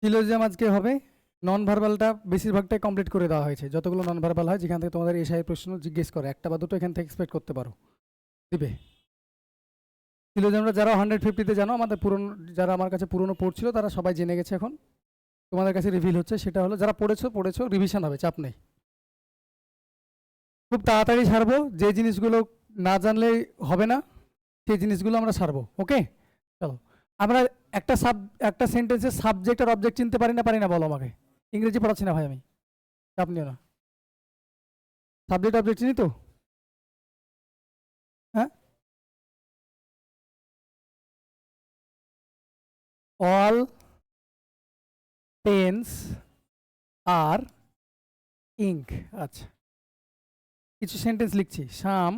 Syllogism আজকে হবে নন ভার্বালটা বেশিরভাগটাই কমপ্লিট করে দেওয়া হয়েছে, যতগুলো নন ভার্বাল হয় যেখান থেকে তোমাদের এসআই প্রশ্ন জিজ্ঞেস করে একটা বা দুটো এখান থেকে এক্সপেক্ট করতে পারো, দিবে। সিলোজিজমটা যারা 150-তে জানো, আমাদের পুরনো যারা আমার কাছে পুরনো পড়ছিল তারা সবাই জেনে গেছে, এখন তোমাদের কাছে রিভিল হচ্ছে। সেটা হলো যারা পড়েছো রিভিশন হবে, চাপ নেই, খুব তাড়াতাড়ি ছাড়বো। যে জিনিসগুলো না জানলে হবে না সেই জিনিসগুলো আমরা ছাড়বো। ওকে, চলো। আমরা একটা সেন্টেন্সের সাবজেক্ট আর অবজেক্ট চিনতে পারি না বলো আমাকে। ইংরেজি পড়াচ্ছি না ভাই আমি, চাপ নিও না। সাবজেক্ট অবজেক্ট চিনি তো? হ্যাঁ, অল পেন্স আর ইঙ্ক। আচ্ছা, কিছু সেন্টেন্স লিখছি। সাম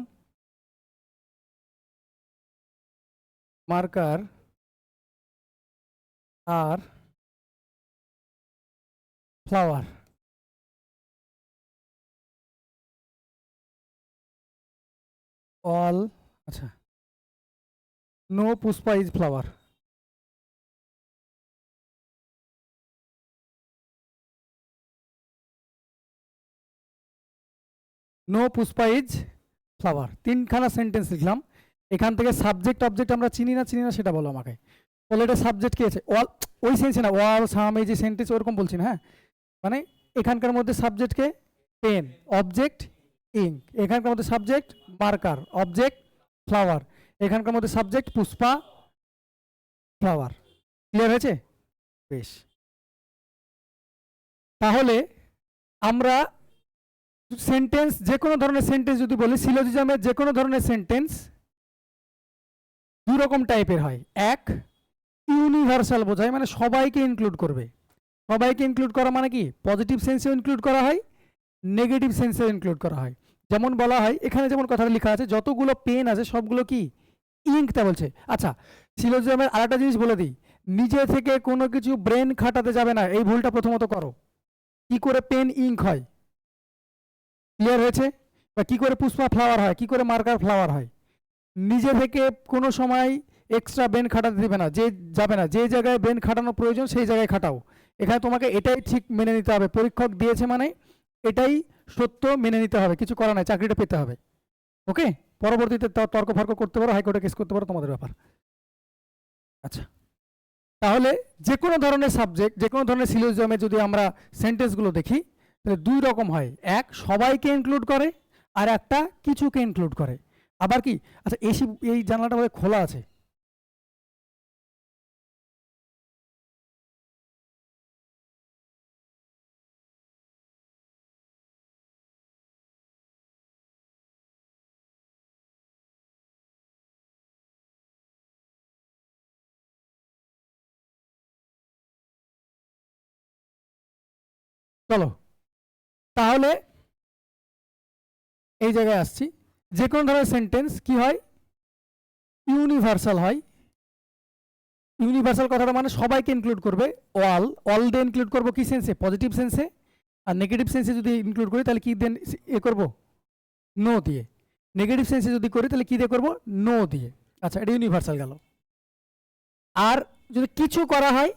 মার্কার আর ফ্লাওয়ার। অল, আচ্ছা, নো পুষ্পা ইজ ফ্লাওয়ার। নো পুষ্পা ইজ ফ্লাওয়ার, তিনখানা সেন্টেন্স লিখলাম। এখান থেকে সাবজেক্ট অবজেক্ট আমরা চিনি না সেটা বলো আমাকে। বলে এটা সাবজেক্ট কি আছে? অল, ওই সেন্সে না, অল সাম এই যে সেন্টেন্স ওরকম বলছি না, হ্যাঁ, মানে এখানকার মধ্যে সাবজেক্টকে পেন, অবজেক্ট ইঙ্ক, এখানকার মধ্যে সাবজেক্ট মার্কার, অবজেক্ট ফ্লাওয়ার, এখানকার মধ্যে সাবজেক্ট পুষ্পা ফ্লাওয়ার। ক্লিয়ার হয়েছে? বেশ, তাহলে আমরা সেন্টেন্স, যে কোনো ধরনের সেন্টেন্স যদি বলি, সিলোজিজমের যে কোনো ধরনের সেন্টেন্স দুই রকম টাইপের হয়। এক, ইউনিভার্সাল বোঝায়, মানে সবাইকে ইনক্লুড করবে। সবাইকে ইনক্লুড করা মানে কি? পজিটিভ সেন্সেও ইনক্লুড করা হয়, নেগেটিভ সেন্সেও ইনক্লুড করা হয়। যেমন বলা হয় এখানে, যেমন কথাটা লেখা আছে, যতগুলো পেন আছে সবগুলো কি ইঙ্কটা বলছে। আচ্ছা, সিলোজিজমের আরেকটা জিনিস বলে দিই, নিজে থেকে কোনো কিছু ব্রেন খাটাতে যাবে না, এই ভুলটা প্রথমত করো। কি করে পেন ইঙ্ক হয়? ক্লিয়ার হয়েছে? বা কি করে পুষ্পা ফ্লাওয়ার হয়, কি করে মার্কার ফ্লাওয়ার হয়? নিজে থেকে কোনো সময় এক্সট্রা ব্রেন খাটাতে দেবে না, যাবে না, যে জায়গায় ব্রেন খাটানো প্রয়োজন সেই জায়গায় খাটাও। এখানে তোমাকে এটাই ঠিক মেনে নিতে হবে, পরীক্ষক দিয়েছে মানে এটাই সত্য মেনে নিতে হবে, কিছু করা নাই, চাকরিটা পেতে হবে। ওকে, পরবর্তীতে তর্ক ফর্ক করতে পারো, হাইকোর্টে কেস করতে পারো, তোমাদের ব্যাপার। আচ্ছা, তাহলে যে কোনো ধরনের সাবজেক্ট, যে কোনো ধরনের সিলোজিজমে যদি আমরা সেন্টেন্সগুলো দেখি, তাহলে দুই রকম হয়। এক, সবাইকে ইনক্লুড করে, আর একটা কিছুকে ইনক্লুড করে। আবার কি, আচ্ছা এসি, এই জানলাটা বোধহয় খোলা আছে। চলো, তাহলে এই জায়গায় আসছি। যে কোনো ধরনের সেন্টেন্স কি হয়? ইউনিভার্সাল হয়। ইউনিভার্সাল কথাটা মানে সবাইকে ইনক্লুড করবে। অল দিয়ে ইনক্লুড করবো কি সেন্সে? পজিটিভ সেন্সে। আর নেগেটিভ সেন্সে যদি ইনক্লুড করি তাহলে কি দেন এ করবো? নো দিয়ে। নেগেটিভ সেন্সে যদি করি তাহলে কি দিয়ে করবো? নো দিয়ে। আচ্ছা, এটা ইউনিভার্সাল গেল। আর যদি কিছু করা হয়,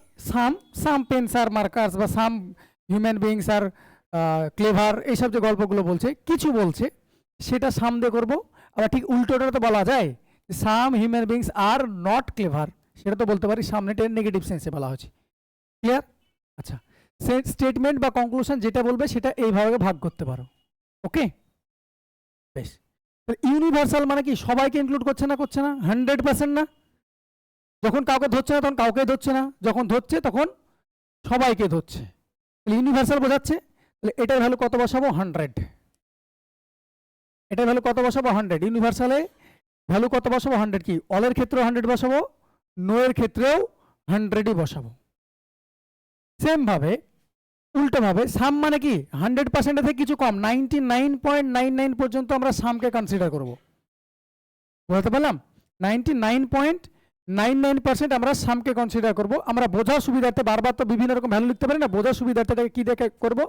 সাম পেন্স আর মার্কার্স বা সাম হিউম্যান বিংস আর ক্লেভার, এইসব যে গল্পগুলো বলছে, কিছু বলছে, সেটা সাম দিয়ে করবো। আবার ঠিক উল্টোটা তো বলা যায়, some human beings are not clever, সেটা তো বলতে পারি, সামনেটা নেগেটিভ সেন্সে বলা হচ্ছে। ক্লিয়ার? আচ্ছা, স্টেটমেন্ট বা কনক্লুশন যেটা বলবে সেটা এইভাবে ভাগ করতে পারো। ওকে, বেশ। ইউনিভার্সাল মানে কি? সবাইকে ইনক্লুড করছে না 100% না। যখন কাউকে ধরছে না তখন কাউকে ধরছে না, যখন ধরছে তখন সবাইকে ধরছে। ইউনিভার্সাল বোঝাচ্ছে। তাহলে এটার ভ্যালু কত বসাবো? 100। এটার ভ্যালু কত বসাবো? 100। ইউনিভার্সালে ভ্যালু কত বসাবো? 100। কি অলের ক্ষেত্রেও 100 বসাবো, নো এর ক্ষেত্রেও 100ই বসাবো। সেম ভাবে উল্টোভাবে সাম মানে কি? 100% থেকে কিছু কম, 99.99 পর্যন্ত আমরা সামকে কনসিডার করব। বুঝতে পারলাম? 99.99% আমরা সামকে কনসিডার করব। আমরা বোঝার সুবিধার্থে, বারবার তো বিভিন্ন রকম ভ্যালু লিখতে পারি না, বোঝার সুবিধার্থে এটাকে কি দেখে করব?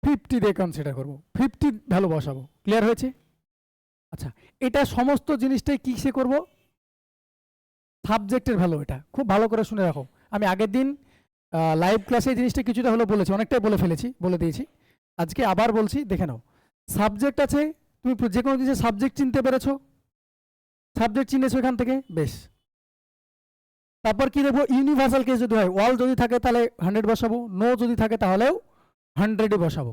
50 দিয়ে কনসিডার করব, 50 ভ্যালু বসাবো। ক্লিয়ার হয়েছে? আচ্ছা, এটা সমস্ত জিনিসটাই কিসে করব? সাবজেক্টের ভ্যালু। এটা খুব ভালো করে শুনে রাখো, আমি আগের দিন লাইভ ক্লাসে এই জিনিসটা কিছুটা হলো বলেছি, অনেকটাই বলে ফেলেছি, বলে দিয়েছি। আজকে আবার বলছি, দেখে নাও। সাবজেক্ট আছে, তুমি যে কোনো জিনিসের সাবজেক্ট চিনতে পেরেছো, সাবজেক্ট চিনেছো এখান থেকে, বেশ। তারপর কি দেবো, ইউনিভার্সাল কেস যদি হয়, ওয়াল যদি থাকে তাহলে 100 বসাবো, নো যদি থাকে তাহলেও 100ই বসাবো।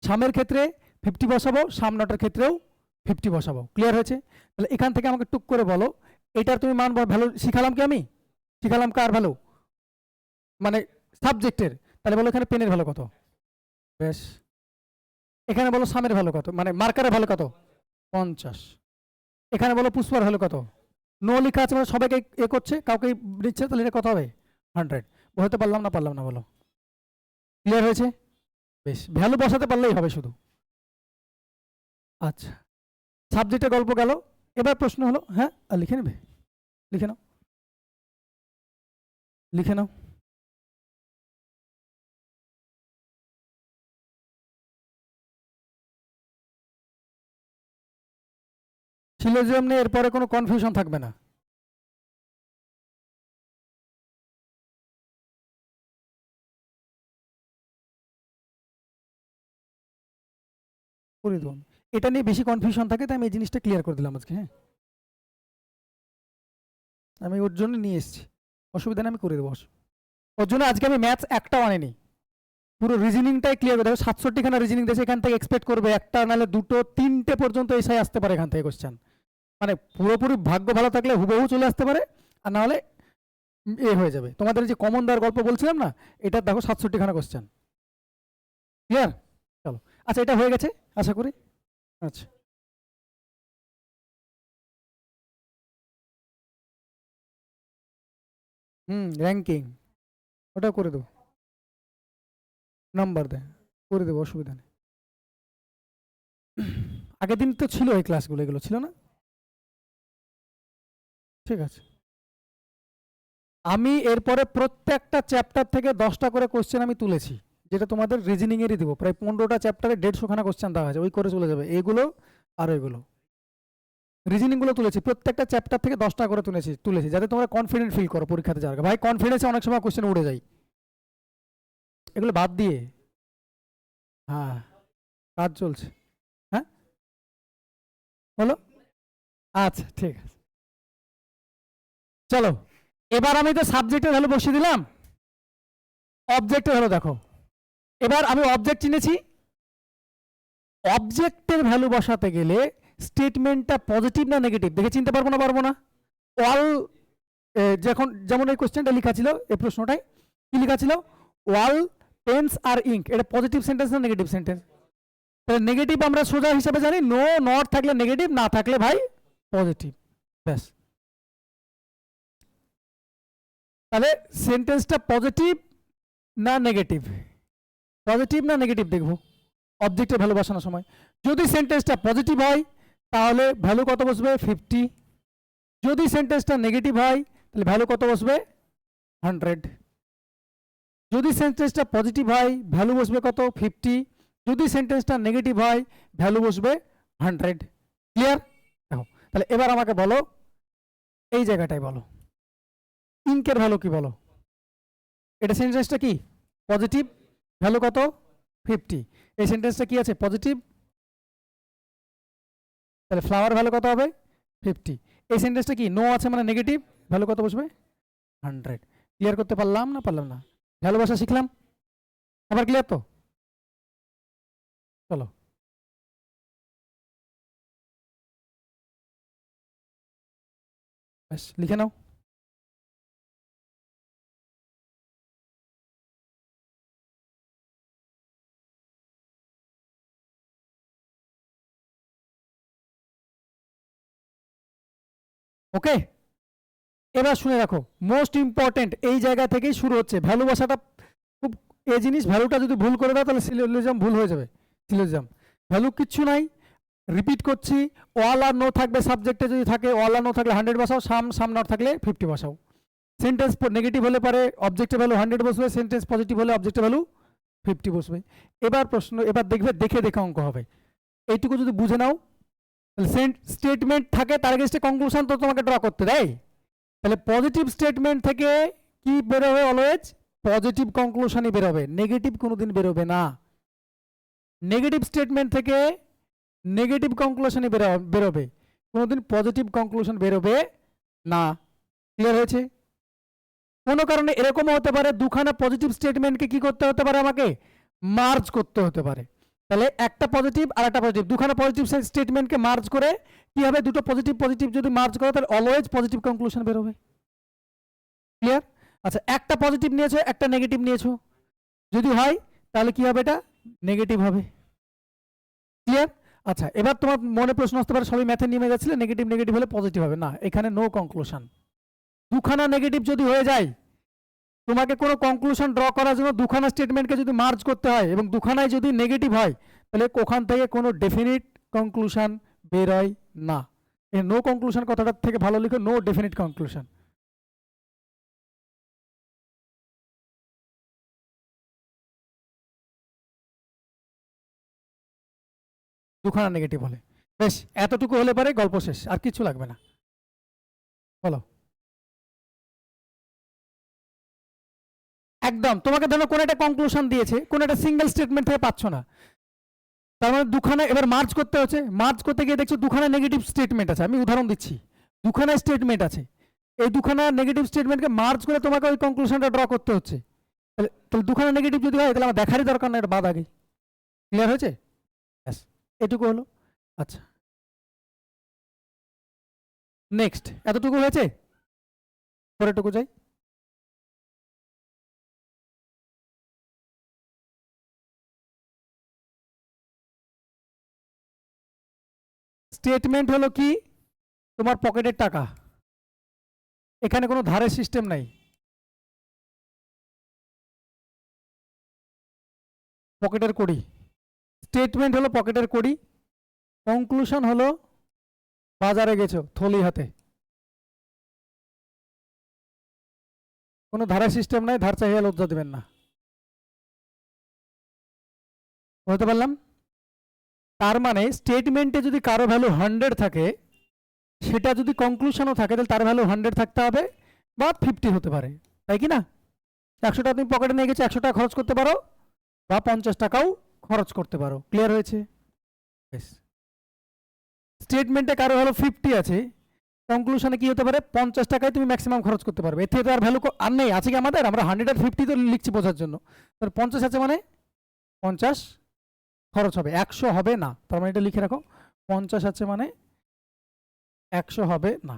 সামের ক্ষেত্রে 50 বসাবো, সাম নটের ক্ষেত্রেও 50 বসাবো। ক্লিয়ার হয়েছে? তাহলে এখান থেকে আমাকে টুক করে বলো, এটার তুমি মান ভ্যালু শিখালাম কি? আমি শিখালাম কার ভ্যালু, মানে সাবজেক্টের। তাহলে বলো এখানে পেনের ভ্যালু কত, বেশ। এখানে বলো সামের ভ্যালু কত, মানে মার্কারের ভ্যালু কত, 50। এখানে বলো পুষ্পার ভ্যালু কত, নো লেখা আছে মানে সবাইকে এ করছে, কাউকে দিচ্ছে, তাহলে এটা কত হবে, 100। বসাতে পারলাম না বলো। ক্লিয়ার হয়েছে? বেশ, ভ্যালু বসাতে পারলেই হবে শুধু। আচ্ছা, সাবজেক্টের গল্প গেল। এবার প্রশ্ন হলো, হ্যাঁ লিখে নেবে, লিখে নাও, লিখে নাও। সিলোজিয়াম নিয়ে এরপরে কোনো কনফিউশন থাকবে না। করে দেবো, এটা নিয়ে বেশি কনফিউশন থাকে, তাই আমি এই জিনিসটা ক্লিয়ার করে দিলাম আজকে। হ্যাঁ, আমি ওর জন্য নিয়ে এসেছি, অসুবিধা নেই, আমি করে দেবো। ওর জন্য আজকে আমি ম্যাথস একটাও আনিনি, পুরো রিজনিংটাই ক্লিয়ার করে দেবো। 67খানা রিজনিং দিয়েছে, এখান থেকে এক্সপেক্ট করবে একটা, নাহলে দুটো, তিনটে পর্যন্ত এসে আসতে পারে এখান থেকে কোশ্চেন। মানে পুরোপুরি ভাগ্য ভালো থাকলে হুবহু চলে আসতে পারে, আর নাহলে এ হয়ে যাবে। তোমাদের যে কমন দেওয়ার গল্প বলছিলাম না, এটা দেখো 67খানা কোশ্চেন। ক্লিয়ার? চলো, আচ্ছা এটা হয়ে গেছে আশা করি। আচ্ছা, র্যাঙ্কিং ওটা করে দেবো, নাম্বার দেয়, করে দেবো, অসুবিধা নেই। আগের দিন তো ছিল এই ক্লাসগুলো, এগুলো ছিল না? ঠিক আছে, আমি এরপরে প্রত্যেকটা চ্যাপ্টার থেকে 10টা করে কোশ্চেন আমি তুলেছি, যেটা তোমাদের রিজনিং এরই দেবো। প্রায় 15টা চ্যাপ্টারে 150খানা কোশ্চেন দেওয়া আছে, ওই করে চলে যাবে এইগুলো আর এগুলো। রিজনিং গুলো তুলেছি, প্রত্যেকটা চ্যাপ্টার থেকে 10টা করে তুলেছি যাতে তোমরা কনফিডেন্ট ফিল করো পরীক্ষাতে যাওয়ার আগে। ভাই কনফিডেন্সে অনেক সময় কোশ্চেন উড়ে যায়, এগুলো বাদ দিয়ে। হ্যাঁ, কাজ চলছে। হ্যাঁ বলো, আচ্ছা ঠিক আছে। চলো, এবার আমি তো সাবজেক্টের ভ্যালু বসিয়ে দিলাম, অবজেক্টের ভ্যালু দেখো। এবার আমি অবজেক্ট চিনেছি, অবজেক্টের ভ্যালু বসাতে গেলে স্টেটমেন্টটা পজিটিভ না নেগেটিভ দেখে চিনতে পারবো না? অল, যেমন এই কোশ্চেনটা লেখা ছিল, এই প্রশ্নটাই কি লেখা ছিল, ওয়াল পেন্স আর ইঙ্ক, এটা পজিটিভ সেন্টেন্স না নেগেটিভ সেন্টেন্স? তাহলে নেগেটিভ আমরা সোজা হিসাবে জানি, নো নট থাকলে নেগেটিভ, না থাকলে ভাই পজিটিভ, ব্যাস। তাহলে সেন্টেন্সটা পজিটিভ না নেগেটিভ, পজিটিভ না নেগেটিভ দেখবো অবজেক্টের ভ্যালু বসানোর সময়। যদি সেন্টেন্সটা পজিটিভ হয় তাহলে ভ্যালু কত বসবে, 50। যদি সেন্টেন্সটা নেগেটিভ হয় তাহলে ভ্যালু কত বসবে, 100। যদি সেন্টেন্সটা পজিটিভ হয় ভ্যালু বসবে কত, 50। যদি সেন্টেন্সটা নেগেটিভ হয় ভ্যালু বসবে 100। ক্লিয়ার? দেখো, তাহলে এবার আমাকে বলো, এই জায়গাটায় বলো ইঙ্কের ভ্যালু কি বলো। এটা সেন্টেন্সটা কি পজিটিভ, ভ্যালু কত, 50। এই সেন্টেন্সটা কি আছে পজিটিভ, তাহলে ফ্লাওয়ার ভ্যালু কত হবে, 50। এই সেন্টেন্সটা কি নো আছে মানে নেগেটিভ, ভ্যালু কত বসবে, 100। ক্লিয়ার করতে পারলাম না? ভ্যালু বসা শিখলাম, আবার ক্লিয়ার তো? চলো, ব্যাস লিখে নাও। ওকে, এবার শুনে রাখো, মোস্ট ইম্পর্টেন্ট এই জায়গা থেকেই শুরু হচ্ছে। ভ্যালু বসাটা খুব এই জিনিস, ভ্যালুটা যদি ভুল করে দাও তাহলে সিলোজিজম ভুল হয়ে যাবে। সিলোজিজম ভ্যালু কিচ্ছু নাই, রিপিট করছি, অল আর নো থাকবে সাবজেক্টে, যদি থাকে অল আর নো থাকলে 100 বসাও, সাম নট থাকলে 50 বসাও। সেন্টেন্স নেগেটিভ হলে পারে অবজেক্টের ভ্যালু 100 বসবে, সেন্টেন্স পজিটিভ হলে অবজেক্টের ভ্যালু 50 বসবে। এবার প্রশ্ন, এবার দেখবে দেখে অঙ্ক হবে। এইটুকু যদি বুঝে নাও, তাহলে স্টেটমেন্ট থাকে, তার এগেইনস্টে কনক্লুশন তো তোমাকে ড্র করতে দেয়। তাহলে পজিটিভ স্টেটমেন্ট থেকে কি বেরোবে? অলওয়েজ পজিটিভ কনক্লুশনই বেরোবে, নেগেটিভ কোনোদিন বেরোবে না। নেগেটিভ স্টেটমেন্ট থেকে নেগেটিভ কনক্লুশনই বেরোবে, কোনোদিন পজিটিভ কনক্লুশন বেরোবে না। ক্লিয়ার হয়েছে? কোনো কারণে এরকমও হতে পারে দুখানা পজিটিভ স্টেটমেন্টকে কি করতে হতে পারে, আমাকে মার্জ করতে হতে পারে। তাহলে একটা পজিটিভ আর একটা পজিটিভ, দুখানা পজিটিভ স্টেটমেন্টকে মার্জ করে কি হবে, দুটো পজিটিভ পজিটিভ যদি মার্জ করো তাহলে অলওয়েজ পজিটিভ কনক্লুশন বেরোবে। ক্লিয়ার? আচ্ছা, একটা পজিটিভ নিয়েছো একটা নেগেটিভ নিয়েছো, যদি হয় তাহলে কি হবে, এটা নেগেটিভ হবে। ক্লিয়ার? আচ্ছা, এবার তোমার মনে প্রশ্ন আসতে পারে সবই ম্যাথে নেমে যাচ্ছিলে, নেগেটিভ নেগেটিভ হলে পজিটিভ হবে না, এখানে নো কনক্লুশন। দুখানা নেগেটিভ যদি হয়ে যায়, তোমাকে কোনো কনক্লুশন ড্র করার জন্য দুখানা স্টেটমেন্টকে যদি মার্জ করতে হয় এবং দুখানায় যদি নেগেটিভ হয়, তাহলে ওখান থেকে কোনো ডেফিনিট কনক্লুশন বেরোয় না। এই নো কনক্লুশন কথাটার থেকে ভালো লিখো নো ডেফিনিট কনক্লুশন। দুখানা নেগেটিভ হলে। বেশ, এতটুকু হলে পরে গল্প শেষ, আর কিছু লাগবে না। বলো। একদম, তোমাকে ধরো কোন একটা কনক্লুশন দিয়েছে, কোন একটা সিঙ্গেল স্টেটমেন্ট থেকে পাচ্ছ না, তার মানে দুখানা এবার মার্জ করতে হচ্ছে, মার্জ করতে গিয়ে দেখছো দুখানা নেগেটিভ স্টেটমেন্ট আছে। আমি উদাহরণ দিচ্ছি, দুখানা স্টেটমেন্ট আছে, এই দুখানা নেগেটিভ স্টেটমেন্টকে মার্জ করে তোমাকে ওই কনক্লুশনটা ড্র করতে হচ্ছে। তাহলে দুখানা নেগেটিভ যদি হয় তাহলে আমার দেখারই দরকার না, এটা বাদ আগে। ক্লিয়ার হয়েছে? ব্যাস, এটুকু হলো। আচ্ছা, নেক্সট, এতটুকু হয়েছে, পরেরটুকু যাই। স্টেটমেন্ট হলো কি, তোমার পকেটের টাকা, এখানে কোনো ধারের সিস্টেম নাই। পকেটের কড়ি, স্টেটমেন্ট হলো পকেটের কড়ি, কনক্লুশন হলো বাজারে গেছো থলি হাতে। কোনো ধারের সিস্টেম নাই, ধার চাহিয়ে লজ্জা দেবেন না। বলতে পারলাম? তার মানে স্টেটমেন্টে যদি কারো ভ্যালু 100 থাকে, সেটা যদি কনক্লুশনও থাকে তাহলে তার ভ্যালু 100 থাকতে হবে বা 50 হতে পারে, তাই কি না? 100 টাকা তুমি পকেটে নিয়ে গেছো, 100 টাকা খরচ করতে পারো বা 50 টাকাও খরচ করতে পারো। ক্লিয়ার হয়েছে? স্টেটমেন্টে কারো ভ্যালু 50 আছে, কনক্লুশনে কি হতে পারে, 50 টাকায় তুমি ম্যাক্সিমাম খরচ করতে পারবে, এর থেকে তো আর ভ্যালু আর নেই। আছে কি আমাদের? আমরা 100 আর 50 তো লিখছি বোঝার জন্য, 50 আছে মানে 50 খরচ হবে, 100 হবে না। তার মানে এটা লিখে রাখো, 50 আছে মানে 100 হবে না।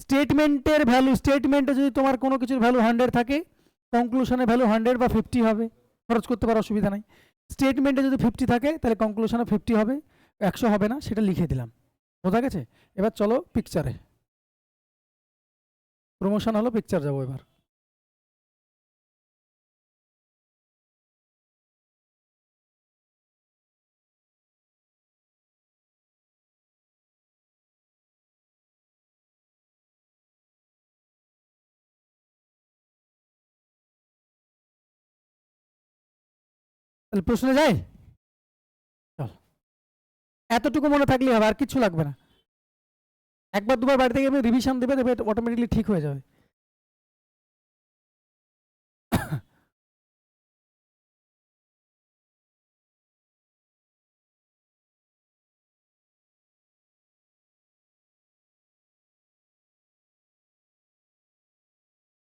স্টেটমেন্টের ভ্যালু, স্টেটমেন্টে যদি তোমার কোনো কিছুর ভ্যালু 100 থাকে, কনক্লুশনের ভ্যালু 100 বা 50 হবে, খরচ করতে পারো, অসুবিধা নাই। স্টেটমেন্টে যদি 50 থাকে তাহলে কনক্লুশনে 50 হবে, 100 হবে না, সেটা লিখে দিলাম। বোঝা গেছে? এবার চলো পিকচারে, প্রমোশন হলো, পিকচার যাবো এবার। তাহলে প্রশ্নে যাই, চল। এতটুকু মনে থাকলেই হবে, আর কিছু লাগবে না। একবার দুবার বাড়ি থেকে রিভিশন দেবে, দেবে অটোমেটিকলি ঠিক হয়ে যাবে।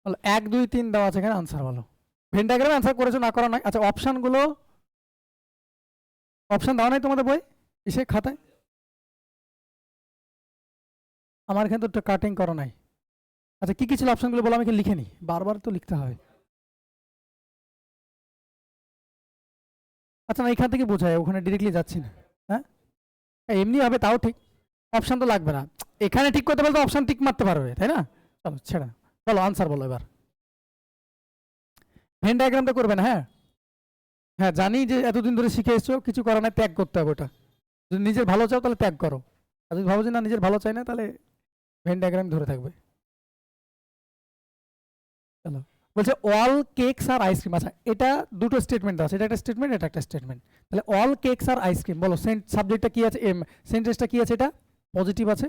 বলো 1 2 3 দেওয়া আছে, এখানে আনসার বলো। ভেন ডায়াগ্রামে আনসার করেছো, না করা নয়। আচ্ছা, অপশনগুলো, অপশন দেওয়া নাই তোমাদের বই এসে খাতায়? আমার এখানে তো কাটিং করা নাই। আচ্ছা, কি কি ছিল অপশনগুলো বলো, আমি এখানে লিখে নিই, বারবার তো লিখতে হবে। আচ্ছা, না এখান থেকে বোঝায়, ওখানে ডিরেক্টলি যাচ্ছি না। হ্যাঁ, এমনি হবে তাও ঠিক, অপশন তো লাগবে না। এখানে ঠিক করতে পারলে তো অপশন টিক মারতে পারবে, তাই না? চলো ছেড়ে, বলো আনসার বলো এবার। ভেন ডায়াগ্রামটা করবে না? হ্যাঁ হ্যাঁ, জানি যে এতদিন ধরে শিখে এসছো, কিছু করার নাই, ত্যাগ করতে হবে ওটা। যদি নিজের ভালো চাও তাহলে ত্যাগ করো, আর যদি ভাবো যে না নিজের ভালো চাই না, তাহলে ভেন ডায়াগ্রাম ধরে থাকবে। চলো, বলছে অল কেকস আর আইসক্রিম। আচ্ছা, এটা দুটো স্টেটমেন্ট আছে, এটা একটা স্টেটমেন্ট, এটা একটা স্টেটমেন্ট। তাহলে অল কেকস আর আইসক্রিম, বলো সাবজেক্টটা কি আছে, সেন্টেন্সটা কি আছে, এটা পজিটিভ আছে,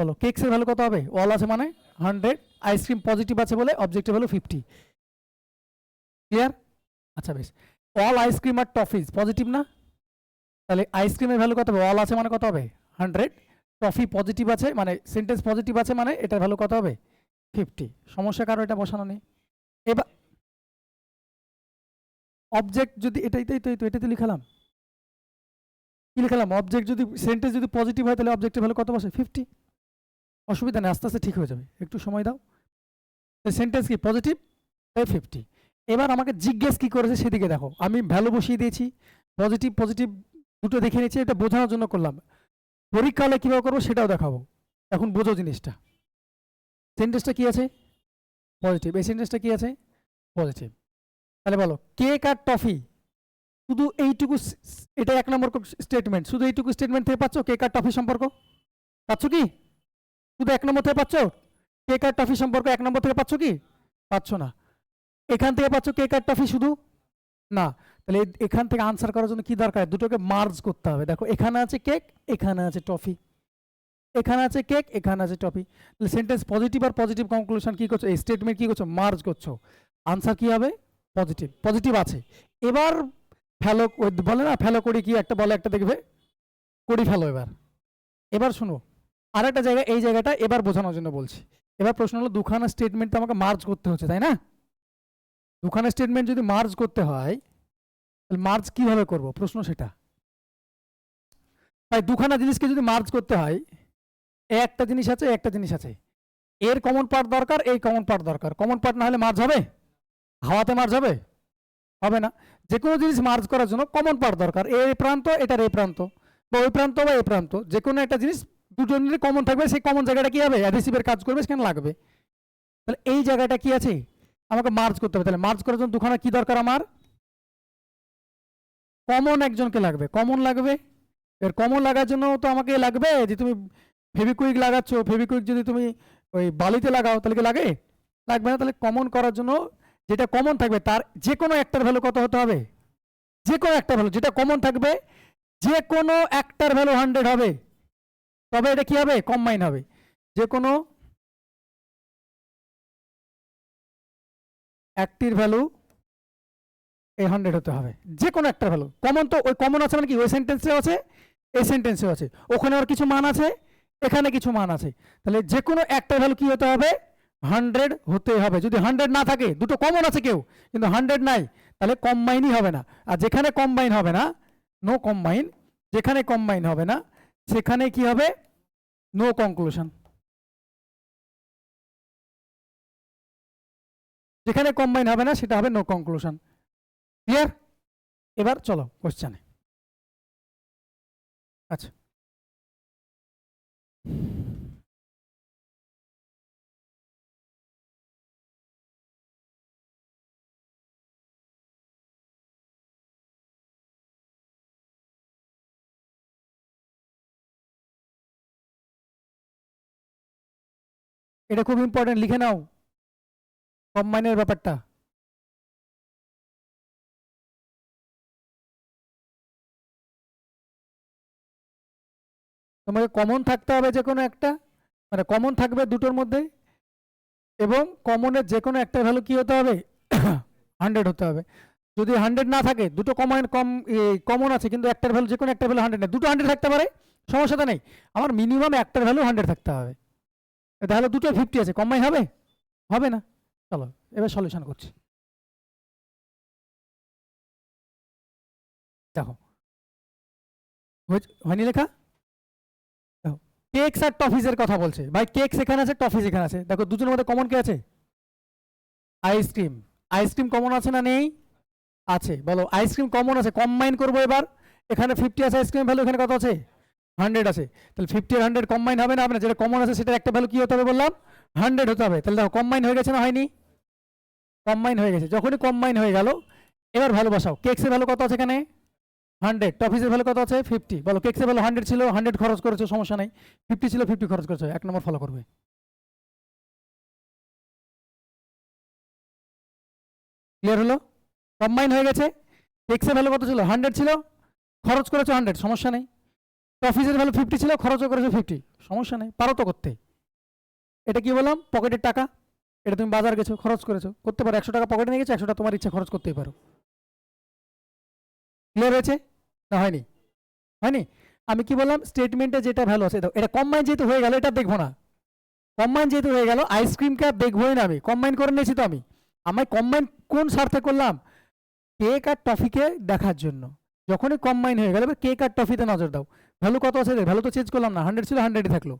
বলো কেকস এর ভ্যালু কত হবে? অল আছে মানে 100, আইসক্রিম পজিটিভ আছে বলে অবজেক্টিভ ভ্যালু 50। ক্লিয়ার? আচ্ছা বেশ, অল আইসক্রিম আর টফিজ পজিটিভ না, তাহলে আইসক্রিমের ভ্যালু কত হবে? অল আছে মানে কত হবে? 100, টফি পজিটিভ আছে মানে সেন্টেন্স পজিটিভ আছে মানে এটার ভ্যালু কত হবে? 50। সমস্যা কারো এটা বসানো নেই। এবার অবজেক্ট যদি এটাতে লিখালাম, কি লিখালাম? অবজেক্ট যদি সেন্টেন্স যদি পজিটিভ হয় তাহলে অবজেক্টের ভ্যালু কত বসে? 50। অসুবিধা নেই, আস্তে আস্তে ঠিক হয়ে যাবে, একটু সময় দাও। সেন্টেন্স কি পজিটিভ, তাই 50। এবার আমাকে জিজ্ঞেস কি করেছে সেদিকে দেখো, আমি ভ্যালু বসিয়ে দিয়েছি, পজিটিভ পজিটিভ দুটো দেখে নিয়েছি, এটা বোঝানোর জন্য করলাম। পরীক্ষা হলে কীভাবে করবো সেটাও দেখাবো, এখন বোঝো জিনিসটা। সেন্টেন্সটা কি আছে? পজিটিভ। এই সেন্টেন্সটা কি আছে? পজিটিভ। তাহলে বলো কেক আর টফি, শুধু এইটুকু, এটা 1 নম্বর স্টেটমেন্ট, শুধু এইটুকু স্টেটমেন্ট থেকে পাচ্ছ কেক আর টফি সম্পর্ক? পাচ্ছ কি? শুধু 1 নম্বর থেকে পাচ্ছ কেক আর টফি সম্পর্ক? 1 নম্বর থেকে পাচ্ছ কি? পাচ্ছ না। এখান থেকে পাচ্ছ কেক আর টফি শুধু? না। তাহলে এখান থেকে আনসার করার জন্য কি দরকার? দুটোকে মার্জ করতে হবে। দেখো এখানে আছে কেক, এখানে আছে টফি, এখানে আছে কেক, এখানে আছে টফি। তাহলে সেন্টেন্স পজিটিভ আর পজিটিভ কনক্লুশন কি করছো? এই স্টেটমেন্ট কি করছো? মার্জ করছো। আনসার কি হবে? পজিটিভ। পজিটিভ আছে। এবার ফেলো বলে না, ফেলো করি কি একটা বলে, একটা দেখবে করি ফেলো। এবার শোনো আরেকটা জায়গা, এই জায়গাটা এবার বোঝানোর জন্য বলছি। এবার প্রশ্ন হলো দুখানা স্টেটমেন্ট আমাকে মার্জ করতে হচ্ছে, তাই না? দুখানা স্টেটমেন্ট যদি মার্জ করতে হয় তাহলে মার্জ কিভাবে করব? প্রশ্ন সেটা। তাই দুখানা জিনিসকে যদি মার্জ করতে হয়, একটা জিনিস আছে, একটা জিনিস আছে, এর কমন পার্ট দরকার, এই কমন পার্ট দরকার। কমন পার্ট না হলে মার্জ হবে? হাওয়াতে মার্জ হবে? হবে না। যে কোনো জিনিস মার্জ করার জন্য কমন পার্ট দরকার, এ প্রান্ত এটার এ প্রান্ত, বা ওই প্রান্ত বা এ প্রান্ত, যে কোনো একটা জিনিস দুজনের কমন থাকবে, সেই কমন জায়গাটা কি হবে? অ্যাডহেসিভের কাজ করবে, সেখানে লাগবে। তাহলে এই জায়গাটা কি আছে? আমাকে মার্জ করতে হবে। তাহলে মার্জ করার জন্য দুখানা কি দরকার? আমার কমন একজনকে লাগবে, কমন লাগবে। এর কমন লাগার জন্য তো আমাকে লাগবে যে তুমি ফেভিকুইক লাগাচ্ছ, ফেভিকুইক যদি তুমি ওই বালিতে লাগাও তাহলে কি লাগে? লাগবে না। তাহলে কমন করার জন্য যেটা কমন থাকবে তার যে কোনো একটার ভ্যালু কত হতে হবে? যে কোনো একটা ভ্যালু যেটা কমন থাকবে, যে কোনো একটার ভ্যালু 100 হবে, তবে এটা কি হবে? কম্বাইন হবে। যে কোনো একটির ভ্যালু এই 100 হতে হবে, যে কোনো একটা ভ্যালু কমন। তো ওই কমন আছে মানে কি? ওই সেন্টেন্সেও আছে, এই সেন্টেন্সেও আছে, ওখানে আর কিছু মান আছে, এখানে কিছু মান আছে। তাহলে যে কোনো একটা ভ্যালু কি হতে হবে? 100 হতে হবে। যদি 100 না থাকে, দুটো কমন আছে কেউ কিন্তু 100 নাই, তাহলে কম্বাইনই হবে না। আর যেখানে কম্বাইন হবে না, নো কম্বাইন, যেখানে কম্বাইন হবে না সেখানে কি হবে? No conclusion. যেখানে কম্বাইন হবে না সেটা হবে নো কনক্লুশন। ক্লিয়ার? এবার চলো কোশ্চেনে। আচ্ছা, এটা খুব ইম্পর্টেন্ট, লিখে নাও কম্বাইনের ব্যাপারটা। তোমাকে কমন থাকতে হবে যে কোনো একটা, মানে কমন থাকবে দুটোর মধ্যে, এবং কমনের যে কোনো একটা ভ্যালু কি হতে হবে? 100 হতে হবে। যদি 100 না থাকে, দুটো কমন আছে কিন্তু একটার ভ্যালু, যে কোনো একটা ভ্যালু 100 নেই, দুটো 100 থাকতে পারে, সমস্যাটা নেই। আমার মিনিমাম একটার ভ্যালু 100 থাকতে হবে। তাহলে দুটো 50 আছে, কম্বাইন হবে? হবে না। চলো এবার সলিউশন করছি। দেখো হয়নি লেখা? দেখো কেকস আর টফিজের কথা বলছে ভাই, কেকস এখানে আছে, টফিজ এখানে আছে। দেখো দুজনের মধ্যে কমন কে আছে? আইসক্রিম। আইসক্রিম কমন আছে না নেই? আছে। বলো আইসক্রিম কমন আছে, কম্বাইন করবো এবার। এখানে 50 আছে আইসক্রিম ভ্যালু, এখানে কত আছে? 100 আছে। তাহলে 50 আর 100 কম্বাইন হবে না? হবে না। যেটা কমন আছে সেটা একটা ভ্যালু কি হতে হবে বললাম? 100 হতে হবে। তাহলে দেখো কম্বাইন হয়ে গেছে না হয়নি? কম্বাইন হয়ে গেছে। যখনই কম্বাইন হয়ে গেল এবার ভ্যালু বসাও। কেকসের ভ্যালু কত আছে এখানে? 100। টফিসের ভ্যালু কত আছে? 50। বলো কেকসের ভ্যালু 100 ছিল, 100 খরচ করেছো, সমস্যা নেই। 50 ছিল, 50 খরচ করেছো। 1 নম্বর ফলো করবে। ক্লিয়ার হলো? কম্বাইন হয়ে গেছে। কেকসের ভ্যালু কত ছিল? 100 ছিল, খরচ করেছো 100, সমস্যা নেই। টফিসের ভ্যালু 50 ছিল, খরচও করেছো 50, সমস্যা নেই, পারো তো করতে। এটা কি বললাম, পকেটের টাকা, এটা তুমি বাজার গেছো, খরচ করেছো, করতে পারো। 100 টাকা পকেটে নিয়ে গেছো, 100 টাকা তোমার ইচ্ছা খরচ করতেই পারো। ক্লিয়ার হয়েছে না হয়নি? হয়নি? আমি কি বললাম, স্টেটমেন্টে যেটা ভ্যালু আছে, এটা কম্বাইন যেহেতু হয়ে গেল, এটা দেখবো না। কম্বাইন যেহেতু হয়ে গেল, আইসক্রিমকে আর দেখবোই না, আমি কম্বাইন করে নিয়েছি তো। আমি কম্বাইন কোন স্বার্থে করলাম, কেক আর টফিকে দেখার জন্য। যখনই কম্বাইন হয়ে গেল, কেক আর টফিতে নজর দাও। ভ্যালু কত আছে, ভ্যালু তো চেঞ্জ করলাম না, 100 ছিল 100ই থাকলো,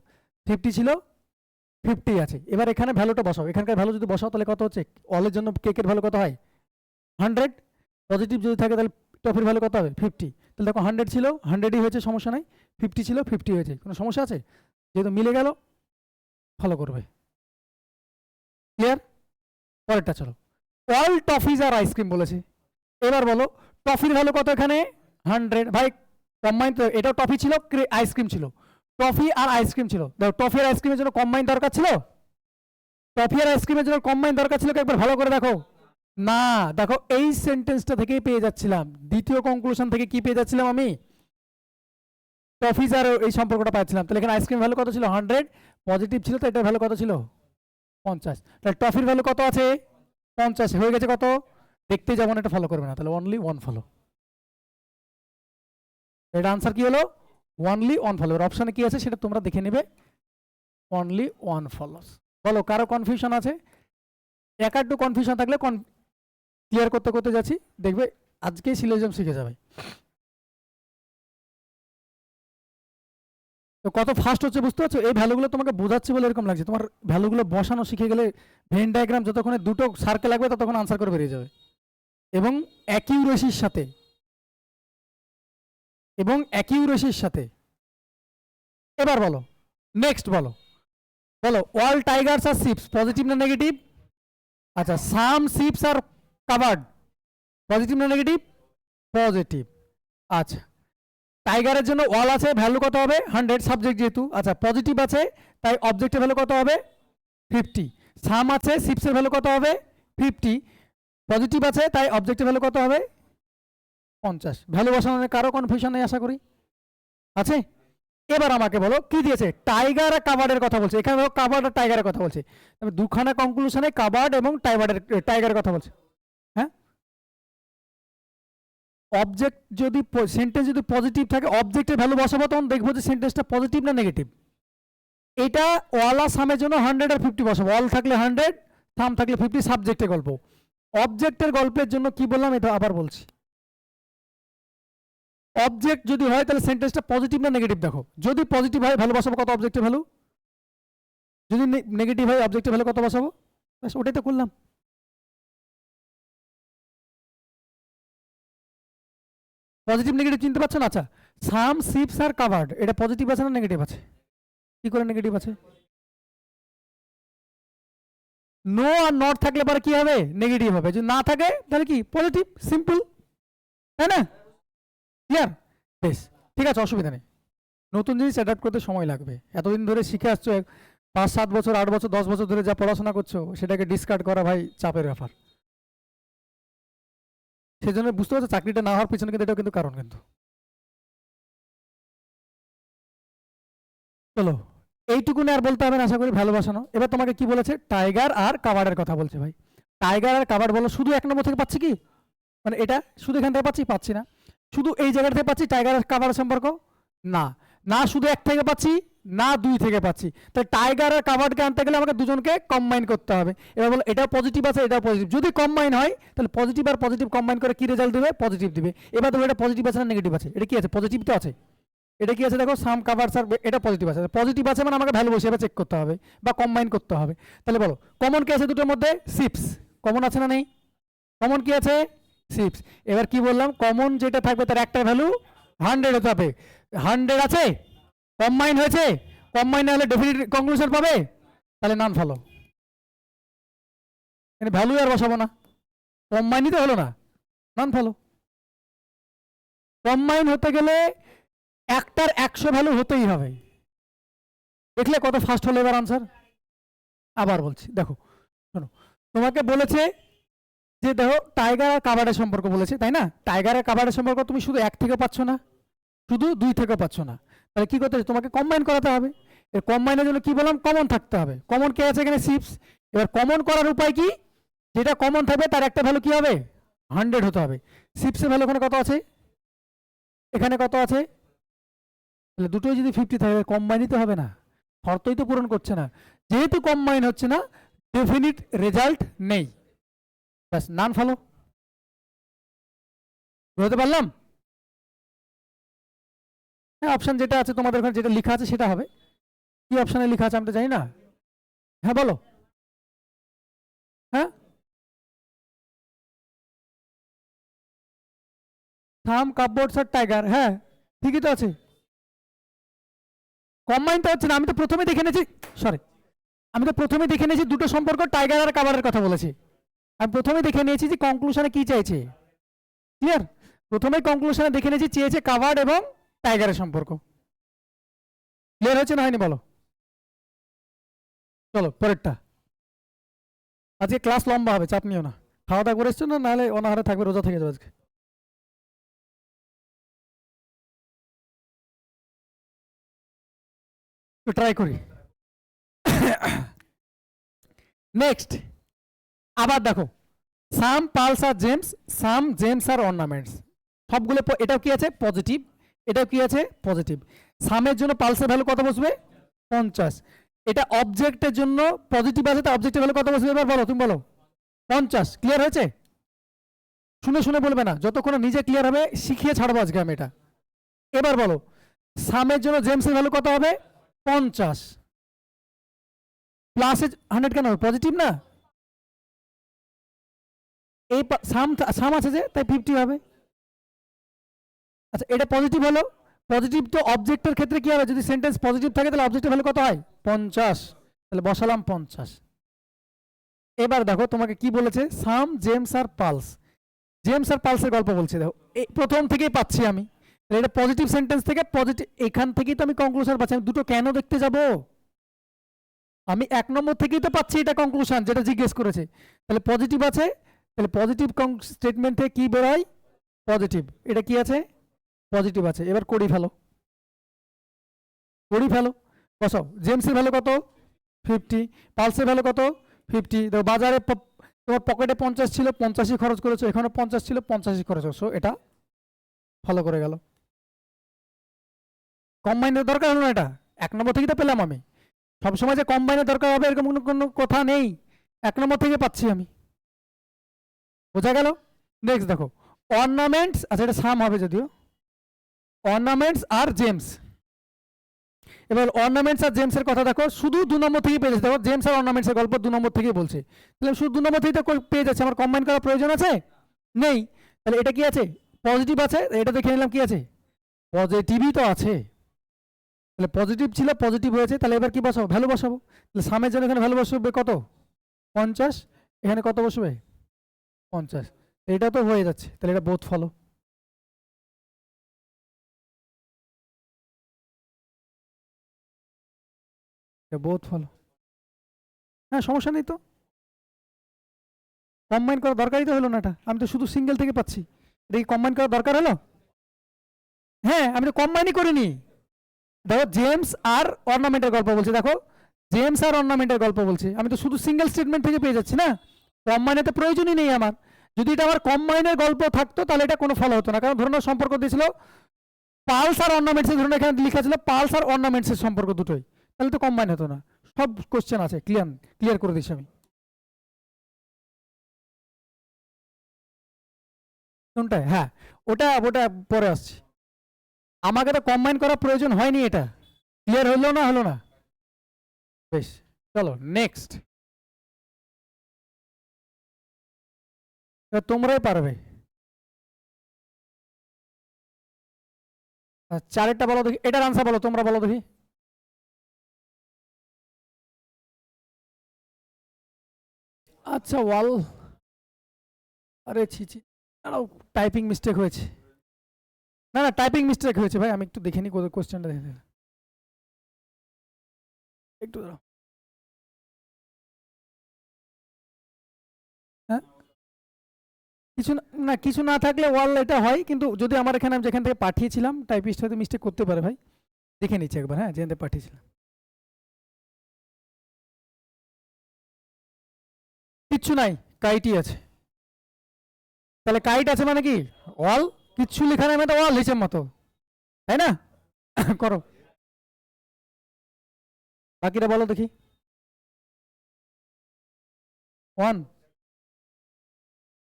50 ছিল 50 আছে। এবার এখানে ভ্যালুটা বসাও, এখানকার ভ্যালু যদি বসাও তাহলে কত হচ্ছে, অলের জন্য কেকের ভ্যালু কত হয় 100, পজিটিভ যদি থাকে তাহলে টফির ভ্যালু কত হবে 50। তাহলে দেখো 100 ছিল 100ই হয়েছে, সমস্যা নাই। 50 ছিল 50 হয়েছে, কোনো সমস্যা আছে? যেহেতু মিলে গেল, ফলো করবে। ক্লিয়ার? পরেরটা চলো, অল টফিজ আর আইসক্রিম বলেছে। এবার বলো টফির ভ্যালু কত এখানে 100। ভাই কম্বাইন তো, এটাও টফি ছিল আইসক্রিম ছিল, টফি আর আইসক্রিম ছিল। দেখো টফি আর আইসক্রিমের জন্য কম্বাইন দরকার ছিল, টফি আর আইসক্রিমের জন্য কম্বাইন দরকার ছিল, একবার ভালো করে দেখো না। দেখো এই সেন্টেন্সটা থেকেই পেয়ে যাচ্ছিলাম, দ্বিতীয় কনক্লুশন থেকে কি পেয়ে যাচ্ছিলাম আমি, টফিজ আর এই সম্পর্কটা পাচ্ছিলাম। তাহলে এখানে আইসক্রিম ভ্যালু কত ছিল 100, পজিটিভ ছিল, তো এটার ভ্যালু কত ছিল 50। তাহলে টফির ভ্যালু কত আছে 50, হয়ে গেছে কত, দেখতে যেমন এটা ফলো করবে না, তাহলে অনলি ওয়ান ফলো। এটা আনসার কি হলো, অনলি ওয়ান ফলো। অপশনে কি আছে সেটা তোমরা দেখে নেবে, অনলি ওয়ান ফলোস। বলো কারো কনফিউশন আছে? এক আধটু কনফিউশন থাকলে ক্লিয়ার করতে করতে যাচ্ছি, দেখবে আজকেই সিলোজিজম শিখে যাবে। তো কত ফাস্ট হচ্ছে বুঝতে পারছো? এই ভ্যালুগুলো তোমাকে বোঝাচ্ছি বলে এরকম লাগছে, তোমার ভ্যালুগুলো বসানো শিখে গেলে ভেন ডায়াগ্রাম যতক্ষণে দুটো সার্কেল লাগবে ততক্ষণ আনসার করে বেরিয়ে যাবে, এবং অ্যাকিউরেসির সাথে, এবং অ্যাকিউরেসির সাথে। এবার বলো নেক্সট, বলো বলো অল টাইগার্স আর শিপস, পজিটিভ না নেগেটিভ? আচ্ছা, সাম শিপস আর কাভার্ড, পজিটিভ না নেগেটিভ? পজিটিভ। আচ্ছা, টাইগারের জন্য অল আছে, ভ্যালু কত হবে 100, সাবজেক্ট যেহেতু। আচ্ছা, পজিটিভ আছে তাই অবজেক্টের ভ্যালু কত হবে 50। সাম আছে, শিপসের ভ্যালু কত হবে 50, পজিটিভ আছে তাই অবজেক্টের ভ্যালু কত হবে 50। ভ্যালু বসানো কারো কনফিউশন নেই আশা করি, আছে? এবার আমাকে বলো কি দিয়েছে, টাইগার আর কাবার্ডের কথা বলছে, এখানে দেখো কাবার্ড আর টাইগারের কথা বলছে, তবে দুখানা কনক্লুশনে কাবার্ড এবং টাইগারের কথা বলছে। হ্যাঁ, অবজেক্ট যদি সেন্টেন্স যদি পজিটিভ থাকে, অবজেক্টের ভ্যালু বসাবো, তখন দেখবো যে সেন্টেন্সটা পজিটিভ না নেগেটিভ। এটা অল আর সামের জন্য 100 আর 50 বসাবো, অল থাকলে 100, সাম থাকলে 50, সাবজেক্টের গল্প। অবজেক্টের গল্পের জন্য কি বললাম এটা আবার বলছি, অবজেক্ট যদি হয় তাহলে সেন্টেন্সটা পজিটিভ না নেগেটিভ দেখো, যদি পজিটিভ হয় ভ্যালু বসাবো কত অবজেক্টের ভ্যালু, যদি নেগেটিভ হয় অবজেক্টের ভ্যালু কত বসাবো, ব্যাস ওটাই তো করলাম। পজিটিভ নেগেটিভ চিনতে পারছো না? আচ্ছা, সাম শিপস আর কাভার্ড, এটা পজিটিভ আছে না নেগেটিভ আছে? কি করে নেগেটিভ আছে? নো আর নট থাকলে পরে কি হবে নেগেটিভ হবে, যদি না থাকে তাহলে কি পজিটিভ, সিম্পল, তাই না? ক্লিয়ার? বেশ, ঠিক আছে, অসুবিধা নেই। নতুন জিনিস অ্যাডাপ্ট করতে সময় লাগবে, এতদিন ধরে শিখে আসছো, 5-7 বছর 8 বছর 10 বছর ধরে যা পড়াশোনা করছো সেটাকে ডিসকার্ড করা ভাই চাপের ব্যাপার। সেই জন্য বুঝতে পারছো চাকরিটা না হওয়ার পিছনে কিন্তু এটাও কিন্তু কারণ। কিন্তু চলো এইটুকুনি আর বলতে হবে না আশা করি, ভ্যালু বসানো। এবার তোমাকে কি বলেছে, টাইগার আর কাবার্ডের কথা বলছে। ভাই টাইগার আর কাবার্ড বলো, শুধু 1 নম্বর থেকে পাচ্ছি কি, মানে এটা শুধু এখান থেকে পাচ্ছি না, শুধু এই জায়গা থেকে পাচ্ছি টাইগার আর কাবার্ডের সম্পর্ক না, না শুধু 1 থেকে পাচ্ছি না 2 থেকে পাচ্ছি। তাই টাইগার আর কাবার্ডকে আনতে গেলে আমাকে দুজনকে কম্বাইন করতে হবে। এবার বলো এটাও পজিটিভ আছে এটাও পজিটিভ, যদি কম্বাইন হয় তাহলে পজিটিভ আর পজিটিভ কম্বাইন করে কি রেজাল্ট দেবে, পজিটিভ দিবে। এবার দেখো এটা পজিটিভ আছে না নেগেটিভ আছে, এটা কি আছে পজিটিভ তো আছে, এটা কি আছে দেখো সাম কাভার্স আর, এটা পজিটিভ আছে, পজিটিভ আছে মানে আমাকে ভ্যালু বসিয়ে চেক করতে হবে বা কম্বাইন করতে হবে। তাহলে বলো কমন কি আছে দুটোর মধ্যে, শিপস কমন আছে না নেই, কমন কি আছে শিপস। এবার কি বললাম, কমন যেটা থাকবে তার একটা ভ্যালু 100 হতে হবে, 100 আছে, কম্বাইন হয়েছে, কম্বাইন না হলে ডেফিনিট কনক্লুশন পাবে, তাহলে নান ফলো, মানে ভ্যালু আর বসাবো না, কম্বাইনই তো হলো না, নান ফলো। কম্বাইন হতে গেলে একটার 100 ভ্যালু হতেই হবে, দেখলে কত ফাস্ট হলো এবার আনসার। আবার বলছি দেখো, শোনো তোমাকে বলেছে যে দেখো টাইগার আর কাবার্ডের সম্পর্ক বলেছে, তাই না? টাইগার আর কাবার্ডের সম্পর্ক তুমি শুধু 1 থেকে পাচ্ছ না, শুধু 2 থেকে পাচ্ছ না, তাহলে কি করতে হবে, তোমাকে কম্বাইন করাতে হবে। এর কম্বাইনের জন্য কি বললাম, কমন থাকতে হবে। কমন কে আছে এখানে, সিপস। এবার কমন করার উপায় কি, যেটা কমন থাকবে তার একটা ভ্যালু কি হবে, 100 হতে হবে। সিপসের ভ্যালু এখানে কত আছে, এখানে কত আছে, তাহলে দুটোই যদি 50 থাকে কম্বাইনই তো হবে না, শর্তই তো পূরণ করছে না। যেহেতু কম্বাইন হচ্ছে না, ডেফিনিট রেজাল্ট নেই, ব্যাস নান ফলো। বুঝতে পারলাম? হ্যাঁ, অপশন যেটা আছে তোমাদের ওখানে যেটা লেখা আছে সেটা হবে। কি অপশনে লেখা আছে আমি তো জানি না। হ্যাঁ বলো। হ্যাঁ, থাম, কাপবোর্ডস আর টাইগার, হ্যাঁ ঠিকই তো আছে। কম্বাইনটা হচ্ছে না, আমি তো প্রথমে দেখে নিয়েছি, সরি আমি তো প্রথমে দেখে নিয়েছি দুটো সম্পর্ক, টাইগার আর কাভারের কথা বলেছি। আমি প্রথমে দেখে নিয়েছি যে কনক্লুশনে কি চাইছে, ক্লিয়ার। প্রথমে কনক্লুশনে দেখে নিয়েছি চেয়েছে কাভার্ড এবং টাইগারের সম্পর্ক। ক্লিয়ার হচ্ছে না হয়নি বলো? চলো পরেরটা। আজকে ক্লাস লম্বা হবে, চাপ নিও না। খাওয়া দাওয়া করে এসছো না, নাহলে অনাহারে থাকবে, রোজা থেকে যাবে আজকে। ট্রাই করি। নেক্সট, আবার দেখো, সাম পালস আর জেমস, সাম জেমস আর অর্নামেন্টস, সবগুলো এটাও কি আছে পজিটিভ, এটাও কি আছে পজিটিভ। সামের জন্য পালসের ভ্যালু কত বসবে, 50। এটা অবজেক্টের জন্য পজিটিভ আছে, তা অবজেক্টের ভ্যালু কত বসবে এবার বলো, তুমি বলো। 50। ক্লিয়ার হয়েছে? শুনে শুনে বলবে না, যতক্ষণ নিজে ক্লিয়ার হবে শিখিয়ে ছাড়বো আজকে আমি এটা। এবার বলো, সামের জন্য জেমসের ভ্যালু কত হবে, 50। প্লাসে 100 কেন হবে, পজিটিভ না, এই সাম সাম আছে যে তাই 50 হবে। আচ্ছা এটা পজিটিভ হলো, পজিটিভ তো অবজেক্টের ক্ষেত্রে কি হবে, যদি সেন্টেন্স পজিটিভ থাকে তাহলে অবজেক্টের ভ্যালু কত হয়, 50। তাহলে বসালাম 50। এবার দেখো তোমাকে কি বলেছে, সাম জেমস আর পালস, জেমস আর পালসের গল্প বলছে। দেখো এই প্রথম থেকেই পাচ্ছি আমি, এটা পজিটিভ সেন্টেন্স থেকে পজিটিভ, এখান থেকেই তো আমি কনক্লুশন পাচ্ছি। আমি দুটো কেন দেখতে যাব, আমি 1 নম্বর থেকেই তো পাচ্ছি এটা কনক্লুশন যেটা জিজ্ঞেস করেছে। তাহলে পজিটিভ আছে, তাহলে পজিটিভ স্টেটমেন্ট থেকে কি বেরোয়, পজিটিভ। এটা কি আছে, পজিটিভ আছে। এবার করি ফেলো, করি ফেলো, বসাও। জেমসের ভ্যালু কত, 50। পালসের ভ্যালু কত, 50। দেখো বাজারে তোমার পকেটে 50 ছিল, 50ই খরচ করেছো, এখানে 50 ছিল, 50ই খরচ করছো, এটা ফলো করে গেল। কম্বাইনের দরকার হলো না, এটা 1 নম্বর থেকেই তো পেলাম আমি। সবসময় যে কম্বাইনের দরকার হবে এরকম কোনো কথা নেই, 1 নম্বর থেকে পাচ্ছি আমি। বোঝা গেল? নেক্সট দেখো, অর্নামেন্টস, আচ্ছা এটা সাম হবে যদিও, অর্নামেন্টস আর জেমস। এবার অর্নামেন্টস আর জেমসের কথা দেখো, শুধু 2 নম্বর থেকেই পেয়ে যাচ্ছে। দেখো জেমস আর অর্নামেন্টসের গল্প 2 নম্বর থেকেই বলছে, তাহলে শুধু 2 নম্বর থেকেই তো পেয়ে যাচ্ছে, আমার কম্বাইন করার প্রয়োজন আছে নেই। তাহলে এটা কি আছে, পজিটিভ আছে, এটা দেখে নিলাম কি আছে, পজিটিভই তো আছে। তাহলে পজিটিভ ছিল, পজিটিভ হয়েছে, তাহলে এবার কি বসাবো, ভ্যালু বসাবো। তাহলে সামের জন্য এখানে ভ্যালু বসবে কত, 50, এখানে কত বসবে, 50। এটা তো হয়ে যাচ্ছে, তাহলে এটা বোথ ফলো। বোথ ফলো, হ্যাঁ সমস্যা নেই তো, কম্বাইন করার দরকারই তো হলো না, এটা আমি তো শুধু সিঙ্গেল থেকে পাচ্ছি, এটা কি কম্বাইন করার দরকার হলো? হ্যাঁ আমি তো কম্বাইনই করিনি। দেখো জেমস আর অর্নামেন্টের গল্প বলছে, দেখো জেমস আর অর্নামেন্টের গল্প বলছে, আমি তো শুধু সিঙ্গেল স্টেটমেন্ট থেকে পেয়ে যাচ্ছি না, কম্বাইনের তো প্রয়োজনই নেই আমার। যদি এটা আমার কম্বাইনের গল্প থাকতো তাহলে এটা কোনো ফলো হতো না, কারণ ধরুন সম্পর্ক দিয়েছিল পালস আর অর্নামেন্টসের, ধরুন এখানে লেখা ছিল পালস আর অর্নামেন্টসের সম্পর্ক দুটোই, তাহলে তো কম্বাইন হতো না। সব কোশ্চেন আছে, ক্লিয়ার ক্লিয়ার করে দিচ্ছি আমি। কোনটায়, হ্যাঁ ওটা ওটা পরে আসছি, আমাকে তো কম্বাইন করার প্রয়োজন হয়নি, এটা ক্লিয়ার হলো না, হলো না, বেশ। চলো নেক্সট, তোমরাই পারবে। চারেরটা বলো দেখি, এটার আনসার বলো, তোমরা বলো দেখি। আচ্ছা ওয়াল, আরে ছি ছি, টাইপিং মিস্টেক হয়েছে, না না টাইপিং মিস্টেক হয়েছে ভাই, আমি একটু দেখে নিই কোশ্চেনটা দেখে নিই। একটু দাঁড়াও। হ্যাঁ কিছু না কিছু না থাকলে ওয়াল এটা হয়, কিন্তু যদি আমার এখানে আমি যেখান থেকে পাঠিয়েছিলাম টাইপিস্ট হয়তো মিস্টেক করতে পারে ভাই, দেখে নিচ্ছি একবার, হ্যাঁ যেখান থেকে পাঠিয়েছিলাম। কিচ্ছু নাই, কাইটই আছে। তাহলে কাইট আছে মানে কি অল, কিচ্ছু লেখা নাই মানে অল হিসেব মতো, তাই না? করো বাকিটা বলো দেখি। 1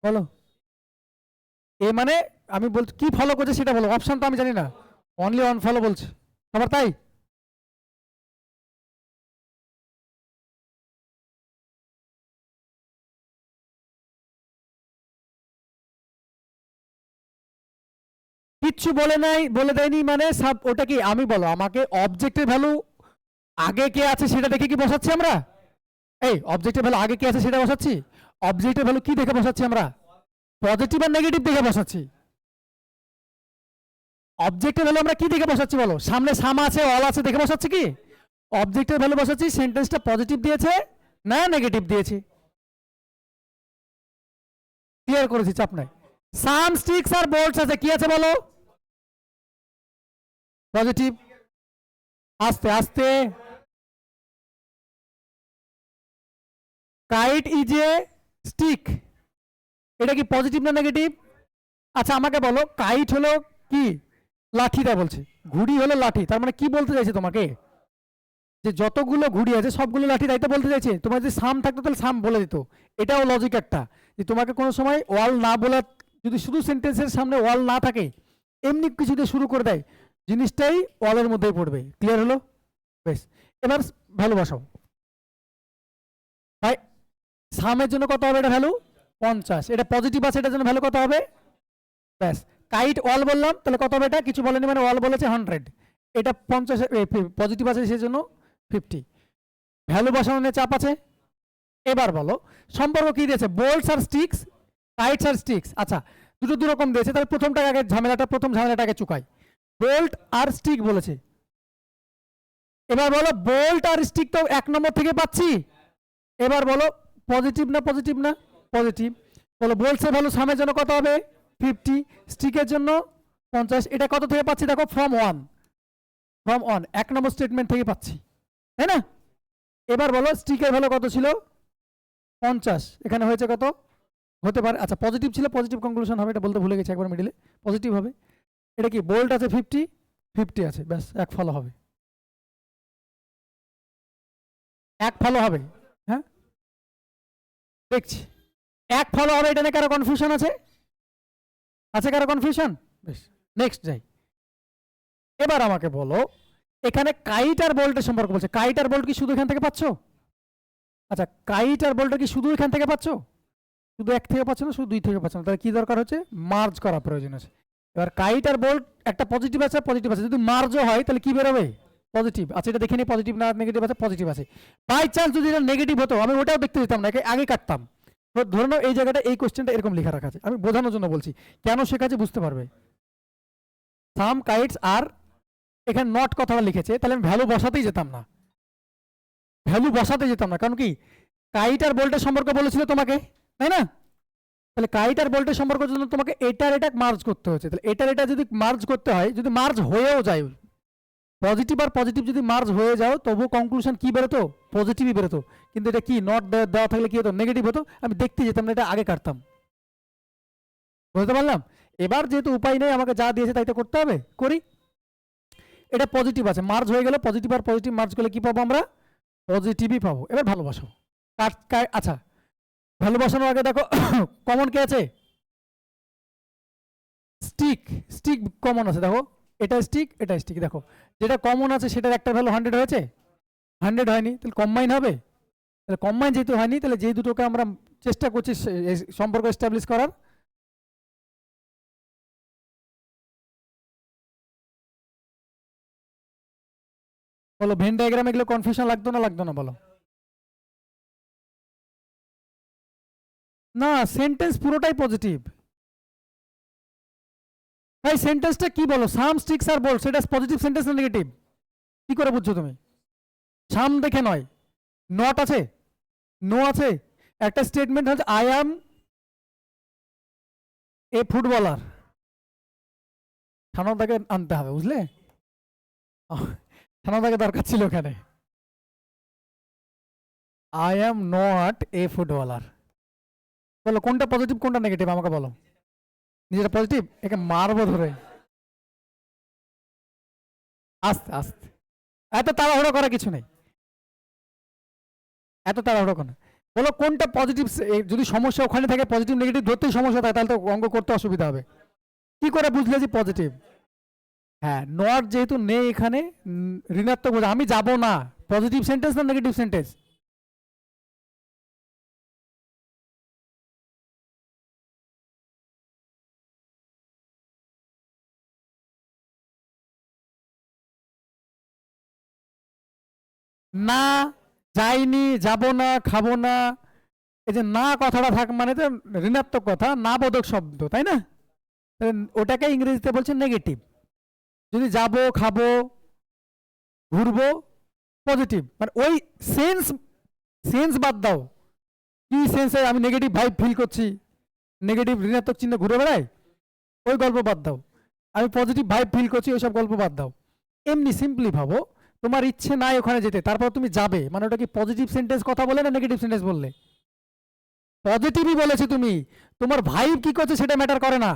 বলো। এ মানে আমি বলছি কি ফলো করছে সেটা বলো, অপশন তো আমি জানি না, অনলি 1 ফলো বলছে আবার, তাই? কিচ্ছু বলে নাই, বলে দেয়নি মানে সাব ওটা কি আমি বলো আমাকে অবজেক্টের ভ্যালু আগে কে আছে সেটা দেখে কি বসাচ্ছি আমরা? এই অবজেক্টের ভ্যালু আগে কে আছে সেটা বসাচ্ছি? অবজেক্টের ভ্যালু কি দেখে বসাচ্ছি আমরা? পজিটিভ আর নেগেটিভ দেখে বসাচ্ছি। অবজেক্টের ভ্যালু আমরা কি দেখে বসাচ্ছি বলো? সামনে সাম আছে অল আছে দেখে বসাচ্ছি কি? অবজেক্টের ভ্যালু বসাচ্ছি সেন্টেন্সটা পজিটিভ দিয়েছে না নেগেটিভ দিয়েছে। ক্লিয়ার করেছি, চাপ নাই। সাম স্টিক্স আর বোল্টস আছে, কি আছে বলো? পজিটিভ। আস্তে আস্তে। কাইট ইজ এ স্টিক, এটা কি পজিটিভ না নেগেটিভ? আচ্ছা আমাকে বলো কাইট হলো কি? লাঠিটা বলছে, ঘুড়ি হলো লাঠি, তার মানে কি বলতে চাইছে তোমাকে? যে যতগুলো ঘুড়ি আছে সবগুলো লাঠি, তাই তো বলতে চাইছে। তোমার যদি সাম থাকতো তাহলে সাম বলে দিত। এটাও লজিক একটা, যে তোমাকে কোনো সময় ওয়াল না বলে, যদি শুধু সেন্টেন্সের সামনে ওয়াল না থাকে এমনি কিছু দিয়ে শুরু করে দেয়, জিনিসটাই ওয়ালের মধ্যেই পড়বে। ক্লিয়ার হলো? বেশ, এবার ভ্যালু বসাও। ভাই সামের জন্য কত হবে এটা ভ্যালু? 50। এটা পজিটিভ আছে, এটার জন্য ভ্যালু কত হবে? ব্যাস, কাইট ওয়াল বললাম তাহলে কত হবে? এটা কিছু বলেনি মানে ওয়াল বলেছে 100, এটা 50 পজিটিভ আছে সেই জন্য 50। ভ্যালু বসানো নিয়ে চাপ আছে। এবার বলো সম্পর্ক কি দিয়েছে? বোল্টস আর স্টিক্স, কাইটস আর স্টিক্স। আচ্ছা দুটো দু রকম দিয়েছে, তাহলে প্রথমটা আগে ঝামেলাটা, প্রথম ঝামেলাটাকে চুকাই। বোল্ট আর স্টিক বলেছে। এবার বলো বোল্ট আর স্টিক তো 1 নম্বর থেকে পাচ্ছি। এবার বলো পজিটিভ না পজিটিভ না? পজিটিভ। বলো বোল্টসের ভ্যালু সামের জন্য কত হবে? 50, স্টিকের জন্য 50। এটা কত থেকে পাচ্ছি দেখো? ফ্রম 1, ফ্রম 1 1 নম্বর স্টেটমেন্ট থেকে পাচ্ছি, তাই না? এবার বলো স্টিকের ভ্যালু কত ছিল? 50, এখানে হয়েছে কত? হতে পারে, আচ্ছা পজিটিভ ছিল, পজিটিভ কনক্লুশন হবে, এটা বলতে ভুলে গেছি একবার মিডিলে, পজিটিভ হবে। এটা কি বোল্ট আছে 50, 50 আছে, ব্যাস 1 ফলো হবে, 1 ফলো হবে। হ্যাঁ দেখছি 1 ফলো হবে, এটা নিয়ে কারো কনফিউশন আছে? আছে কারো কনফিউশন? বেশ, নেক্সট যাই। এবার আমাকে বলো এখানে কাইট আর বোল্টের সম্পর্ক বলছে, কাইট আর বোল্ট কি শুধু এখান থেকে পাচ্ছ? আচ্ছা কাইট আর বোল্ট কি শুধু এখান থেকে পাচ্ছ? শুধু 1 থেকে পাচ্ছ না, শুধু 2 থেকে পাচ্ছ না, তাহলে কি দরকার হচ্ছে? মার্জ করা প্রয়োজন আছে। এবার কাইট আর বোল্ট একটা পজিটিভ আছে, পজিটিভ আছে, যদি মার্জও হয় তাহলে কি বেরোবে? পজিটিভ। আচ্ছা এটা দেখে নি পজিটিভ না নেগেটিভ আছে? পজিটিভ আছে। বাই চান্স যদি এটা নেগেটিভ হতো আমি ওটাও দেখতে দিতাম না, আগে কাটতাম। ধরে নাও এই জায়গাটা এই কোশ্চেনটা এরকম লেখা রাখা আছে, আমি বোঝানোর জন্য বলছি, কেন শেখাচ্ছে বুঝতে পারবে। সাম কাইটস আর, এখানে নট কথাটা লিখেছে, তাহলে আমি ভ্যালু বসাতেই যেতাম না, ভ্যালু বসাতে যেতাম না, কারণ কি কাইট আর বোল্টের সম্পর্ক বলেছিল তোমাকে, তাই না? তাহলে কাইট আর বোল্টের সম্পর্কের জন্য তোমাকে এটার এটা মার্জ করতে হচ্ছে, তাহলে এটার এটা যদি মার্জ করতে হয়, যদি মার্জ হয়েও যায়, পজিটিভ আর পজিটিভ যদি মার্জ হয়ে যাও তবু কনক্লুশন কি বেরোতো? পজিটিভই বেরোতো। কিন্তু এটা কি নট দেওয়া থাকলে কি হতো? নেগেটিভ হতো, আমি দেখতে যেতাম না, এটা আগে কাটতাম। বুঝতে পারলাম? এবার যেহেতু উপায় নেই, আমাকে যা দিয়েছে তাই তো করতে হবে, করি। এটা পজিটিভ আছে, মার্জ হয়ে গেল, পজিটিভ আর পজিটিভ মার্জ করলে কি পাবো আমরা? পজিটিভই পাবো। এবার ভালোবাসো। আচ্ছা ভ্যালু বসানোর আগে দেখো কমন কে আছে? স্টিক, স্টিক কমন আছে দেখো, এটা স্টিক এটা স্টিক, দেখো যেটা কমন আছে সেটার একটা ভ্যালু 100 হয়েছে, 100 হয়নি, তাহলে কম্বাইন হবে। তাহলে কম্বাইন যেহেতু হয়নি, তাহলে যে দুটোকে আমরা চেষ্টা করছি সম্পর্ক এস্টাবলিশ করার, বলো ভেন ডায়াগ্রাম এগুলো কনফিউশন লাগতো না লাগতো না বলো? না সেন্টেন্স পুরোটাই পজিটিভ। ভাই সেন্টেন্সটা কি বলো? সাম স্টিক্স আর বোল্ট, সেটা পজিটিভ সেন্টেন্স না নেগেটিভ? কি করে বুঝছো তুমি? সাম দেখে নয়, নট আছে, নো আছে, একটা স্টেটমেন্ট হচ্ছে আই অ্যাম এ ফুটবলার, থানাদাকে আনতে হবে, বুঝলে? থানাদাকে দরকার ছিল এখানে। I am not a footballer, বলো কোনটা পজিটিভ কোনটা নেগেটিভ আমাকে বলো। নিজেটা পজিটিভ, একে মারবো ধরে। আস্তে আস্তে, এত তাড়াহুড়ো করা কিছু নেই, এত তাড়াহুড়ো করা। বলো কোনটা পজিটিভ, যদি সমস্যা ওখানে থাকে পজিটিভ নেগেটিভ ধরতেই সমস্যা থাকে তাহলে তো অঙ্ক করতে অসুবিধা হবে। কি করে বুঝলে যে পজিটিভ? হ্যাঁ, নট যেহেতু নেই এখানে, ঋণাত্মক বোঝা, আমি যাব না, পজিটিভ সেন্টেন্স না নেগেটিভ সেন্টেন্স? না, যাইনি, যাব না, খাবো না, এই যে না কথাটা থাক মানে তো ঋণাত্মক কথা, না বোধক শব্দ, তাই না? ওটাকে ইংরেজিতে বলছে নেগেটিভ। যদি যাব, খাবো, ঘুরবো, পজিটিভ, মানে ওই সেন্স, সেন্স বাদ দাও। কি সেন্সে আমি নেগেটিভ ভাইব ফিল করছি, নেগেটিভ ঋণাত্মক চিহ্ন ঘুরে বেড়াই, ওই গল্প বাদ দাও। আমি পজিটিভ ভাইব ফিল করছি, ওইসব গল্প বাদ দাও। এমনি সিম্পলি ভাবো, তোমার ইচ্ছে নাই ওখানে যেতে, তারপর তুমি যাবে, মানে ওটা কি পজিটিভ সেন্টেন্স কথা বলে না নেগেটিভ সেন্টেন্স বললে? পজিটিভই বলেছো তুমি। তোমার ভাইব কি করছে সেটা ম্যাটার করে না।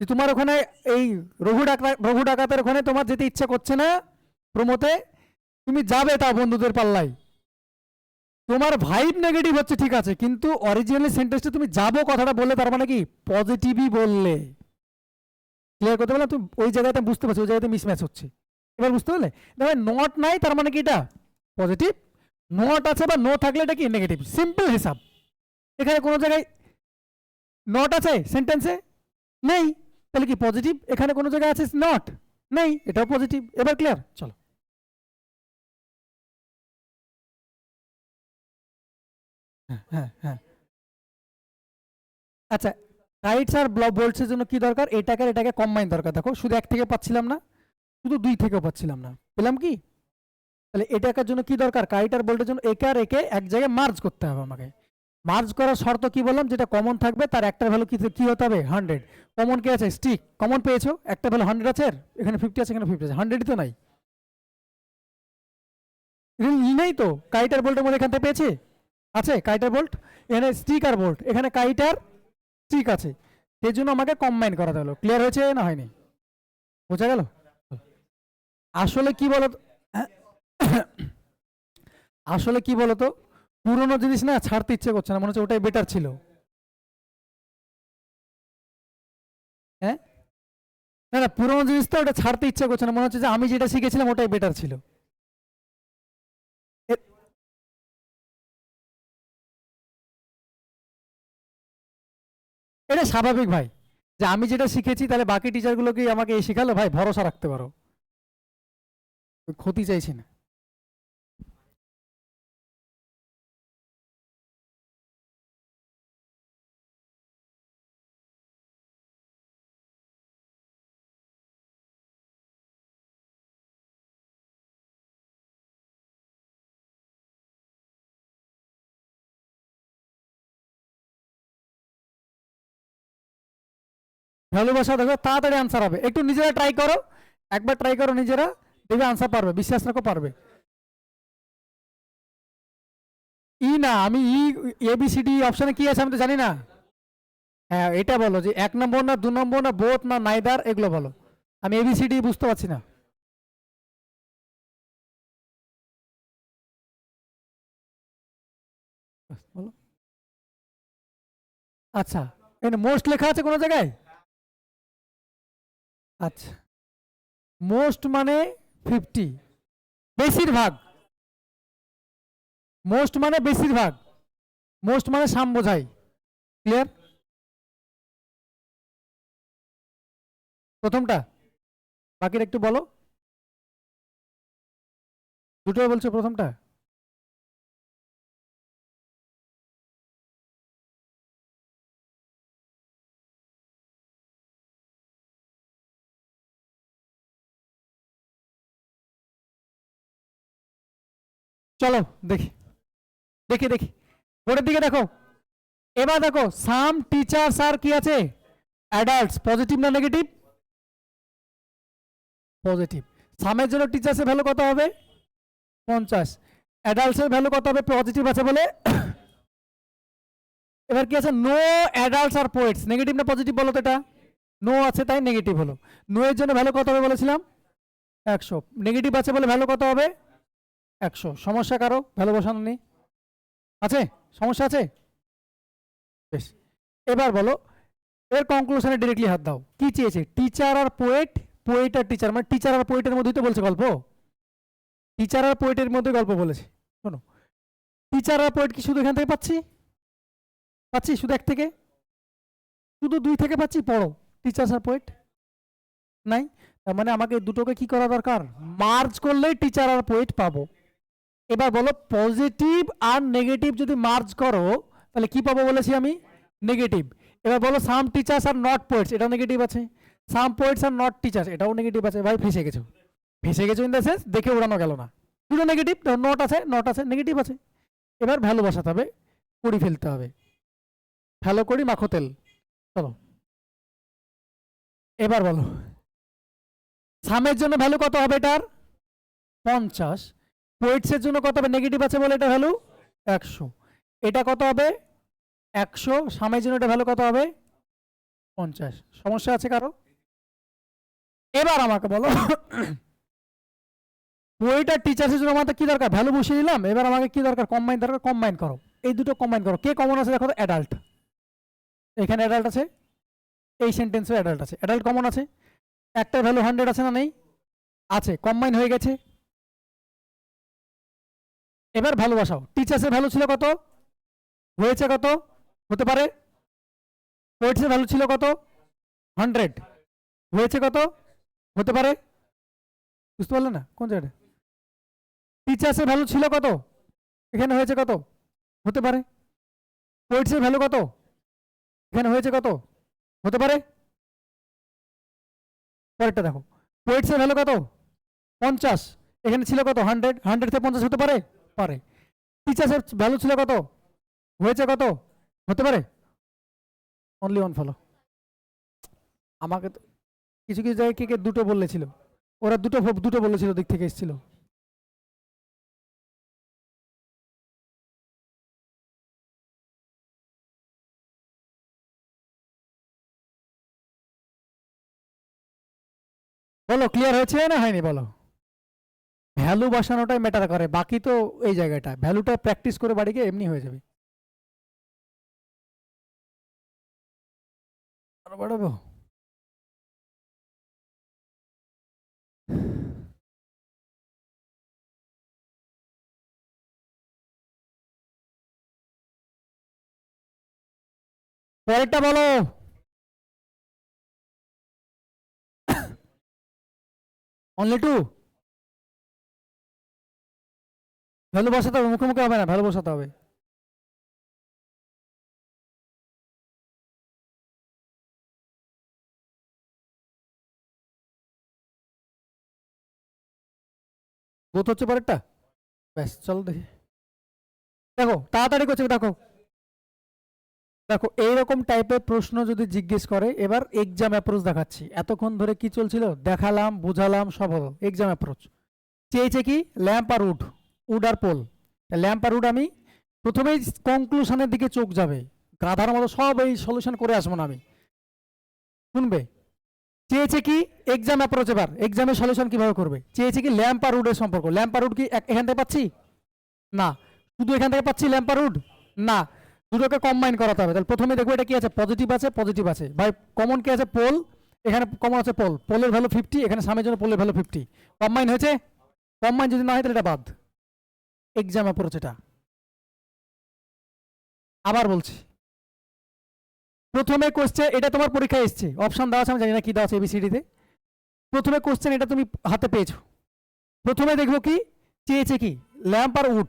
যে তোমার ওখানে এই রঘু ডাকাতের ওখানে তোমার যেতে ইচ্ছা করছে না প্রমোতে, তুমি যাবে তাও বন্ধুদের পাল্লাই, তোমার ভাইব নেগেটিভ হচ্ছে ঠিক আছে, কিন্তু অরিজিনালি সেন্টেন্সটা তুমি যাবো কথাটা বললে তার মানে কি পজিটিভই বললে। ক্লিয়ার করতে পারলাম? তুমি ওই জায়গাতে বুঝতে পারছো, ওই জায়গাতে মিসম্যাচ হচ্ছে। এবার বুঝতে পারলে? দেখো নট নাই তার মানে কি এটা পজিটিভ, নট আছে বা নো থাকলে এটা কি নেগেটিভ, সিম্পল হিসাব। এখানে কোনো জায়গায় নট আছে সেন্টেন্সে? নেই, তাহলে কি পজিটিভ? এখানে কোনো জায়গায় আছে নট? নেই, এটাও পজিটিভ। এবার ক্লিয়ার? চলো। হ্যাঁ হ্যাঁ হ্যাঁ। আচ্ছা, রাইটস আর বোল্টসের জন্য কি দরকার? এটাকে আর এটাকে কম্বাইন দরকার। দেখো শুধু এক থেকে পাচ্ছিলাম না, শুধু দুই থেকেও পাচ্ছিলাম না, পেলাম কি? তাহলে এটাকার জন্য কি দরকার? কাইট আর বোল্টের জন্য একে আর একে এক জায়গায় মার্জ করতে হবে আমাকে। মার্জ করার শর্ত কি বললাম? যেটা কমন থাকবে তার একটার ভ্যালু কি হতে হবে? 100। কমন কে আছে? স্টিক। কমন পেয়েছো, একটা ভ্যালু 100 আছে, এখানে 50 আছে, এখানে 50 আছে, 100ই তো নাই। নেই তো, কাইট আর বোল্টের মধ্যে এখান থেকে পেয়েছে, আছে কাইট আর বোল্ট, এখানে স্টিক আর বোল্ট, এখানে কাইট আর স্টিক আছে, সেই জন্য আমাকে কম্বাইন করাতে হলো। ক্লিয়ার হয়েছে না হয়নি? বোঝা গেল? আসলে কি বলতো, আসলে কি বলতো, পুরোনো জিনিস না ছাড়তে ইচ্ছে করছে না, মনে হচ্ছে ওটাই বেটার ছিল। হ্যাঁ, না না, পুরোনো জিনিস তো ওটা ছাড়তে ইচ্ছে করছে না, মনে হচ্ছে যে আমি যেটা শিখেছিলাম ওটাই বেটার ছিল। এটা স্বাভাবিক ভাই, যে আমি যেটা শিখেছি তাহলে বাকি টিচারগুলো কি আমাকে এই শেখালো? ভাই ভরসা রাখতে পারো, ক্ষতি চাইছি না। ভালোবাসা, দেখো তাড়াতাড়ি আনসার হবে, একটু নিজেরা ট্রাই করো, একবার ট্রাই করো নিজেরা, দেখবে আনসার পারবে, বিশ্বাস রাখো পারবে। ই না, আমি ই, এবিসিডি অপশনে কি আছে আমি তো জানি না। হ্যাঁ এটা বলো যে 1 নম্বর না 2 নম্বর না বোথ না নাইদার, এগুলো বলো। আমি এবিসিডি বুঝতে পারছি না। বলো। আচ্ছা, এখানে মোস্ট লেখা আছে কোনো জায়গায়? আচ্ছা, মোস্ট মানে 50, বেশিরভাগ, মোস্ট মানে বেশিরভাগ, মোস্ট মানে সাম বোঝাই। ক্লিয়ার? প্রথমটা, বাকিটা একটু বলো। দুটোই বলছো প্রথমটা? চলো দেখি, দেখি দেখি, বোর্ডের দিকে দেখো। এবার দেখো সাম টিচার্স আর কি আছে? অ্যাডাল্টস। পজিটিভ না নেগেটিভ? পজিটিভ। সামের জন্য টিচার্সের ভ্যালু কত হবে? 50। অ্যাডাল্টসের ভ্যালু কত হবে? পজিটিভ আছে বলে এবার কি আছে, নো অ্যাডাল্টস আর পোয়েটস, নেগেটিভ না পজিটিভ বলো তো, এটা নো আছে তাই নেগেটিভ হলো। নো এর জন্য ভ্যালু কত হবে বলেছিলাম 100, নেগেটিভ আছে বলে ভ্যালু কত হবে 100। সমস্যা কারো ভ্যালু বসানো নেই? আছে? সমস্যা আছে? বেশ, এবার বলো এর কনক্লুশনে ডিরেক্টলি হাত দাও। কি চেয়েছে, টিচার আর পোয়েট, পোয়েট আর টিচার, মানে টিচার আর পোয়েটের মধ্যেই তো বলছে গল্প, টিচার আর পোয়েটের মধ্যে গল্প বলেছে। শোনো, টিচার আর পোয়েট কি শুধু এখান থেকে পাচ্ছি, পাচ্ছি শুধু এক থেকে, শুধু দুই থেকে পাচ্ছি, পড়ো টিচার আর পোয়েট নাই। তার মানে আমাকে দুটোকে কি করা দরকার, মার্জ করলেই টিচার আর পোয়েট পাবো। এবার বলো পজিটিভ আর নেগেটিভ যদি মার্জ করো তাহলে কি পাবো বলেছি আমি, নেগেটিভ। এবার বলো সাম টিচার্স আর নট পোয়েটস, এটাও নেগেটিভ আছে, সাম পোয়েটস আর নট টিচার্স, এটাও নেগেটিভ আছে। ভাই ফেসে গেছো, ফেসে গেছো ইন দ্য সেন্স দেখে উড়ানো গেল না, দুটো নেগেটিভ, নট আছে, নট আছে, নেগেটিভ আছে। এবার ভ্যালু বসাতে হবে, করি ফেলতে হবে, ভ্যালু করি মাখো তেল। চলো এবার বলো সামের জন্য ভ্যালু কত হবে এটার 50, পোয়েটসের জন্য কত হবে, নেগেটিভ আছে বলে এটা ভ্যালু 100, এটা কত হবে 100, সামের জন্য এটা ভ্যালু কত হবে 50। সমস্যা আছে কারো? এবার আমাকে বলো পোয়েট আর টিচার্সের জন্য আমাদের কি দরকার, ভ্যালু বসিয়ে দিলাম। এবার আমাকে কি দরকার, কম্বাইন দরকার, কম্বাইন করো, এই দুটো কম্বাইন করো। কে কমন আছে দেখো, অ্যাডাল্ট, এখানে অ্যাডাল্ট আছে, এই সেন্টেন্সে অ্যাডাল্ট আছে, অ্যাডাল্ট কমন আছে, একটা ভ্যালু 100 আছে না নেই, আছে, কম্বাইন হয়ে গেছে। এবার ভ্যালু বসাও, টিচার্সের ভ্যালু ছিল কত, হয়েছে কত, হতে পারে, পোয়েটসের ভ্যালু ছিল কত 100, হয়েছে কত, হতে পারে, বুঝতে পারলে না কোন জায়গাটা, টিচার্সের ভ্যালু ছিল কত, এখানে হয়েছে কত, হতে পারে, পোয়েটসের ভ্যালু কত, এখানে হয়েছে কত, হতে পারে। পরেরটা দেখো, পোয়েটসের ভ্যালু কত 50, এখানে ছিল কত 100, 100 থেকে 50 হতে পারে, পারে। টিচার্সের ভ্যালু ছিল কত, হয়েছে কত, হতে পারে। Only one follow. আমাকে তো কিছু কিছু জায়গায় কে কে দুটো বলেছিল, ওরা দুটো দুটো বলেছিল, দিক থেকে এসেছিল। বলো ক্লিয়ার হয়েছে না হয়নি বলো। ভ্যালু বসানোটাই ম্যাটার করে, বাকি তো এই জায়গাটা ভ্যালুটা প্র্যাকটিস করে বাড়ি গিয়ে এমনি হয়ে যাবে। আরো বাড়াবো, পরেরটা বলো। অনলি টু, ভ্যালু বসাতে হবে, মুখে মুখে হবে না, ভ্যালু বসাতে হবে। বোধ হচ্ছে পরেরটা, ব্যাস চলো দেখি। দেখো তাড়াতাড়ি করছে, দেখো দেখো এইরকম টাইপের প্রশ্ন যদি জিজ্ঞেস করে, এবার এক্সাম অ্যাপ্রোচ দেখাচ্ছি। এতক্ষণ ধরে কি চলছিল, দেখালাম বুঝালাম সব হলো, এক্সাম অ্যাপ্রোচ চেয়েছে কি, ল্যাম্প আর উড, উড আর পোল। ল্যাম্প আর উড আমি প্রথমেই কনক্লুশনের দিকে চোখ যাবে, গাধার মতো সব এই সলিউশন করে আসবো না আমি, শুনবে। চেয়েছে কি এক্সাম অ্যাপ্রোচ, এবার এক্সামের সলিউশন কিভাবে করবে, চেয়েছে কি ল্যাম্প আর উডের সম্পর্ক। ল্যাম্প আর উড কি এখান থেকে পাচ্ছি না, শুধু এখান থেকে পাচ্ছি ল্যাম্প আর উড না, দুটোকে কম্বাইন করাতে হবে। তাহলে প্রথমে দেখবো এটা কি আছে, পজিটিভ আছে, পজিটিভ আছে ভাই, কমন কি আছে পোল, এখানে কমন আছে পোল, পোলের ভ্যালু 50, এখানে সামের জন্য পোলের ভ্যালু 50, কম্বাইন হয়েছে, কম্বাইন যদি না হয় তাহলে এটা বাদ, এক্সাম অ্যাপ্রোচ এটা। আবার বলছি, প্রথমে কোশ্চেন, এটা তোমার পরীক্ষায় এসছে, অপশন দেওয়া আছে, আমি জানি না কি দেওয়া আছে এবিসিডিতে। প্রথমে কোশ্চেন এটা তুমি হাতে পেয়েছো, প্রথমে দেখবো কি চেয়েছে কি, ল্যাম্প আর উড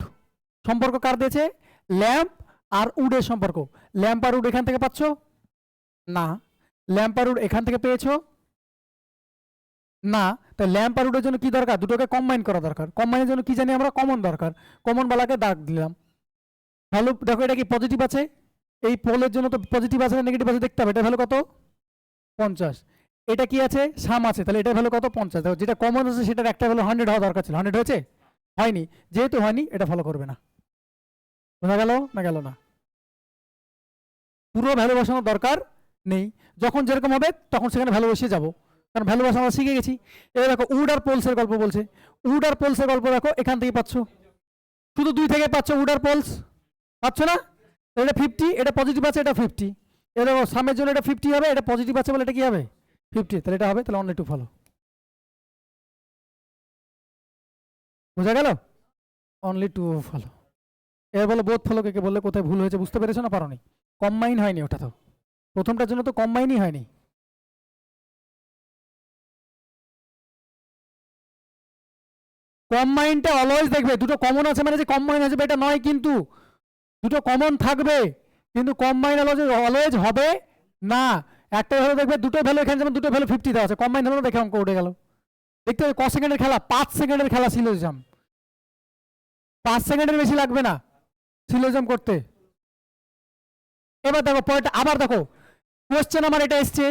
সম্পর্ক কার দিয়েছে, ল্যাম্প আর উডের সম্পর্ক। ল্যাম্প আর উড এখান থেকে পাচ্ছ না, ল্যাম্প আর উড এখান থেকে পেয়েছো না, তাই ল্যাম্প আর উডের জন্য কি দরকার, দুটোকে কম্বাইন করা দরকার। কম্বাইনের জন্য কি জানি আমরা, কমন দরকার, কমন বালাকে দাগ দিলাম। ভ্যালু দেখো এটা কি পজিটিভ আছে, এই পোলের জন্য তো পজিটিভ আছে না নেগেটিভ আছে দেখতে হবে, এটা ভ্যালু কত 50, এটা কি আছে সাম আছে, তাহলে এটা ভ্যালু কত 50। দেখো যেটা কমন আছে সেটার একটা ভ্যালু 100 হওয়া দরকার ছিল, 100 হয়েছে, হয়নি, যেহেতু হয়নি এটা ফলো করবে না। বোঝা গেল না, গেল না? পুরো ভ্যালু বসানোর দরকার নেই, যখন যেরকম হবে তখন সেখানে ভ্যালু বসিয়ে যাবো, কারণ ভ্যালু বসানো আমরা শিখে গেছি। এবার দেখো উড আর পোলসের গল্প বলছে, উড আর পোলসের গল্প দেখো এখান থেকে পাচ্ছ, শুধু 2 থেকে পাচ্ছ উড আর পোলস, পাচ্ছ না? এটা 50, এটা পজিটিভ আছে, এটা 50, এটা সামের জন্য এটা 50 হবে, এটা পজিটিভ আছে বলে এটা কি হবে 50, তাহলে এটা হবে, তাহলে অনলি টু ফলো। বোঝা গেল? Only to follow. এবার বলো বোথ ফলো কে বললে কোথায় ভুল হয়েছে, বুঝতে পেরেছো না পারোনি? কম্বাইন হয়নি ওটা, তো প্রথমটার জন্য তো কম্বাইনই হয়নি। কম্বাইনটা অলওয়েজ দেখবে দুটো কমন আছে মানে যে কম্বাইন আছে এটা নয়, কিন্তু দুটো কমন থাকবে, কিন্তু কম্বাইন অলওয়েজ হবে না। একটা ভ্যালু দেখবে দুটো ভ্যালু, এখানে যেমন দুটো ভ্যালু 50 দেওয়া আছে, কম্বাইন হলো দেখে অঙ্ক উঠে গেল। দেখতে হবে ক সেকেন্ডের খেলা, 5 সেকেন্ডের খেলা সিলোজিজম, 5 সেকেন্ডের বেশি লাগবে না সিলোজিজম করতে। এবার দেখো পয়েন্ট, আবার দেখো কোশ্চেন আমার এটা এসছে,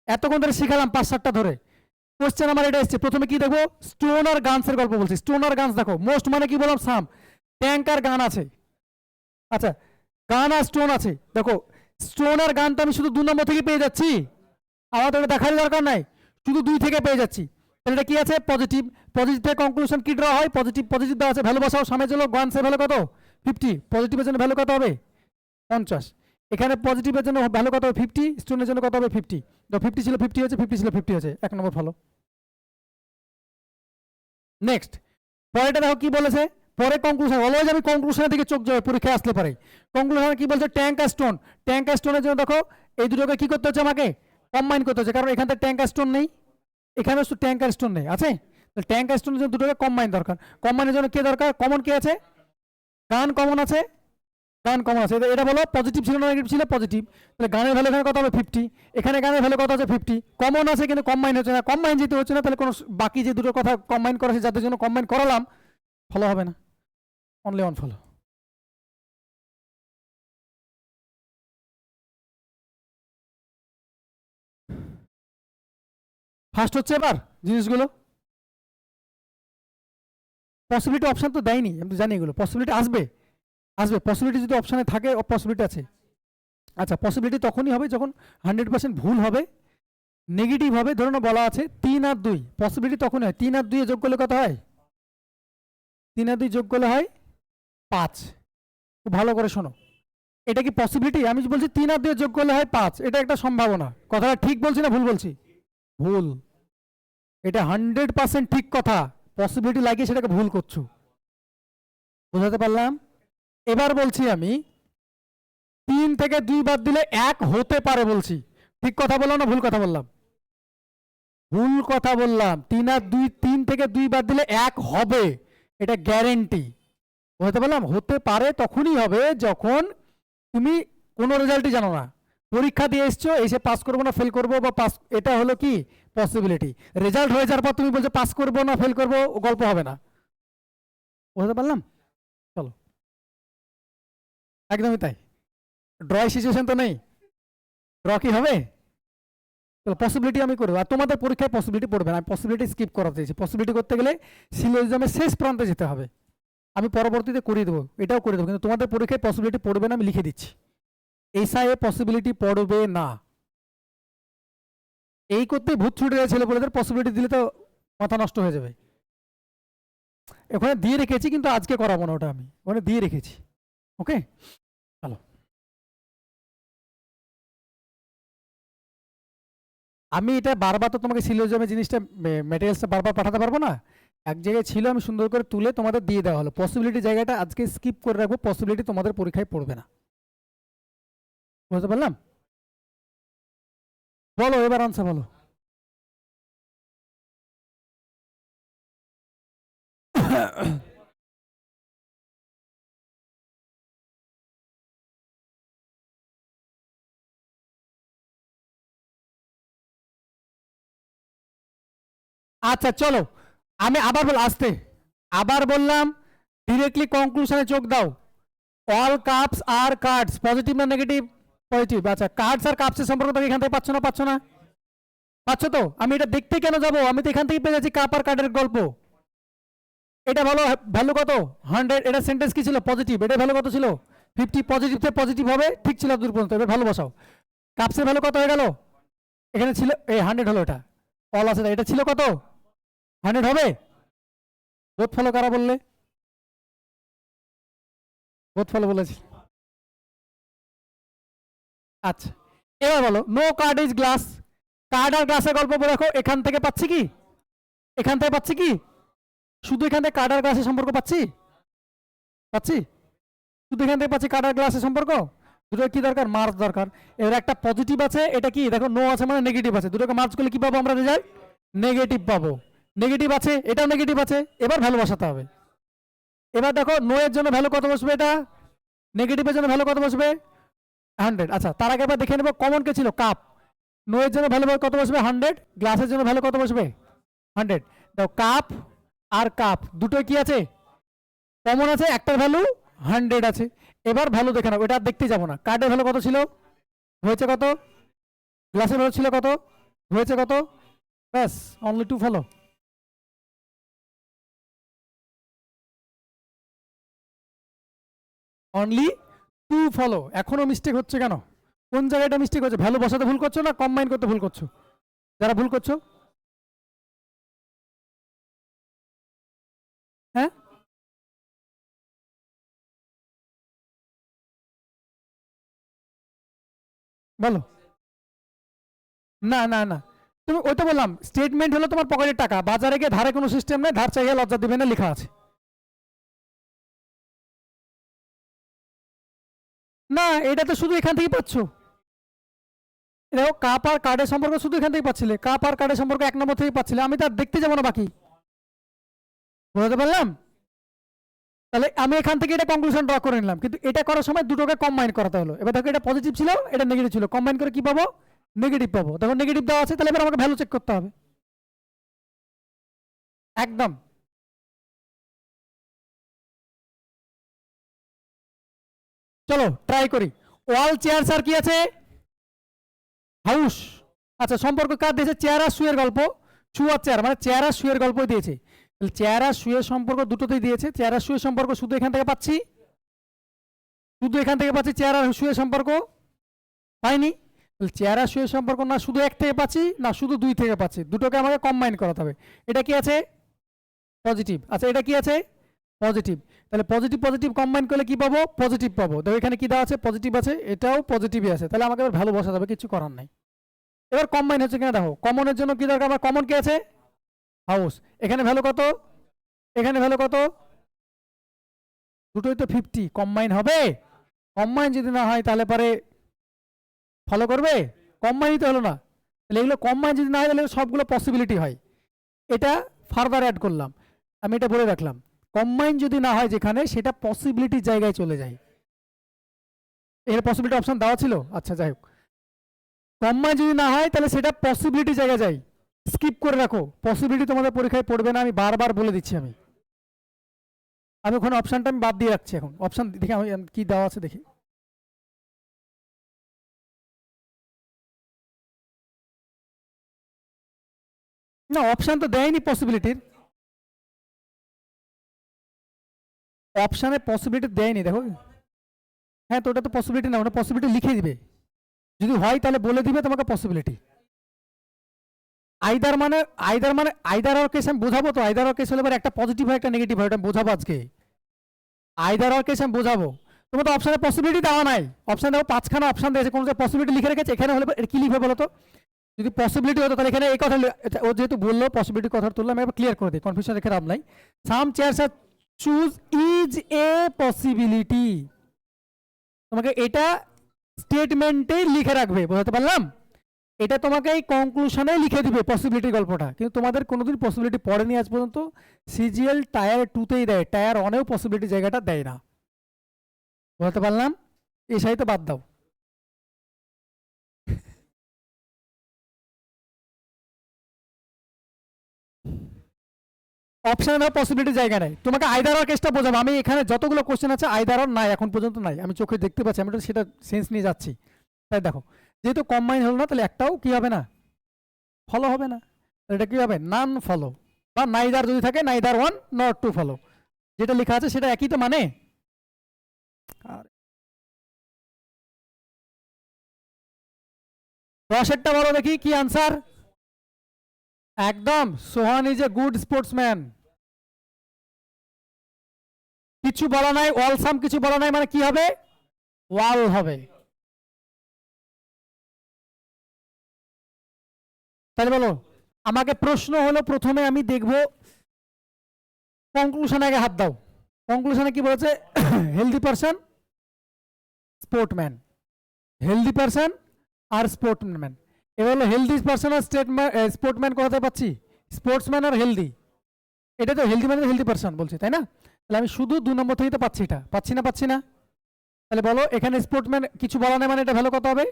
এতক্ষণ ধরে শিখালাম 5-7টা ধরে, কোশ্চেন আমার এটা এসছে। প্রথমে কি দেখো, স্টোন আর গানসের গল্প বলছি, স্টোন আর গানস দেখো, মোস্ট মানে কি বললাম সাম, ট্যাঙ্ক আর গান আছে, আচ্ছা গান আর স্টোন আছে, দেখো স্টোন আর গান তো আমি শুধু 2 নম্বর থেকে পেয়ে যাচ্ছি, আমার তো এটা দেখার দরকার নাই, শুধু 2 থেকে পেয়ে যাচ্ছি, তাহলে এটা কি আছে পজিটিভ, পজিটিভ থেকে কনক্লুশন কি ড্র হয়, পজিটিভ পজিটিভ দেওয়া আছে, ভ্যালু বসাও, সামনে চলো, গানসের ভ্যালু কত 50, পজিটিভের জন্য ভ্যালু কত হবে 50, এখানে পজিটিভের জন্য ভ্যালু কত হবে 50, স্টোনের জন্য কত হবে 50, তো 50 ছিল 50 হয়েছে, 50 ছিল 50 হয়েছে, 1 নম্বর ফলো। নেক্সট পরেরটা দেখো কি বলেছে, পরে কনক্লুশন, অলওয়েজ আমি কনক্লুশনের দিকে চোখ যাবে পরীক্ষায় আসলে পারে। কনক্লুশন কি বলছে, ট্যাঙ্ক আর স্টোন, ট্যাঙ্ক আর স্টোনের জন্য দেখো এই দুটোকে কি করতে হচ্ছে আমাকে কম্বাইন করতে হচ্ছে, কারণ এখানে ট্যাঙ্ক আর স্টোন নেই, এখানে ট্যাঙ্ক আর স্টোন নেই, আছে ট্যাঙ্ক আর স্টোনের জন্য দুটোকে কম্বাইন দরকার, কম্বাইনের জন্য কে দরকার, কমন কে আছে, গান কমন আছে, গান কমন আছে, এটা বলো পজিটিভ ছিল না নেগেটিভ ছিল পজিটিভ, তাহলে গানের ভ্যালু এখানে কত হবে 50, এখানে গানের ভ্যালু কত আছে 50, কমন আছে কিন্তু কম্বাইন হচ্ছে না, কম্বাইন যেহেতু হচ্ছে না তাহলে কোনো বাকি যে দুটো কথা কম্বাইন করা আছে যাদের জন্য কম্বাইন করালাম ফলো হবে না, অনলি অন ফলো। ফার্স্ট হচ্ছে এবার জিনিসগুলো, পসিবিলিটি অপশন তো দেয়নি, আমি তো জানি এগুলো পসিবিলিটি আসবে, আসবে পসিবিলিটি যদি অপশানে থাকে পসিবিলিটি আছে, আচ্ছা পসিবিলিটি তখনই হবে যখন 100% ভুল হবে, নেগেটিভ হবে, ধরুন বলা আছে 3 আর 2, পসিবিলিটি তখনই হয় 3 আর 2 যোগ করলে কত হয়, 3 আর 2 যোগ করলে হয় 5, খুব ভালো করে শোনো, এটা কি পসিবিলিটি, আমি বলছি 3 আর 2 যোগ করলে হয় 5, এটা একটা সম্ভাবনা, কথাটা ঠিক বলছি না ভুল বলছি, ভুল, এটা 100% ঠিক কথা, পসিবিলিটি লাগিয়ে সেটাকে ভুল করছো, বোঝাতে পারলাম? এবার বলছি আমি 3 থেকে 2 বাদ দিলে 1 হতে পারে বলছি, ঠিক কথা বললাম না ভুল কথা বললাম, ভুল কথা বললাম, 3 আর 2, 3 থেকে 2 বাদ দিলে 1 হবে, এটা গ্যারেন্টি, বুঝতে পারলাম? হতে পারে তখনই হবে যখন তুমি কোনো রেজাল্টই জানো না, পরীক্ষা দিয়ে এসছো, এসে পাস করবো না ফেল করবো বা পাস, এটা হলো কি পসিবিলিটি, রেজাল্ট হয়ে যাওয়ার পর তুমি বলছো পাস করবো না ফেল করবো, গল্প হবে না, বুঝতে পারলাম? চলো একদমই তাই, ড্র সিচুয়েশন তো নেই, ড্র কি হবে, পসিবিলিটি আমি করবো, আর তোমাদের পরীক্ষায় পসিবিলিটি পড়বে না, আমি পসিবিলিটি স্কিপ করাতে চাইছি, পসিবিলিটি করতে গেলে সিলোজিজমের শেষ প্রান্তে যেতে হবে, আমি পরবর্তীতে করিয়ে দেবো, এটাও করে দেবো, কিন্তু তোমাদের পরীক্ষায় পসিবিলিটি পড়বে না, আমি লিখে দিচ্ছি, এইসআইয়ে পসিবিলিটি পড়বে না, এই করতে ভূত ছুটে যায় ছেলেপুলেদের, পসিবিলিটি দিলে তো মাথা নষ্ট হয়ে যাবে, ওখানে দিয়ে রেখেছি কিন্তু আজকে করাবো না ওটা, আমি ওখানে দিয়ে রেখেছি, ওকে চলো। আমি এটা বারবার তো তোমাকে সিলোজিয়ামের জিনিসটা ম্যাটেরিয়ালসটা বারবার পাঠাতে পারবো না, এক জায়গায় ছিল আমি সুন্দর করে তুলে তোমাদের দিয়ে দেওয়া হলো, পসিবিলিটি জায়গাটা আজকে স্কিপ করে রাখবো, পসিবিলিটি তোমাদের পরীক্ষায় পড়বে না, বুঝতে পারলাম? বলো এবার আনসার বলো। আচ্ছা চলো আমি আবার আসতে আবার বললাম, ডিরেক্টলি কনক্লুশনে চোখ দাও, অল কাপস আর কার্ডস, পজিটিভ না নেগেটিভ, পজিটিভ, আচ্ছা কার্ডস আর কাপসের সম্পর্ক তুমি এখান থেকে পাচ্ছ না, পাচ্ছ না, পাচ্ছ তো, আমি এটা দেখতে কেন যাবো, আমি তো এখান থেকে পেয়ে যাচ্ছি কাপ আর কার্ডের গল্প, এটা ভালো ভ্যালু কত 100, এটা সেন্টেন্স কি ছিল পজিটিভ, এটা ভ্যালু কত ছিল 50 পজিটিভ থেকে পজিটিভ হবে, ঠিক ছিল দূর পর্যন্ত। এবার ভালো বসাও। কাপসের ভ্যালু কত হয়ে গেল? এখানে ছিল এই 100 হলো, এটা অল আছে, এটা ছিল কত? 100 হবে? বোথ ফলো কারা বললে? বোথ ফলো বলেছি। আচ্ছা, এবার বলো no card is glass. Card আর গ্লাসের গল্প দেখো, এখান থেকে পাচ্ছি কি? এখান থেকে পাচ্ছি কি? শুধু এখান থেকে কার্ড আর গ্লাসের সম্পর্ক পাচ্ছি? পাচ্ছি? শুধু এখান থেকে পাচ্ছি কার্ড আর গ্লাসের সম্পর্ক। দুটো কি দরকার? মার্চ দরকার। এর একটা পজিটিভ আছে, এটা কি দেখো নো আছে মানে নেগেটিভ আছে, দুটোকে মার্চ করলে কি পাবো আমরা রেজাল্ট? নেগেটিভ পাবো। নেগেটিভ আছে, এটাও নেগেটিভ আছে, এবার ভ্যালু বসাতে হবে। এবার দেখো নো এর জন্য ভ্যালু কত বসবে? এটা নেগেটিভের জন্য ভ্যালু কত বসবে? 100। আচ্ছা, তার আগে এবার দেখে নেব কমন কে ছিল? কাপ। নো এর জন্য ভ্যালু কত বসবে? 100। গ্লাসের জন্য ভ্যালু কত বসবে? 100। দেখো কাপ আর কাপ দুটোই কি আছে? কমন আছে, একটার ভ্যালু 100 আছে। এবার ভ্যালু দেখে নাও, এটা আর দেখতে যাবো না। কার্ডের ভ্যালু কত ছিল? হয়েছে কত? গ্লাসের ভ্যালু ছিল কত? হয়েছে কত? ব্যাস, only to follow. Only to follow. এখনো মিস্টেক হচ্ছে কেন? কোন জায়গাটা মিস্টেক হচ্ছে? ভ্যালু বসাতে ভুল করছো না কম্বাইন করতে ভুল করছো? যারা ভুল করছো, হ্যাঁ বলো। না না না, তুমি ওইটা বললাম স্টেটমেন্ট হলো তোমার পকেটের টাকা, বাজারে গিয়ে ধারে কোনো সিস্টেম নেই, ধার চাইলে লজ্জা দিবে না, লেখা আছে। না, এটা তো শুধু এখান থেকেই পাচ্ছ। দেখো কাপ আর কার্ডের সম্পর্ক শুধু এখান থেকে পাচ্ছিলে, কাপ আর কার্ডের সম্পর্ক 1 নম্বর থেকে পাচ্ছিলে, আমি তো আর দেখতে যাবো না বাকি। বুঝতে পারলাম? তাহলে আমি এখান থেকে এটা কনক্লুশন ড্র করে নিলাম, কিন্তু এটা করার সময় দুটোকে কম্বাইন করাতে হলো। এবার দেখো এটা পজিটিভ ছিল, এটা নেগেটিভ ছিল, কম্বাইন করে কি পাবো? নেগেটিভ পাবো। দেখো নেগেটিভ দেওয়া আছে, তাহলে এবার আমাকে ভ্যালু চেক করতে হবে। একদম। চলো ট্রাই করি। ওয়াল চেয়ার স্যার কি আছে? হাউস। আচ্ছা, সম্পর্ক কার দিয়েছে? চেয়ার আর শুয়ের গল্প। শু আর চেয়ার মানে চেয়ার আর শুয়ের গল্প দিয়েছে। চেয়ার আর শুয়ের সম্পর্ক দুটোতেই দিয়েছে। চেয়ার আর শুয়ের সম্পর্ক শুধু এখান থেকে পাচ্ছি, শুধু এখান থেকে পাচ্ছি চেয়ার আর শুয়ের সম্পর্ক, পাইনি। চেয়ার আর শুয়ের সম্পর্ক না শুধু এক থেকে পাচ্ছি না শুধু দুই থেকে পাচ্ছি, দুটোকে আমাকে কম্বাইন করাতে হবে। এটা কি আছে? পজিটিভ। আচ্ছা, এটা কি আছে? পজিটিভ। তাহলে পজিটিভ পজিটিভ কম্বাইন করলে কি পাবো? পজিটিভ পাবো। দেখো এখানে কি দেওয়া আছে? পজিটিভ আছে, এটাও পজিটিভই আছে, তাহলে আমাকে এবার ভ্যালু বসাতে হবে, কিছু করার নাই। এবার কম্বাইন হচ্ছে কিনা দেখো। কমনের জন্য কি দরকার? আমার কমন কি আছে? হাউস। এখানে ভ্যালু কত? এখানে ভ্যালু কত? দুটোই তো 50, কম্বাইন হবে? কম্বাইন যদি না হয় তাহলে পরে ফলো করবে? কম্বাইনই তো হলো না। তাহলে এগুলো কম্বাইন যদি না হয় তাহলে সবগুলো পসিবিলিটি হয়। এটা ফার্দার অ্যাড করলাম, আমি এটা বলে রাখলাম। কম্বাইন যদি না হয় যেখানে, সেটা পসিবিলিটির জায়গায় চলে যায়। এর পসিবিলিটি অপশন দেওয়া ছিল? আচ্ছা যাই হোক, কম্বাইন যদি না হয় তাহলে সেটা পসিবিলিটি জায়গায় যায়। স্কিপ করে রাখো, পসিবিলিটি তোমাদের পরীক্ষায় পড়বে না, আমি বারবার বলে দিচ্ছি। আমি আমি ওখানে অপশনটা আমি বাদ দিয়ে রাখছি। এখন অপশন দেখি আমি কি দেওয়া আছে দেখি। না, অপশন তো দেয়নি পসিবিলিটির। অপশানে পসিবিলিটি দেয়নি, দেখো। হ্যাঁ, তো ওটা তো পসিবিলিটি না, ওটা পসিবিলিটি লিখে দিবে। যদি হয় তাহলে বলে দিবে তোমাকে পসিবিলিটি। আইদার মানে আইদার মানে আইদার আর কেস আমি বোঝাবো তো। আইদার আর কেস হলে এবার একটা পজিটিভ হয় একটা নেগেটিভ হয়, ওটা আমি বোঝাবো আজকে। আইদার আর কেস আমি বোঝাবো। তোমার তো অপশানে পসিবিলিটি দেওয়া নাই। অপশান দেখো 5খানা অপশান দিয়েছে, কোন পসিবিলিটি লিখে রেখেছে। এখানে হলে কি লিখবে বলো তো? যদি পসিবিলিটি হতো তাহলে এখানে এই কথা ও যেহেতু বললো পসিবিলিটির কথা তুললাম, এবার ক্লিয়ার করে দিই, কনফিউশন রেখে লাভ নাই। Some chairs are choose is a possibility. তোমাকে এটা স্টেটমেন্টে লিখে রাখবে, বোঝাতে পারলাম? এটা তোমাকে এই কনক্লুশনে লিখে দিবে পসিবিলিটির গল্পটা, কিন্তু তোমাদের কোনোদিন পসিবিলিটি পড়েনি আজ পর্যন্ত। সিজিএল টায়ার 2তেই দেয়, টায়ার 1এও পসিবিলিটি জায়গাটা দেয় না। বোঝাতে পারলাম? এই সাইতে বাদ দাও। অপশনে পসিবিলিটি জায়গা নাই, তোমাকে আইদার আর কেসটা বোঝাবো। আমি এখানে যতগুলো কোশ্চেন আছে আইদার আর নাই, এখন পর্যন্ত নাই, আমি চোখে দেখতে পাচ্ছি, আমি সেটা সেন্স নিয়ে যাচ্ছি। তাই দেখো, যেহেতু কম্বাইন হলো না তাহলে একটাও কি হবে না? ফলো হবে না। এটা কি হবে? নান ফলো। বা নাইদার যদি থাকে, neither one not to follow, যেটা লেখা আছে সেটা একই তো মানে। 10-এরটা বলো দেখি কি আনসার। একদম, সোহান ইজ এ গুড স্পোর্টসম্যান। কিছু বলা নাই, অল সাম কিছু বলা নাই, মানে কি হবে, ওয়াল হবে। তাহলে বলো, আমাকে প্রশ্ন হলো প্রথমে আমি দেখবো কনক্লুশনে আগে হাত দাও। কনক্লুশনে কি বলেছে? হেলদি পারসন স্পোর্টম্যান, হেলদি পারসন আর স্পোর্টম্যান। এবার হলো হেলদি পারসন আর স্পোর্টম্যান কোথাতে পাচ্ছি? স্পোর্টসম্যান আর হেলদি, এটা তো হেলদি মানে হেলদি পারসন বলছি, তাই না? তাহলে আমি শুধু 2 নম্বর থেকে তো পাচ্ছি, এটা পাচ্ছি না, পাচ্ছি না। তাহলে বলো এখানে স্পোর্টম্যান কিছু বলা নাই মানে এটা ভ্যালু কত হবে?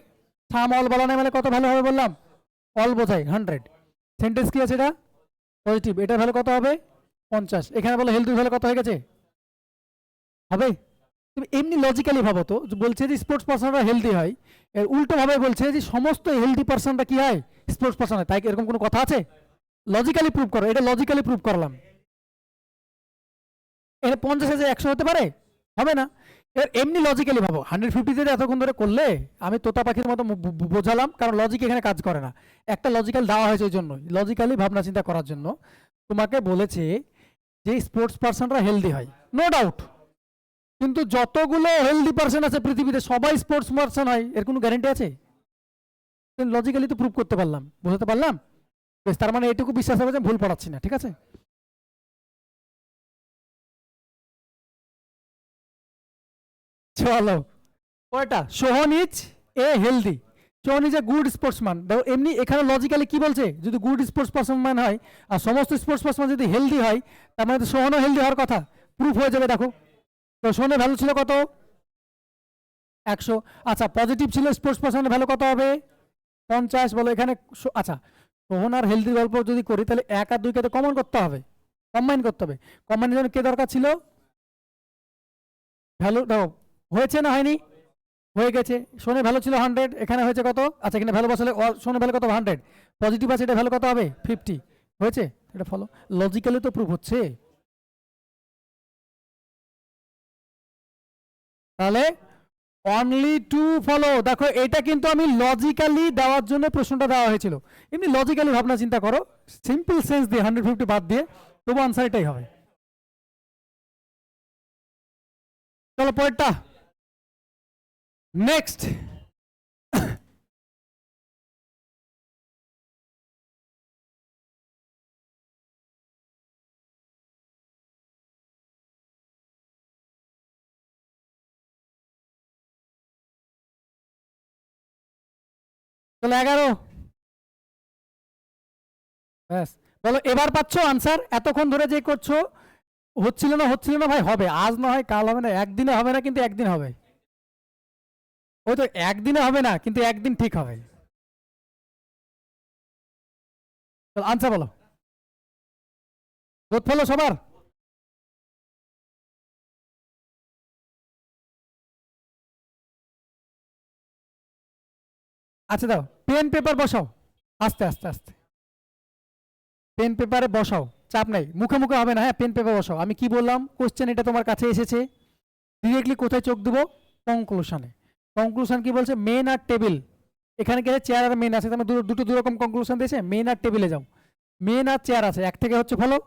সাম অল বলা নাই মানে কত ভ্যালু হবে বললাম? অল বোঝাই 100। সেন্টেন্স কি আছে এটা? পজিটিভ, এটা ভ্যালু কত হবে? 50। এখানে বলো হেলদি ভ্যালু কত হয়ে গেছে? হবে? তুমি এমনি লজিক্যালি ভাবো তো, বলছে যে স্পোর্টস পার্সনরা হেলদি হয়, এর উল্টো ভাবে বলছে যে সমস্ত হেলদি পার্সনরা কি হয়? স্পোর্টস পার্সন হয়। তাই কি এরকম কোনো কথা আছে? লজিক্যালি প্রুভ করো, এটা লজিক্যালি প্রুভ করলাম। এটা 50 হাজার 100 হতে পারে? হবে না। এর এমনি লজিক্যালি ভাবো, 150 এতক্ষণ ধরে করলে আমি তোতা পাখির মতো বোঝালাম, কারণ লজিক এখানে কাজ করে না। একটা লজিক্যাল দেওয়া হয়েছে ওই জন্যই, লজিক্যালি ভাবনা চিন্তা করার জন্য তোমাকে বলেছে যে স্পোর্টস পার্সনরা হেলদি হয়, নো ডাউট। কিন্তু যতগুলো হেলদি পার্সন আছে পৃথিবীতে সবাই স্পোর্টস পার্সন হয়, এর কোনো গ্যারান্টি আছে? লজিক্যালি তো প্রুভ করতে পারলাম, বোঝাতে পারলাম। বেশ, তার মানে এটুকু বিশ্বাস হবে যে ভুল পড়াচ্ছি না, ঠিক আছে? চলো কয়টা, Sohan is a healthy, Sohan is a good sportsman. দেখো এমনি এখানে লজিক্যালি কি বলছে, যদি গুড স্পোর্টস পার্সন হয় আর সমস্ত স্পোর্টস পার্সন যদি হেলদি হয়, তার মানে তো সোহনও হেলদি হওয়ার কথা, প্রুফ হয়ে যাবে। দেখো তো সোহনের ভ্যালু ছিল কত? 100। আচ্ছা পজিটিভ ছিল, স্পোর্টস পার্সনের ভ্যালু কত হবে? 50। বলো এখানে আচ্ছা সোহন আর হেলদি গল্প যদি করি তাহলে 1 আর 2 কে তো কমন করতে হবে, কম্বাইন করতে হবে। কম্বাইনের জন্য কে দরকার ছিল? ভ্যালু দেখো হয়েছে না হয়নি? হয়ে গেছে। সোনের ভ্যালু ছিল 100, এখানে হয়েছে কত? আচ্ছা এখানে ভ্যালু বসালে সোনের ভ্যালু কত? 100। পজিটিভ আছে, এটা ভ্যালু কত হবে? 50 হয়েছে। এটা ফলো, লজিক্যালি তো প্রুফ হচ্ছে। তাহলে অনলি টু ফলো। দেখো এটা কিন্তু আমি লজিক্যালি দেওয়ার জন্য প্রশ্নটা দেওয়া হয়েছিল, এমনি লজিক্যালি ভাবনা চিন্তা করো, সিম্পল সেন্স দিয়ে 150 বাদ দিয়ে, তবু আনসার এটাই হবে। চলো পরেরটা, নেক্সট। চলো 11। ব্যাস, বলো এবার পাচ্ছ আনসার? এতক্ষণ ধরে যে করছো হচ্ছিল না ভাই, হবে, আজ না হয় কাল হবে না, একদিনে হবে না কিন্তু একদিন হবে। ওই তো একদিনে হবে না কিন্তু একদিন ঠিক হবে। আনসার বলো, রোদ ফলো সবার। আচ্ছা দাও পেন পেপার বসাও, আস্তে আস্তে আস্তে পেন পেপারে বসাও, চাপ নাই, মুখে মুখে হবে না, হ্যাঁ পেন পেপার বসাও। আমি কি বললাম, কোশ্চেন এটা তোমার কাছে এসেছে, ডিরেক্টলি কোথায় চোখ দেবো? কনক্লুশনে। কনক্লুশন কি বলছে? মেন আর টেবিল। এখানে কি চেয়ার আর মেন আছে, তুমি দুটো দুরকম কনক্লুশন দিয়েছে, মেন আর টেবিলে যাও। মেন আর চেয়ার আছে, এক থেকে হচ্ছে ফলো,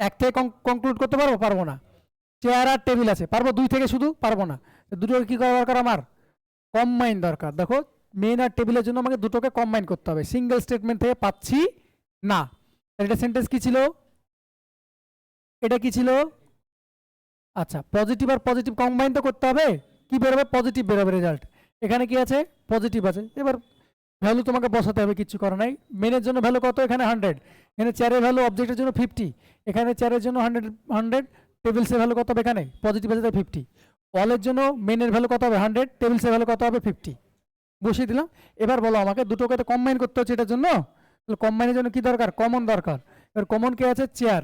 এক থেকে কনক্লুড করতে পারবো? পারবো না। চেয়ার আর টেবিল আছে, পারবো? 2 থেকে শুধু পারবো না। দুটোকে কি করা দরকার আমার? কম্বাইন দরকার। দেখো মেন আর টেবিলের জন্য আমাকে দুটোকে কম্বাইন করতে হবে, সিঙ্গেল স্টেটমেন্ট থেকে পাচ্ছি না। এটা সেন্টেন্স কি ছিল? এটা কি ছিল? আচ্ছা পজিটিভ আর পজিটিভ কম্বাইন তো করতে হবে, কি বেরোবে? পজিটিভ বেরোবে রেজাল্ট। এখানে কি আছে? পজিটিভ আছে। এবার ভ্যালু তোমাকে বসাতে হবে, কিচ্ছু করা নাই। মেনের জন্য ভ্যালু কত? এখানে 100। এখানে চেয়ারের ভ্যালু অবজেক্টের জন্য 50, এখানে চেয়ারের জন্য 100। টেবিলসের ভ্যালু কত হবে? এখানে পজিটিভ আছে তাই 50। অলের জন্য মেনের ভ্যালু কত হবে? 100, টেবিলসের ভ্যালু কত হবে? 50 বসিয়ে দিলাম। এবার বলো আমাকে দুটোকে তো কম্বাইন করতে হচ্ছে এটার জন্য, তাহলে কম্বাইনের জন্য কি দরকার? কমন দরকার। এবার কমন কে আছে? চেয়ার।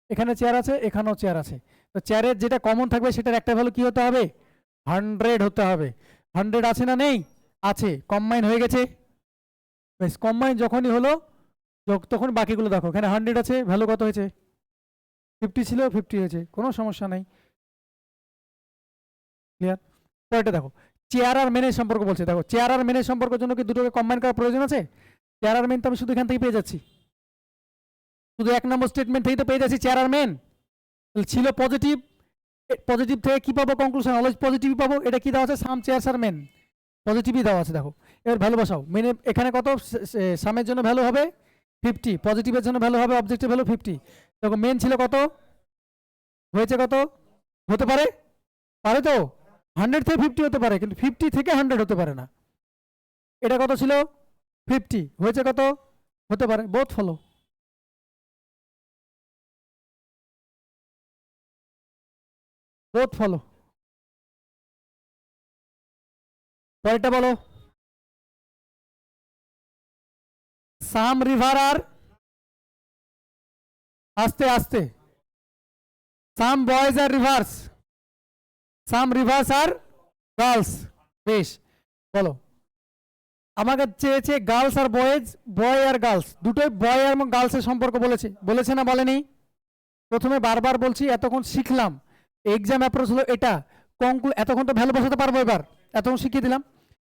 এখানে চেয়ার আছে, এখানেও চেয়ার আছে, তো চেয়ারের যেটা কমন থাকবে সেটার একটা ভ্যালু কি হতে হবে? 100 হতে হবে। 100 আছে না নেই? আছে, কম্বাইন হয়ে গেছে। বেশ, কম্বাইন যখনই হলো তখন বাকিগুলো দেখো, এখানে 100 আছে, ভ্যালু কত হয়েছে? 50 ছিল, 50 হয়েছে, কোনো সমস্যা নাই। ক্লিয়ার? পরেরটা দেখো, চেয়ার আর মেনের সম্পর্ক বলছে। দেখো চেয়ার আর মেনের সম্পর্কের জন্য কি দুটোকে কম্বাইন করার প্রয়োজন আছে? চেয়ার আর মেন তো আমি শুধু এখান থেকে পেয়ে যাচ্ছি, শুধু 1 নম্বর স্টেটমেন্ট থেকে তো পেয়ে যাচ্ছি চেয়ার আর মেন। ছিল পজিটিভ, পজিটিভ থেকে কি পাবো কনক্লুশন, অলওয়েজ পজিটিভই পাবো। এটা কি দেওয়া আছে? সাম চেয়ারস আর মেন, পজিটিভই দেওয়া আছে। দেখো এবার ভ্যালু বসাও। মেনে এখানে কত? সামের জন্য ভ্যালু হবে 50, পজিটিভের জন্য ভ্যালু হবে অবজেক্টের ভ্যালু 50। দেখো মেন ছিল কত, হয়েছে কত? হতে পারে, পারে তো 100 থেকে 50 হতে পারে, কিন্তু 50 থেকে 100 হতে পারে না। এটা কত ছিল? 50, হয়েছে কত? হতে পারে। Both follow. Both follow. পরেরটা বলো। সাম রিভার আর, আস্তে আস্তে, some boys R reverse, some rivers are girls. বেশ, বলো। আমাকে চেয়েছে গার্লস আর বয়েজ, বয় আর গার্লস, দুটোই বয় এবং গার্লসের সম্পর্ক বলেছে, বলেছে না বলেনি? প্রথমে বারবার বলছি, এতক্ষণ শিখলাম এক্সাম অ্যাপ্রোচ হলো এটা, এতক্ষণ তো ভ্যালু বসাতে পারবো, এবার এতক্ষণ শিখিয়ে দিলাম।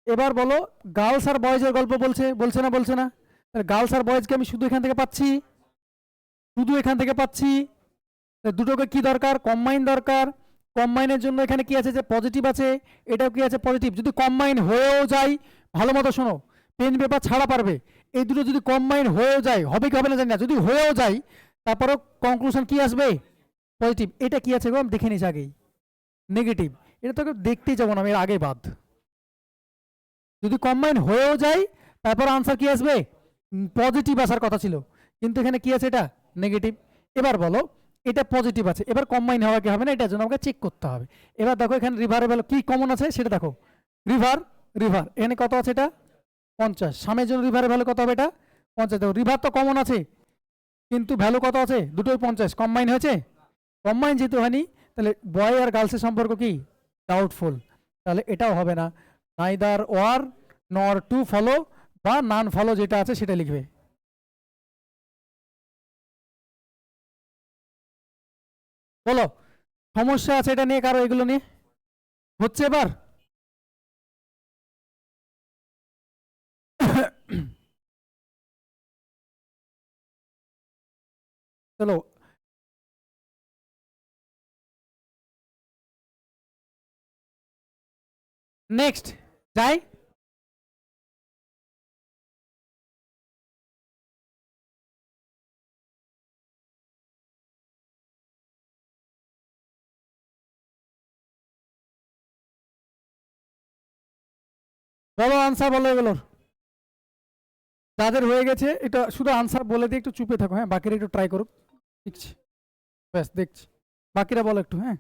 এবার বলো গার্লস আর বয়েজের গল্প বলছে, বলছে না বলছে না? গার্লস আর বয়েজকে আমি শুধু এখান থেকে পাচ্ছি, শুধু এখান থেকে পাচ্ছি। দুটোকে কি দরকার? কম্বাইন দরকার। কম্বাইনের জন্য এখানে কি আছে? যে পজিটিভ আছে, এটাও কি আছে? পজিটিভ। যদি কম্বাইন হয়েও যায়, ভালো মতো শোনো, পেন পেপার ছাড়া পারবে, এই দুটো যদি কম্বাইন হয়েও যায়, হবে কি হবে না জানি না, যদি হয়েও যায় তারপরেও কনক্লুশন কি আসবে? পজিটিভ। এটা কি আছে গো? আমি দেখে নিছি আগেই, নেগেটিভ। এটা তোকে দেখতেই যাবো না আমি, এর আগে বাদ। যদি কম্বাইন হয়েও যায় তারপর আনসার কি আসবে? পজিটিভ আসার কথা ছিল, কিন্তু এখানে কি আছে? এটা নেগেটিভ। এবার বলো এটা পজিটিভ আছে, এবার কম্বাইন হওয়া কি হবে না, এটার জন্য আমাকে চেক করতে হবে। এবার দেখো এখানে রিভারে ভ্যালু কি কমন আছে সেটা দেখো। রিভার, রিভার এখানে কত আছে? এটা 50। সামের জন্য রিভারের ভ্যালু কত হবে? এটা 50। দেখো রিভার তো কমন আছে, কিন্তু ভ্যালু কত আছে? দুটোই 50। কম্বাইন হয়েছে? কম্বাইন যেহেতু হয়নি, তাহলে বয় আর গার্লসের সম্পর্ক কি? ডাউটফুল। তাহলে এটাও হবে না। নাইদার ওয়ার নর টু ফলো, বা নান ফলো যেটা আছে সেটা লিখবে। বলো সমস্যা আছে এটা নিয়ে কারো? এগুলো নিয়ে হচ্ছে এবার? চলো নেক্সট যাই। বলো আনসার বলো এগুলোর, যাদের হয়ে গেছে এটা শুধু আনসার বলে দিয়ে একটু চুপে থাকো, হ্যাঁ বাকিরা একটু ট্রাই করুক। দেখছি, ব্যাস দেখছি। বাকিরা বলো একটু, হ্যাঁ।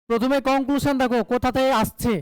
প্রথমে কনক্লুশন দেখো কোথা থেকে আসছে।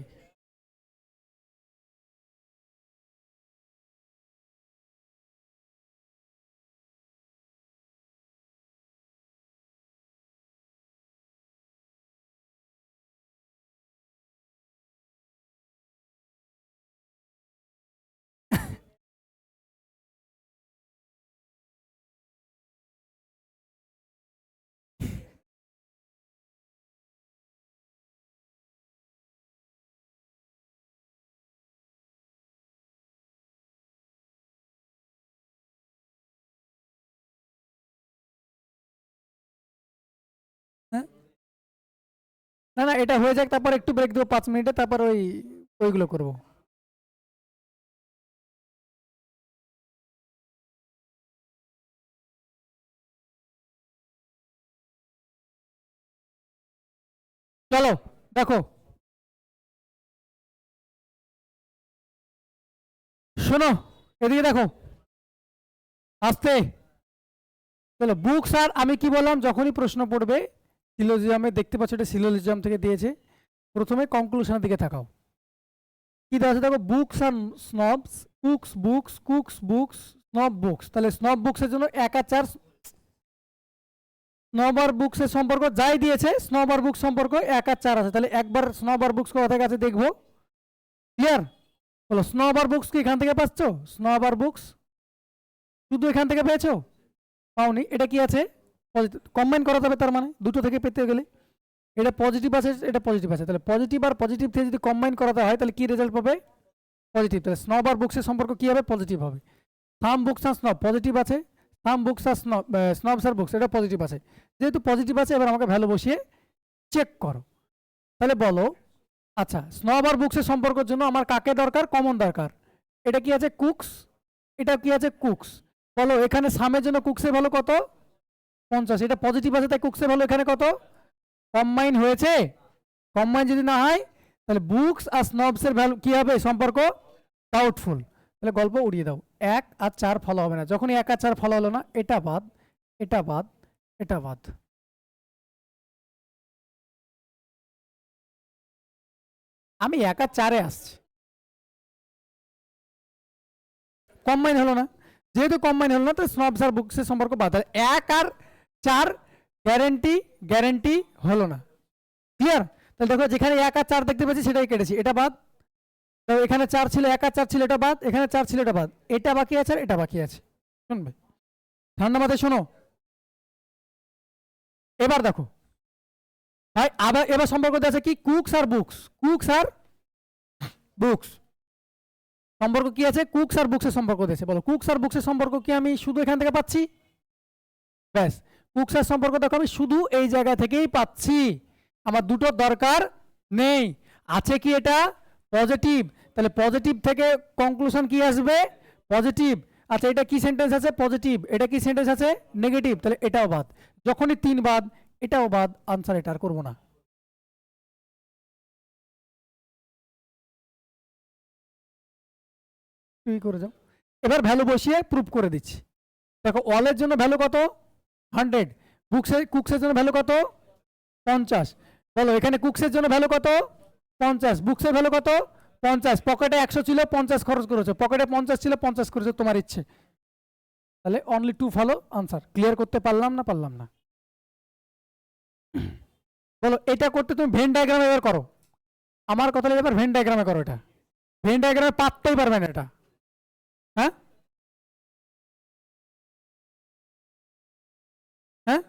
না না, এটা হয়ে যাক, তারপর একটু ব্রেক দেবো 5 মিনিটে, তারপর ওইগুলো করবো। চলো দেখো, শোনো, এদিকে দেখো, আস্তে। চলো বুকস, আর আমি কি বললাম, যখনই প্রশ্ন পড়বে সিলোজিয়ামে, দেখতে পাচ্ছ এটা সিলোজিয়াম থেকে দিয়েছে, প্রথমে কনক্লুশনের দিকে তাকাও। কি দেওয়া আছে দেখো, books are snobs, cooks books, cooks books, snob books. তাহলে স্নব বুকসের জন্য 1 আর 4, স্নব আর বুকসের সম্পর্ক যাই দিয়েছে, স্নব আর বুকস সম্পর্ক 1 আর 4 আছে। তাহলে একবার স্নব আর বুকস কোথা থেকে আছে দেখবো। ক্লিয়ার? বলো, স্নব আর বুকস কি এখান থেকে পাচ্ছ? স্নব আর বুকস শুধু এখান থেকে পেয়েছো? পাওনি। এটা কি আছে? কম্বাইন করাতে হবে, তার মানে দুটো থেকে পেতে গেলে এটা পজিটিভ আছে, এটা পজিটিভ আছে, তাহলে পজিটিভ আর পজিটিভ থেকে যদি কম্বাইন করাতে হয় তাহলে কি রেজাল্ট পাবে? পজিটিভ। তাহলে স্নব আর বুকসের সম্পর্ক কি হবে? পজিটিভ হবে। সাম বুকস আর স্নব পজিটিভ আছে, some books are snobs are books এটা পজিটিভ আছে। যেহেতু পজিটিভ আছে, এবার আমাকে ভ্যালু বসিয়ে চেক করো। তাহলে বলো, আচ্ছা স্নব আর বুকসের সম্পর্কের জন্য আমার কাকে দরকার? কমন দরকার। এটা কি আছে? কুকস। এটা কি আছে? কুকস। বলো এখানে সামের জন্য কুকসের ভ্যালু কত? 50। এটা পজিটিভ আছে, তাই কুকসের ভ্যালু এখানে কত? কম্বাইন হয়েছে। কম্বাইন যদি না হয় তাহলে বুকস আর স্নবসের ভ্যালু কি হবে? সম্পর্ক ডাউটফুল। তাহলে গল্প উড়িয়ে দাও, 1 আর 4 ফলো হবে না। যখনই 1 আর 4 ফলো হলো না, এটা বাদ, এটা বাদ, এটা বাদ। আমি 1 আর 4-এ আসছি, কম্বাইন হলো না। যেহেতু কম্বাইন হলো না, তো স্নবস আর বুকসের সম্পর্ক বাদ। 1 আর 4 গ্যারেন্টি, গ্যারেন্টি হলো না। ক্লিয়ার? তাহলে দেখো, যেখানে 1 আর 4 দেখতে পাচ্ছি সেটাই কেটেছি, এটা বাদ। তো এখানে 4 ছিল, 1 আর 4 ছিল, এটা বাদ। এখানে 4 ছিল, এটা বাদ। এটা বাকি আছে আর এটা বাকি আছে। শুনবে, ঠান্ডা মাথায় শোনো। এবার দেখো ভাই, আবার এবার সম্পর্ক আছে কি? কুকস আর বুকস, কুকস আর বুকস সম্পর্ক কি আছে? কুকস আর বুকসের সম্পর্ক দিয়েছে। বলো কুকস আর বুকসের সম্পর্ক কি আমি শুধু এখান থেকে পাচ্ছি? ব্যাস, কুকস আর সম্পর্ক দেখো আমি শুধু এই জায়গা থেকেই পাচ্ছি, আমার দুটোর দরকার নেই। আছে কি? এটা পজিটিভ। তাহলে পজিটিভ থেকে কনক্লুশন কি আসবে? পজিটিভ। আচ্ছা এটা কি সেন্টেন্স আছে? পজিটিভ। এটা কি সেন্টেন্স আছে? নেগেটিভ। তাহলে এটাও বাদ। যখনই 3 বাদ, এটাও বাদ, আনসার এটা আর করবো না। তুই করে যাও। এবার ভ্যালু বসিয়ে প্রুফ করে দিচ্ছি। দেখো অলের জন্য ভ্যালু কত? 100। কুকসের জন্য ভ্যালু কত? 50। বলো এখানে কুকসের জন্য ভ্যালু কত? 50। বুকসের ভ্যালু কত? 50। পকেটে 100 ছিল, 50 খরচ করেছো। পকেটে 50 ছিল, 50 করেছো, তোমার ইচ্ছে। তাহলে অনলি 2 ফলো আনসার। ক্লিয়ার করতে পারলাম না? পারলাম না? বলো এটা করতে তুমি ভেন ডায়াগ্রামে এবার করো। আমার কথা এবার ভেন ডায়াগ্রামে করো। এটা ভেন ডায়াগ্রামে পাততেই পারবে না এটা। হ্যাঁ হ্যাঁ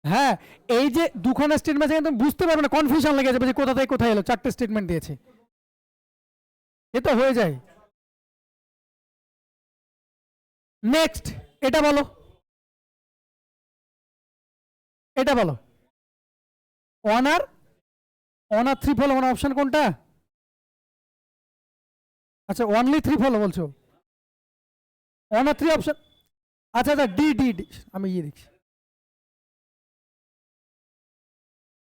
হ্যাঁ, এই যে দুখানা স্টেটমেন্ট আছে, তুমি বুঝতে পারবে না, কনফিউশন লেগে যাবে যে কোথা থেকে কোথায় এলো। 4টে স্টেটমেন্ট দিয়েছে, এ তো হয়ে যায়। নেক্সট, এটা বলো, এটা বলো। ওয়ান আর 3 ফলো, ওয়ান অপশন কোনটা? আচ্ছা অনলি 3 ফলো বলছো, 1 আর 3 অপশন। আচ্ছা আচ্ছা, ডি ডি ডি, আমি ইয়ে দেখছি।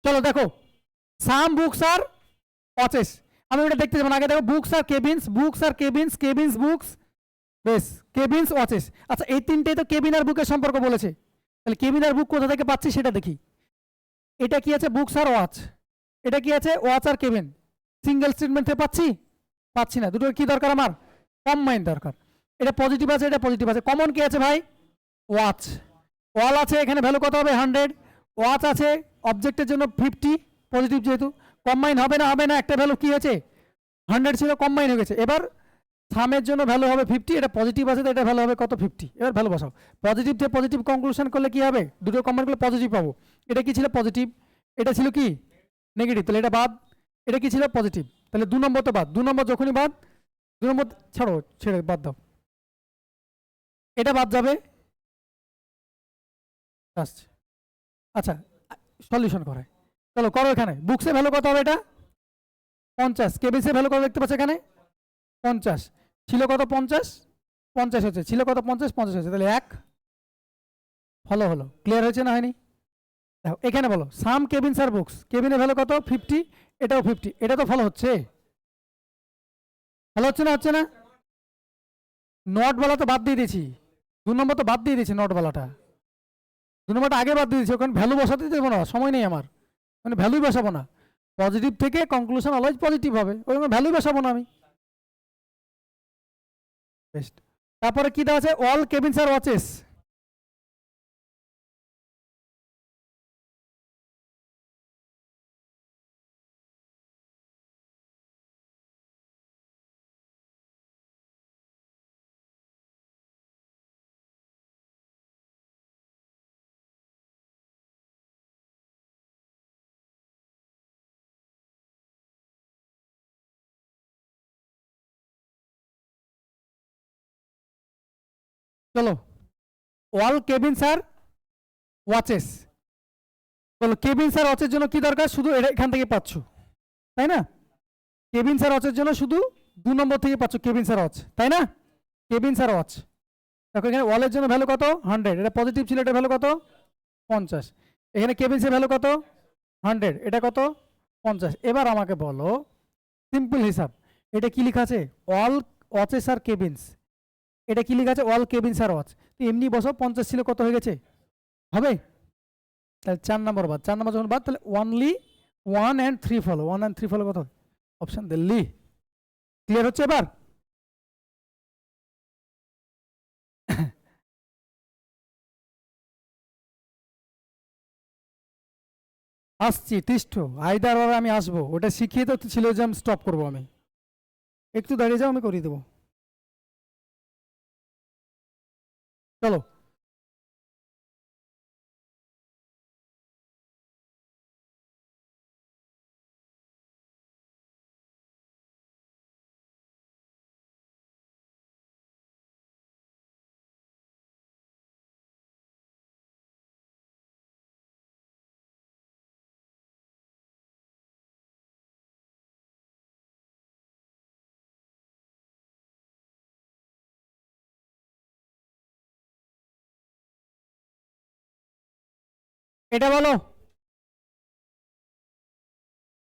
চলো দেখো, সাম বুকস আর ওয়াচেস। আমি ওটা দেখতে যাবো না, আগে দেখো books are cabins, books are cabins, cabins books, বেশ, কেবিনস ওয়াচেস। আচ্ছা এই তিনটেই তো কেবিন আর বুকের সম্পর্ক বলেছে। তাহলে কেবিন আর বুক কোথা থেকে পাচ্ছি সেটা দেখি। এটা কি আছে? Books are watch. এটা কি আছে? ওয়াচ আর কেবিন। সিঙ্গেল স্টেটমেন্ট থেকে পাচ্ছি? পাচ্ছি না। দুটো কি দরকার আমার? কম্বাইন দরকার। এটা পজিটিভ আছে, এটা পজিটিভ আছে, কমন কি আছে ভাই? ওয়াচ। ওয়াল আছে, এখানে ভ্যালু কত হবে? 100। ওয়াচ আছে, অবজেক্টের জন্য 50, পজিটিভ যেহেতু। কম্বাইন হবে না? হবে না। একটা ভ্যালু কি হয়েছে? 100 ছিল, কম্বাইন হয়ে গেছে। এবার সামের জন্য ভ্যালু হবে 50, এটা পজিটিভ আছে, তো এটা ভ্যালু হবে কত? 50। এবার ভ্যালু বসাও। পজিটিভ থেকে পজিটিভ কনক্লুশন করলে কি হবে? দুটো কম্বাইন করলে পজিটিভ পাবো। এটা কি ছিল? পজিটিভ। এটা ছিল কি? নেগেটিভ। তাহলে এটা বাদ। এটা কি ছিল? পজিটিভ। তাহলে 2 নম্বর তো বাদ। 2 নম্বর যখনই বাদ, 2 নম্বর ছাড়ো, ছেড়ে বাদ দাও। এটা বাদ যাবে। আসছে। আচ্ছা, সলিউশন করে চলো করো, এখানে বুকসে ভ্যালু কত হবে? এটা 50। কেবিসে ভ্যালু কত দেখতে পাচ্ছ এখানে? 50। ছিল কত? 50। 50 হচ্ছে, ছিল কত? 50। 50 হচ্ছে, তাহলে 1 ফলো হলো। ক্লিয়ার হয়েছে না হয়নি? দেখো এখানে বলো সাম কেবিনস আর বুকস, কেবিনের ভ্যালু কত? 50, এটাও 50, এটা তো ফলো হচ্ছে। ফলো হচ্ছে না? হচ্ছে না? নট বলা তো বাদ দিয়ে দিয়েছি, 2 নম্বর তো বাদ দিয়ে দিয়েছি, নট বলাটা 2 নম্বরটা আগে বাদ দিয়ে দিয়েছি, ওখানে ভ্যালু বসাতে দেবো না, সময় নেই আমার, মানে ভ্যালুই বসাবো না। পজিটিভ থেকে কনক্লুশন অলওয়েজ পজিটিভ হবে, ওই ভ্যালুই বসাবো না আমি। বেস্ট। তারপরে কি দেওয়া আছে? অল কেবিনস আর ওয়াচেস। চলো অল কেবিনস আর ওয়াচেস, বলো কেবিনস আর ওয়াচের জন্য কি দরকার? শুধু এখান থেকে পাচ্ছ, তাই না? কেবিনস আর ওয়াচের জন্য শুধু 2 নম্বর থেকে পাচ্ছ কেবিনস আর ওয়াচ, তাই না? কেবিনস আর ওয়াচ। দেখো এখানে ওয়ালের জন্য ভ্যালু কত? 100, এটা পজিটিভ ছিল, এটা ভ্যালু কত? 50। এখানে কেবিনসের ভ্যালু কত? 100, এটা কত? 50। এবার আমাকে বলো সিম্পল হিসাব, এটা কি লেখা আছে? অল ওয়াচেস আর কেবিনস। এটা কি লেখা আছে? অল কেবিনস আর ওয়াচ। তো এমনি বসো, 50 ছিল, কত হয়ে গেছে? হবে? তাহলে 4 নম্বর বাদ, 4 নম্বর যখন বাদ, তাহলে only 1 and 3 follow, 1 and 3 follow কত? অপশন দিল্লি। ক্লিয়ার হচ্ছে এবার? আসছি তিষ্ঠ, আইদার আর আমি আসবো, ওটা শিখিয়ে তো ছিল যে আমি স্টপ করবো, আমি একটু দাঁড়িয়ে যাও, আমি করিয়ে দেবো। চলো এটা বলো,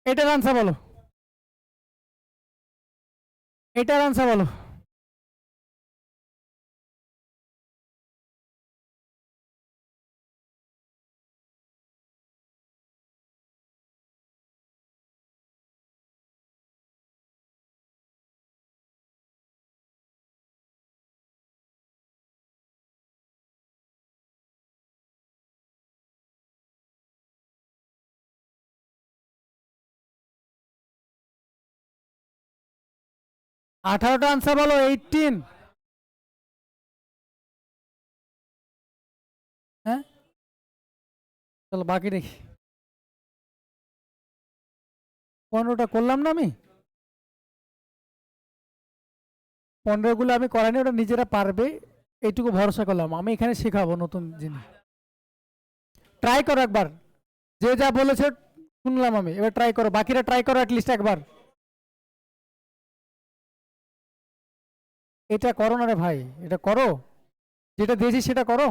এটার আনসার বলো, এটার আনসার বলো। 18টা আনসার বলো, 18। হ্যাঁ, চলো বাকি দেখি। 15টা করলাম না আমি? 15 গুলো আমি করাইনি, ওটা নিজেরা পারবে, এইটুকু ভরসা করলাম, আমি এখানে শেখাবো নতুন জিনিস। ট্রাই করো একবার, যে যা বলেছে শুনলাম আমি, এবার ট্রাই করো, বাকিরা ট্রাই করো অ্যাটলিস্ট একবার। এটা করো না রে ভাই, এটা করো, যেটা দিয়েছি সেটা করো।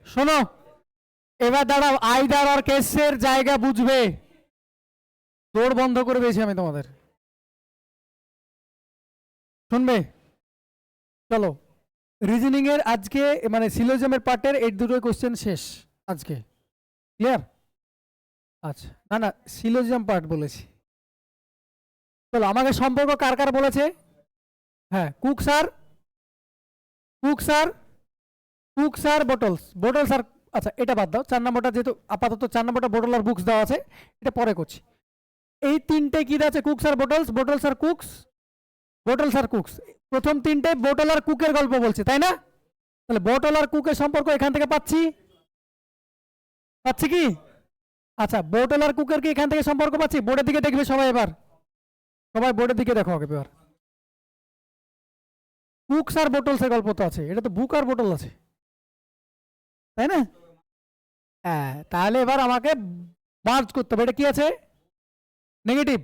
শোনো, এবার দাঁড়াও, আইদার আর কেসের জায়গা বুঝবে, দৌড় বন্ধ করে দিয়েছি আমি তোমাদের, শুনবে? চলো রিজনিং এর আজকে, মানে সিলোজিয়ামের পার্টের এই দুটোই কোশ্চেন শেষ আজকে। ক্লিয়ার? আচ্ছা, না না, সিলোজিয়াম পার্ট বলেছি। চলো, আমাকে সম্পর্ক কার কার বলেছে? হ্যাঁ, cook sir, cook sir, cook sir, bottles, bottles are, আচ্ছা এটা বাদ দাও, 4 নম্বরটা যেহেতু আপাতত 4 নম্বরটা বোটল আর বুকস দেওয়া আছে, এটা পরে করছি। এই তিনটে কি আছে? কুকস আর বোটলস, বোটলস আর কুকস, বোটলস আর কুকস। প্রথম তিনটে বোটল আর কুকের গল্প বলছে, তাই না? তাহলে বোটল আর কুকের সম্পর্ক এখান থেকে পাচ্ছি, পাচ্ছি কি? আচ্ছা, বোটল আর কুকের কি এখান থেকে সম্পর্ক পাচ্ছি? বোর্ডের দিকে দেখবে সবাই, এবার সবাই বোর্ডের দিকে দেখো এবার। কুকস আর বোটলস এর গল্প তো আছে, এটা তো বুক আর বোটল আছে, তাই না? হ্যাঁ, তাহলে এবার আমাকে মার্জ করতে হবে। এটা কি আছে? নেগেটিভ।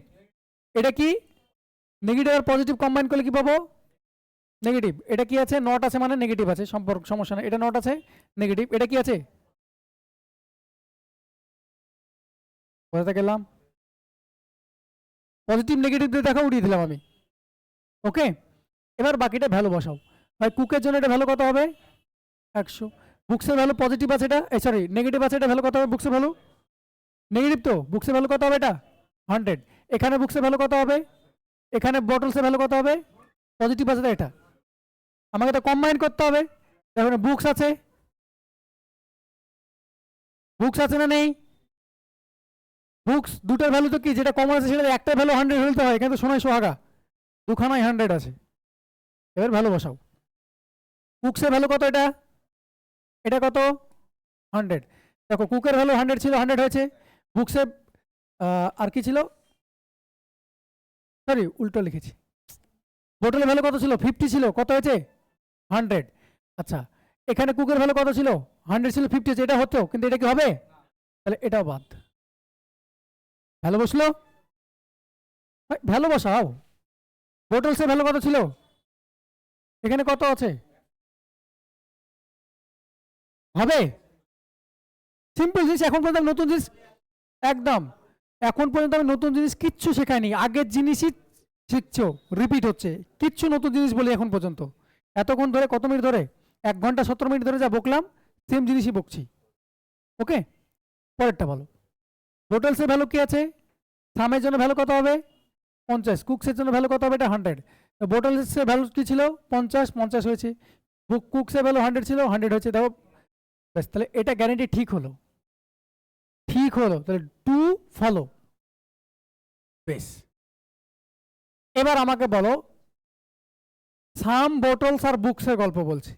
এটা কি? নেগেটিভ আর পজিটিভ কম্বাইন করলে কি পাবো? নেগেটিভ। এটা কি আছে? নট আছে মানে নেগেটিভ আছে, সম্পর্ক, সমস্যা নেই। এটা নট আছে, নেগেটিভ। এটা কি আছে? বোঝাতে গেলাম? পজিটিভ নেগেটিভ দিয়ে দেখো, উড়িয়ে দিলাম আমি। ওকে, এবার বাকিটা ভ্যালু বসাও। ভাই কুকের জন্য এটা ভ্যালু কত হবে? 100। বুকসের ভ্যালু পজিটিভ আছে, এটা সরি নেগেটিভ আছে, এটা ভ্যালু কত হবে? বুকসের ভ্যালু নেগেটিভ, তো বুকসের ভ্যালু কত হবে? এটা 100। এখানে বুকসের ভ্যালু কত হবে? এখানে বটলসের ভ্যালু কত হবে? পজিটিভ আছে, এটা আমাকে তো কম্বাইন করতে হবে। দেখুন বুকস আছে, বুকস আছে না নেই? বুকস দুটোর ভ্যালু তো কি, যেটা কমন আছে সেটা একটা ভ্যালু 100 হইতে হয়, কিন্তু সোনায় সোহাগা দুখানায় 100 আছে। এবার ভ্যালু বসাও। কুকসের ভ্যালু কত? এটা এটা কত? 100। দেখো কুকের ভ্যালু 100 ছিল, 100 হয়েছে। বুকসের আর কি ছিল? সরি উল্টো লিখেছি। বোটলের ভ্যালু কত ছিল? 50 ছিল, কত হয়েছে? 100। আচ্ছা, এখানে কুকের ভ্যালু কত ছিল? 100 ছিল, 50 হচ্ছে, এটা হতো, কিন্তু এটা কি হবে? তাহলে এটাও বাদ। ভ্যালু বসলো? ভ্যালু বসাও। বোটলসের ভ্যালু কত ছিল? এখানে কত আছে? হবে? সিম্পল জিনিস। এখন পর্যন্ত আমি নতুন জিনিস, একদম এখন পর্যন্ত আমি নতুন জিনিস কিচ্ছু শেখাইনি, আগের জিনিসই শিখছো, রিপিট হচ্ছে। কিচ্ছু নতুন জিনিস বলি এখন পর্যন্ত? এতক্ষণ ধরে, কত মিনিট ধরে? 1 ঘন্টা 17 মিনিট ধরে যা বকলাম, সেম জিনিসই বকছি। ওকে, পরেরটা বলো। বোটলসের ভ্যালু কি আছে? থামের জন্য ভ্যালু কত হবে? 50। কুকসের জন্য ভ্যালু কত হবে? এটা 100। বোটলসের ভ্যালু কি ছিল? 50, 50 হয়েছে। কুকসের ভ্যালু 100 ছিল, 100 হয়েছে। দেখো ব্যাস, তাহলে এটা গ্যারেন্টি ঠিক হলো, ঠিক হলো। তাহলে টু ফলো। বেশ, এবার আমাকে বলো, সাম বোটলস আর বুকসের গল্প বলছি।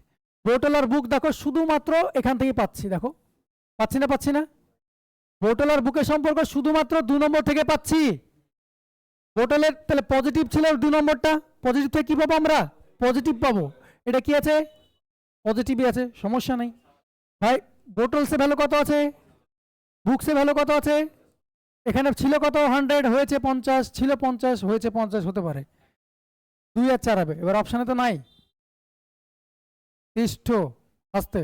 বোটল আর বুক দেখো শুধুমাত্র এখান থেকে পাচ্ছি, দেখো পাচ্ছি না? পাচ্ছি না? বোটল আর বুকের সম্পর্ক শুধুমাত্র 2 নম্বর থেকে পাচ্ছি। বোটলের তাহলে পজিটিভ ছিল 2 নম্বরটা, পজিটিভ থেকে কি পাবো আমরা? পজিটিভ পাবো। এটা কি আছে? পজিটিভই আছে, সমস্যা নেই। ভাই বোটলসের ভ্যালু কত আছে? বুকসের ভ্যালু কত আছে? এখানে ছিল কত? 100 হয়েছে 50, ছিল 50 হয়েছে 50, হতে পারে 2 আর 4 হবে। এবার অপশানে তো নাই। পৃষ্ঠ আস্তে,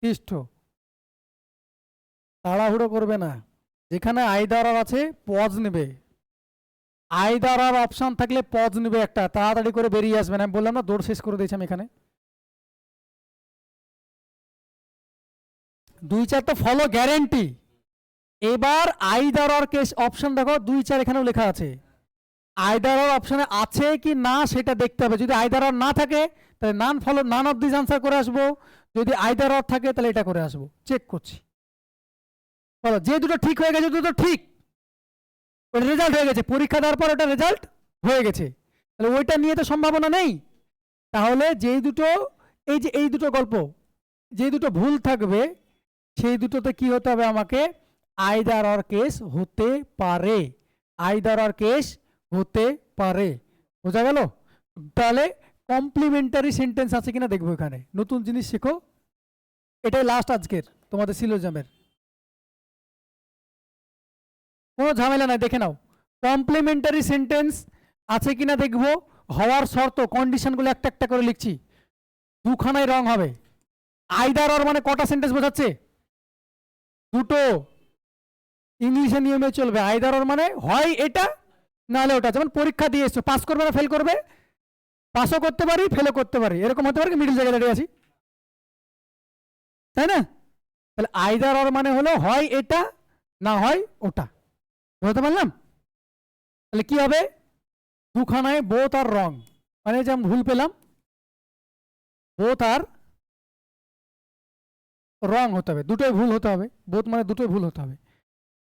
পৃষ্ঠ তাড়াহুড়ো করবে না। যেখানে আইদার আর আছে পজ নেবে, আইদার আর অপশন থাকলে পজ নেবে একটা, তাড়াতাড়ি করে বেরিয়ে আসবে না। আমি বললাম না, দৌড় শেষ করে দিয়েছি আমি এখানে। 2 4 তো ফলো গ্যারেন্টি। এবার আইদার আর কেস অপশন দেখো 2 4 এখানেও লেখা আছে। আইদার আর অপশনে আছে কি না সেটা দেখতে হবে। যদি আইদার আর না থাকে তাহলে none follow, none of this answer করে আসবো। যদি আইদার আর থাকে তাহলে এটা করে আসবো। চেক করছি, বলো যে দুটো ঠিক হয়ে গেছে, দুটো ঠিক, ওটা রেজাল্ট হয়ে গেছে, পরীক্ষা দেওয়ার পর ওটা রেজাল্ট হয়ে গেছে, তাহলে ওইটা নিয়ে তো সম্ভাবনা নেই। তাহলে যেই দুটো, এই যে এই দুটো গল্প, যে দুটো ভুল থাকবে সেই দুটোতে কি হতে হবে আমাকে? আইদার অর কেস হতে পারে, আইদার অর কেস হতে পারে। বোঝা গেল? তাহলে কমপ্লিমেন্টারি সেন্টেন্স আছে কিনা দেখবো এখানে। নতুন জিনিস শেখো, এটাই লাস্ট আজকের তোমাদের সিলোজামের, কোনো ঝামেলা নাই, দেখে নাও। কমপ্লিমেন্টারি সেন্টেন্স আছে কিনা দেখবো। হওয়ার শর্ত, কন্ডিশনগুলো একটা একটা করে লিখছি। দুখানায় রং হবে। আইদার অর মানে কটা সেন্টেন্স বোঝাচ্ছে? দুটো। ইংলিশে নিয়মে চলবে। আইদার অর মানে হয় এটা নাহলে ওটা। যেমন পরীক্ষা দিয়ে এসছো, পাস করবে না ফেল করবে? পাসও করতে পারি, ফেলও করতে পারি, এরকম হতে পারে, মিডিল জায়গায় দাঁড়িয়ে আছি, তাই না? তাহলে আইদার অর মানে হলো হয় এটা না হয় ওটা। বুঝতে পারলাম? তাহলে কি হবে? দুখানায় বোথ আর রং, মানে যেমন ভুল পেলাম, বোথ আর রং হতে হবে, দুটোই ভুল হতে হবে। বোথ মানে দুটোই ভুল হতে হবে।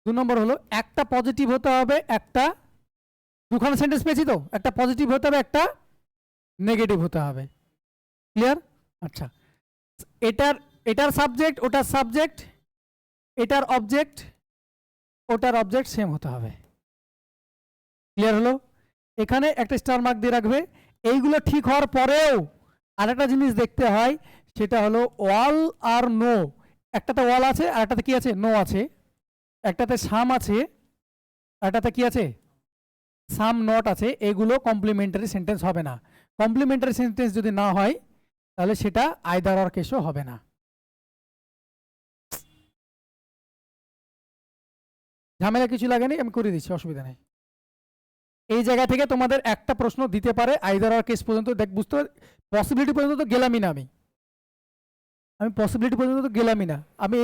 2 নম্বর হলো একটা পজিটিভ হতে হবে, একটা দুখানা সেন্টেন্স পেয়েছি তো, একটা পজিটিভ হতে হবে, একটা নেগেটিভ হতে হবে। ক্লিয়ার? আচ্ছা, এটার এটার সাবজেক্ট, ওটার সাবজেক্ট, এটার অবজেক্ট, ওটার অবজেক্ট সেম হতে হবে। ক্লিয়ার হলো? এখানে একটা স্টার মার্ক দিয়ে রাখবে। এইগুলো ঠিক হওয়ার পরেও আরেকটা জিনিস দেখতে হয়, সেটা হলো ওয়াল আর নো। একটাতে ওয়াল আছে আর একটাতে কি আছে? নো আছে। একটাতে সাম আছে, একটাতে কি আছে? সাম নট আছে। এগুলো কমপ্লিমেন্টারি সেন্টেন্স হবে না। কমপ্লিমেন্টারি সেন্টেন্স যদি না হয় তাহলে সেটা আইদার অর কেসও হবে না। ঝামেলা কিছু লাগেনি, আমি করে দিচ্ছি, অসুবিধা নেই। এই জায়গা থেকে তোমাদের একটা প্রশ্ন দিতে পারে আইদার অর কেস পর্যন্ত। দেখ, বুঝতে পসিবিলিটি পর্যন্ত তো গেলামই না, আমি পসিবিলিটি পর্যন্ত তো গেলামই না। আমি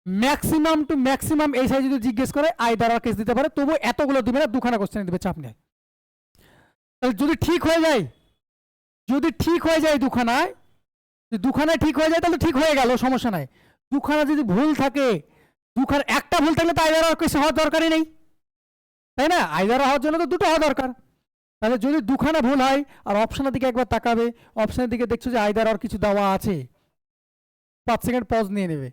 ম্যাক্সিমাম টু ম্যাক্সিমাম এই সাইজ যদি জিজ্ঞেস করে আইদার অর কেস দিতে পারে, তবু এতগুলো দিবে না, দুখানা কোশ্চেন দিবে, চাপ নেই। তাহলে যদি ঠিক হয়ে যায়, যদি ঠিক হয়ে যায় দুখানায়, দুখানায় ঠিক হয়ে যায় তাহলে ঠিক হয়ে গেল, সমস্যা নাই। দুখানা যদি ভুল থাকে, দুখানা একটা ভুল থাকলে তো আইদার অর কেস হওয়ার দরকারই নেই, তাই না? আইদার হওয়ার জন্য তো দুটো হওয়া দরকার। তাহলে যদি দুখানা ভুল হয়, আর অপশনের দিকে একবার তাকাবে, অপশনের দিকে দেখছো যে আইদার অর কিছু দেওয়া আছে, 5 সেকেন্ড পজ নিয়ে নেবে,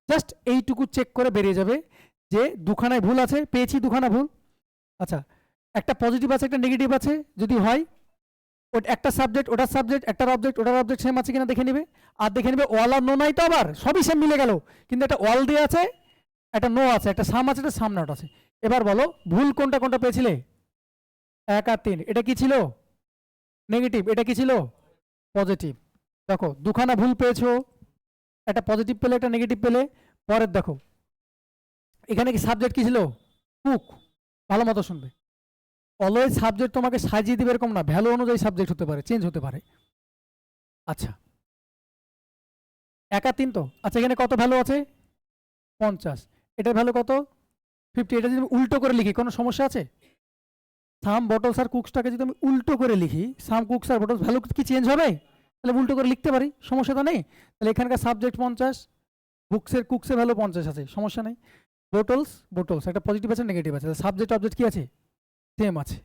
জাস্ট এইটুকু চেক করে বেরিয়ে যাবে যে দুখানায় ভুল আছে, পেয়েছি দুখানা ভুল। আচ্ছা, একটা পজিটিভ আছে, একটা নেগেটিভ আছে, যদি হয় একটা সাবজেক্ট, ওটার সাবজেক্ট, একটা অবজেক্ট, ওটার অবজেক্ট সেম আছে কিনা দেখে নেবে। আর দেখে নেবে ওয়াল আর নো নাই তো, আবার সবই সেম মিলে গেল, কিন্তু একটা ওয়াল দিয়ে আছে, একটা নো আছে, একটা সাম আছে, একটা সাম নট আছে। এবার বলো ভুল কোনটা কোনটা পেয়েছিলে? 1 আর 3। এটা কি ছিল? নেগেটিভ। এটা কি ছিল? পজিটিভ। দেখো দুখানা ভুল পেয়েছো, একটা পজিটিভ পেলে, একটা নেগেটিভ পেলে। পরের দেখো, এখানে কি সাবজেক্ট কি ছিল? কুক। ভালো মতো শুনবে, অলওয়েজ সাবজেক্ট তোমাকে সাজিয়ে দিবে এরকম না, ভ্যালু অনুযায়ী সাবজেক্ট হতে পারে, চেঞ্জ হতে পারে। আচ্ছা, 1 আর 3 তো। আচ্ছা, এখানে কত ভ্যালু আছে? 50। এটার ভ্যালু কত? 50। এটা যদি আমি উল্টো করে লিখি কোনো সমস্যা আছে? সাম বটলস আর কুকসটাকে যদি আমি উল্টো করে লিখি, সাম কুকস আর বটলস, ভ্যালু কি চেঞ্জ হবে? তাহলে উল্টো করে লিখতে পারি, সমস্যা তো নেই। তাহলে এখানকার সাবজেক্ট 50, কুকসের ভ্যালু 50 আছে, সমস্যা নেই। বোটলস, একটা পজিটিভ আছে, নেগেটিভ আছে, সাবজেক্ট অবজেক্ট কি আছে? সেম আছে।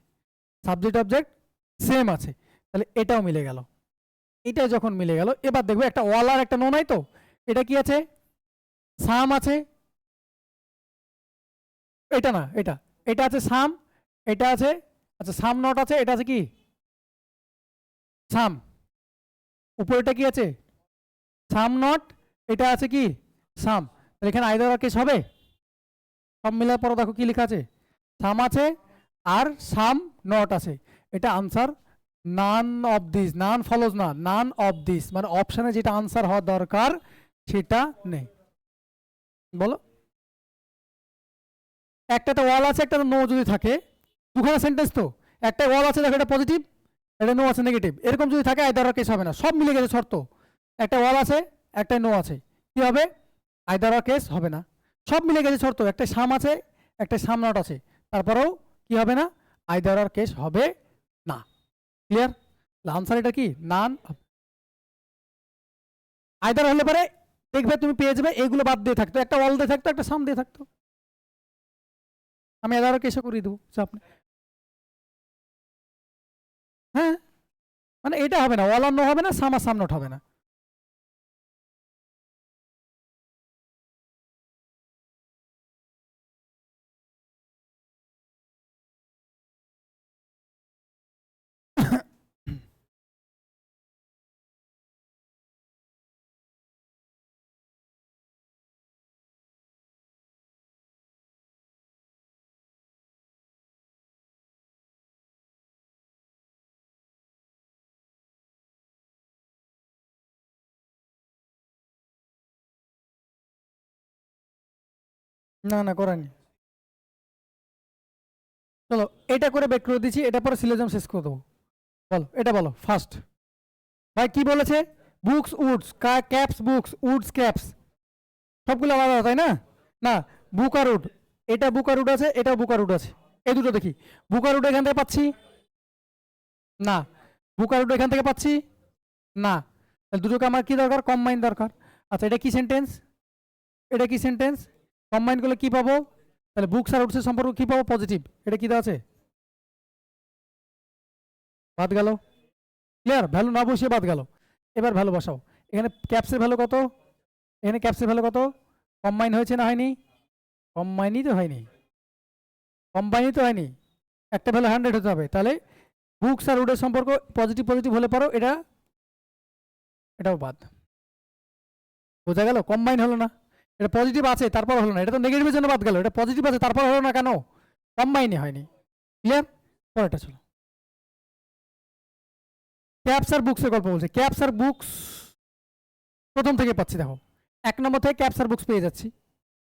সাবজেক্ট অবজেক্ট সেম আছে, তাহলে এটাও মিলে গেল। এটা যখন মিলে গেল, এবার দেখবো একটা ওয়াল আর একটা নো নাই তো। এটা কি আছে? সাম আছে। এটা না, এটা এটা আছে সাম, এটা আছে, আচ্ছা সাম নট আছে, এটা আছে কি? সাম। উপরেটা কি আছে? সাম নট। এটা আছে কি? সাম। তাহলে এখানে আইদার অর কেস হবে? সব মিলার পর দেখো কি লেখা আছে, সাম আছে আর সাম নট আছে। এটা answer none of this, none follows না, নান অফ দিস, মানে অপশনে যেটা আনসার হওয়া দরকার সেটা নেই। বলো, একটাতে ওয়াল আছে, একটা নো যদি থাকে, দুখানা সেন্টেন্স তো, একটা ওয়াল আছে দেখো, এটা পজিটিভ, এটা নো আছে নেগেটিভ, এরকম যদি থাকে আইদার অর কেস হবে না। সব মিলে গেছে শর্ত, একটা ওয়াল আছে, একটা নো আছে, কি হবে? আইদার অর কেস হবে না। সব মিলে গেছে শর্ত, একটা সাম আছে, একটা সাম নট আছে, তারপরেও কি হবে না? আইদার অর কেস হবে না। ক্লিয়ার? আনসার এটা কি? নান। আইদার হলে পরে দেখবে তুমি পেয়ে যাবে, এগুলো বাদ দিয়ে থাকতো, একটা ওয়াল দিয়ে থাকতো, একটা সাম দিয়ে থাকতো। আমি আইদার অর কেসও করিয়ে দেবো, চাপ নেই। হ্যাঁ, মানে এটা হবে না, ওয়াল আর নো হবে না, সাম আর সাম নট হবে না। না না, করেনি। চলো এটা করে বেক করে দিচ্ছি, এটা পরে সিলেবাস শেষ করে দেবো। বলো, এটা বলো ফার্স্ট। ভাই কি বলেছে? Books Woods, caps books, Woods caps, সবগুলো আলাদা, তাই না? না, বুক আর উড, এটা বুক আর উড আছে, এটাও বুক আর উড আছে। এই দুটো দেখি, বুক আর উড এখান থেকে পাচ্ছি না, বুক আর উড এখান থেকে পাচ্ছি না, তাহলে দুটোকে আমার কি দরকার? কম্বাইন দরকার। আচ্ছা, এটা কি সেন্টেন্স? এটা কি সেন্টেন্স? কম্বাইন করলে কি পাবো? তাহলে বুকস আর উডসের সম্পর্ক কি পাবো? পজিটিভ। এটা কি দেওয়া আছে? বাদ গেল। ক্লিয়ার? ভ্যালু না বসিয়ে বাদ গেল। এবার ভ্যালু বসাও। এখানে ক্যাপসের ভ্যালু কত? এখানে ক্যাপসের ভ্যালু কত? কম্বাইন হয়েছে না হয়নি? কম্বাইনই তো হয়নি, কম্বাইনই তো হয়নি। একটা ভ্যালু 100 হতে হবে। তাহলে বুকস আর উডের সম্পর্ক পজিটিভ পজিটিভ হলে পারো, এটাও বাদ। বোঝা গেল? কম্বাইন হলো না, এটা পজিটিভ আছে তারপর হলো না, এটা তো নেগেটিভের জন্য বাদ গেল। এটা পজিটিভ আছে তারপর হলো না কেন? কম্বাইনই হয়নি। ক্লিয়ার? পরেরটা চলো। ক্যাপস আর বুকসের গল্প বলছে। ক্যাপস আর বুকস প্রথম থেকে পাচ্ছি, দেখো 1 নম্বর থেকে ক্যাপস আর বুকস পেয়ে যাচ্ছি।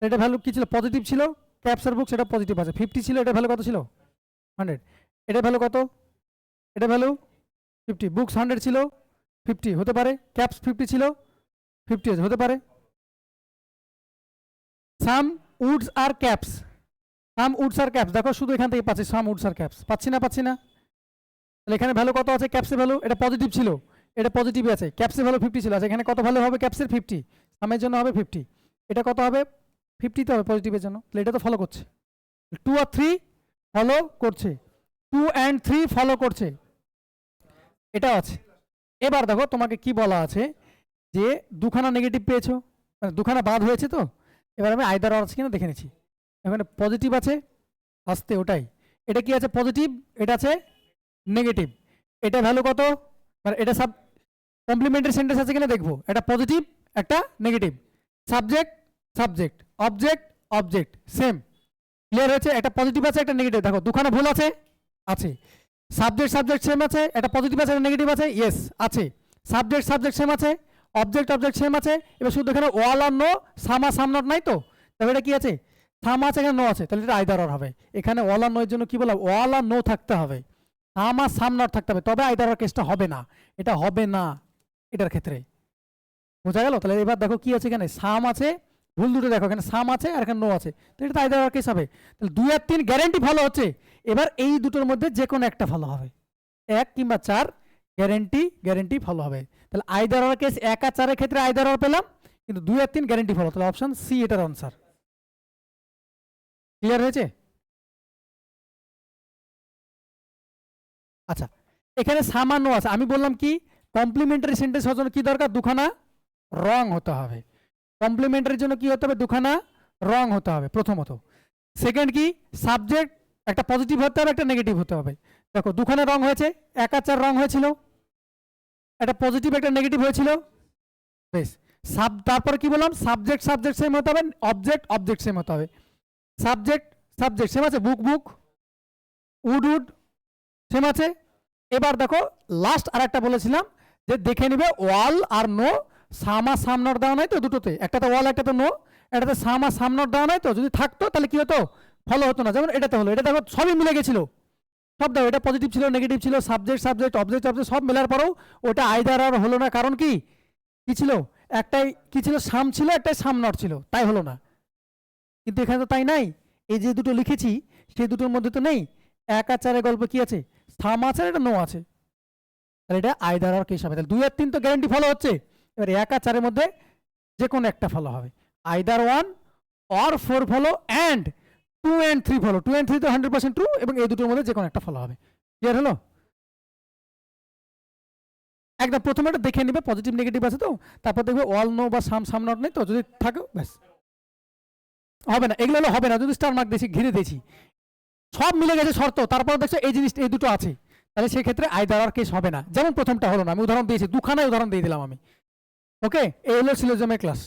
এটা ভ্যালু কি ছিল? পজিটিভ ছিল। ক্যাপস আর বুকস এটা পজিটিভ আছে, 50 ছিল। এটা ভ্যালু কত ছিল? 100। এটা ভ্যালু কত? এটা ভ্যালু 50। বুকস 100 ছিল, 50 হতে পারে। ক্যাপস 50 ছিল, 50 হতে পারে। সাম উডস আর ক্যাপস, সাম উডস আর ক্যাপস, দেখো শুধু এখান থেকে পাচ্ছি সাম উডস আর ক্যাপস, পাচ্ছি না? পাচ্ছি না? তাহলে এখানে ভ্যালু কত আছে? ক্যাপসের ভ্যালু এটা পজিটিভ ছিল, এটা পজিটিভ আছে। ক্যাপসের ভ্যালু 50 ছিল, আছে এখানে কত ভ্যালু হবে? ক্যাপসের 50, সামের জন্য হবে 50। এটা কত হবে? 50 তো হবে পজিটিভের জন্য। তাহলে এটা তো ফলো করছে। 2 আর 3 ফলো করছে, 2 and 3 ফলো করছে, এটাও আছে। এবার দেখো তোমাকে কি বলা আছে, যে দুখানা নেগেটিভ পেয়েছো, মানে দুখানা বাদ হয়েছে। তো এবার আমি আইদার অর আছে কিনা দেখে নিচ্ছি। এখানে পজিটিভ আছে, আসতে ওটাই। এটা কি আছে? পজিটিভ, এটা আছে নেগেটিভ। এটা ভ্যালু কত? মানে এটা সাব কমপ্লিমেন্টারি সেন্টেন্স আছে কিনা দেখবো। এটা পজিটিভ, একটা negative. Subject subject, object object, same. Clear হয়েছে? একটা পজিটিভ আছে, একটা নেগেটিভ। দেখো দুখানা ভুল আছে, আছে। সাবজেক্ট সাবজেক্ট সেম আছে, একটা পজিটিভ আছে, একটা নেগেটিভ আছে, ইয়েস আছে। সাবজেক্ট সাবজেক্ট সেম আছে, অবজেক্ট অবজেক্ট সেম আছে। এবার শুধু এখানে ওয়াল আর no, some R some not নাই তো। তবে এটা কি আছে? সাম আছে, এখানে নো আছে, তাহলে এটা আইদার অর হবে। এখানে ওয়াল আর নো এর জন্য কি বললাম? ওয়াল আর নো থাকতে হবে, সাম আর সাম নট থাকতে হবে, তবে আইদার অর কেসটা হবে না। এটা হবে না এটার ক্ষেত্রে। বোঝা গেল? তাহলে এবার দেখো কি আছে, এখানে সাম আছে, ভুল দুটো দেখো, এখানে সাম আছে আর এখানে নো আছে, তো এটা তো আইদার অর কেস হবে। তাহলে 2 আর 3 গ্যারান্টি ভালো হচ্ছে। এবার এই দুটোর মধ্যে যে কোনো একটা ভালো হবে, 1 কিংবা 4 গ্যারান্টি ভালো হবে। তাহলে আইদার অর কেস 1 আর 4 এর ক্ষেত্রে আইদার অর পেলাম, কিন্তু 2 আর 3 গ্যারান্টি ভালো। তাহলে অপশন সি এটার আনসার। ক্লিয়ার হয়েছে? আচ্ছা, এখানে সামান্য আছে। আমি বললাম কি, কমপ্লিমেন্টারি সেন্টেন্স হওয়ার জন্য কি দরকার? দুখানা রং হতে হবে। কমপ্লিমেন্টারির জন্য কি হতে হবে? দুখানা রং হতে হবে প্রথমত। সেকেন্ড কি, সাবজেক্ট একটা পজিটিভ হতে হবে, একটা নেগেটিভ হতে হবে। দেখো দুখানা রং হয়েছে, 1 আর 4 রং হয়েছিল, একটা পজিটিভ একটা নেগেটিভ হয়েছিল, বেশ। তারপরে কি বললাম? সাবজেক্ট সাবজেক্ট সেম হতে হবে, অবজেক্ট অবজেক্ট সেম হতে হবে। সাবজেক্ট সাবজেক্ট সেম আছে, বুক বুক, উড উড সেম আছে। এবার দেখো লাস্ট আর একটা বলেছিলাম যে দেখে নিবে ওয়াল আর no, some R some not দেওয়া নাই তো দুটোতে, একটাতে ওয়াল একটাতে নো, এটাতে সাম আর সাম নট দেওয়া নাই তো। যদি থাকতো তাহলে কি হতো? ফলো হতো না। যেমন এটাতে হলো, এটা দেখো সবই মিলে গেছিল, সব দেখো এটা পজিটিভ ছিল, নেগেটিভ ছিল, সাবজেক্ট সাবজেক্ট অবজেক্ট অবজেক্ট সব মেলার পরেও ওটা আইদার আর হলো না। কারণ কি কি ছিল? একটাই কি ছিল? সাম ছিল, একটাই সাম নট ছিল, তাই হলো না। কিন্তু এখানে তো তাই নাই। এই যে দুটো লিখেছি সেই দুটোর মধ্যে তো নেই। 1 আর 4 এর গল্প কি আছে? সাম আছে, এটা নো আছে, তাহলে এটা আইদার আর কেস হবে। তাহলে 2 আর 3 তো গ্যারান্টি ফলো হচ্ছে। এবার 1 আর 4 এর মধ্যে যে কোনো একটা ফলো হবে, either 1 or 4 follow and 2 and 3 follow. 2 and 3 তো 100% ট্রু, এবং এই দুটোর মধ্যে যে কোনো একটা ফলো হবে। ক্লিয়ার হলো? একদম প্রথমে এটা দেখে নিবে পজিটিভ নেগেটিভ আছে তো, তারপর দেখবে অল নো বা সাম সাম নট নেই তো, যদি থাকে ব্যাস হবে না। এগুলো হবে না যদি স্টার মার্ক দিয়েছি, ঘিরে দিয়েছি, সব মিলে গেছে শর্ত, তারপর দেখছো এই জিনিস এই দুটো আছে, তাহলে সেক্ষেত্রে আইদার আর কেস হবে না। যেমন প্রথমটা হলো না, আমি উদাহরণ দিয়েছি, দুখানায় উদাহরণ দিয়ে দিলাম আমি। ওকে, এই হলো সিলোজিজমের ক্লাস।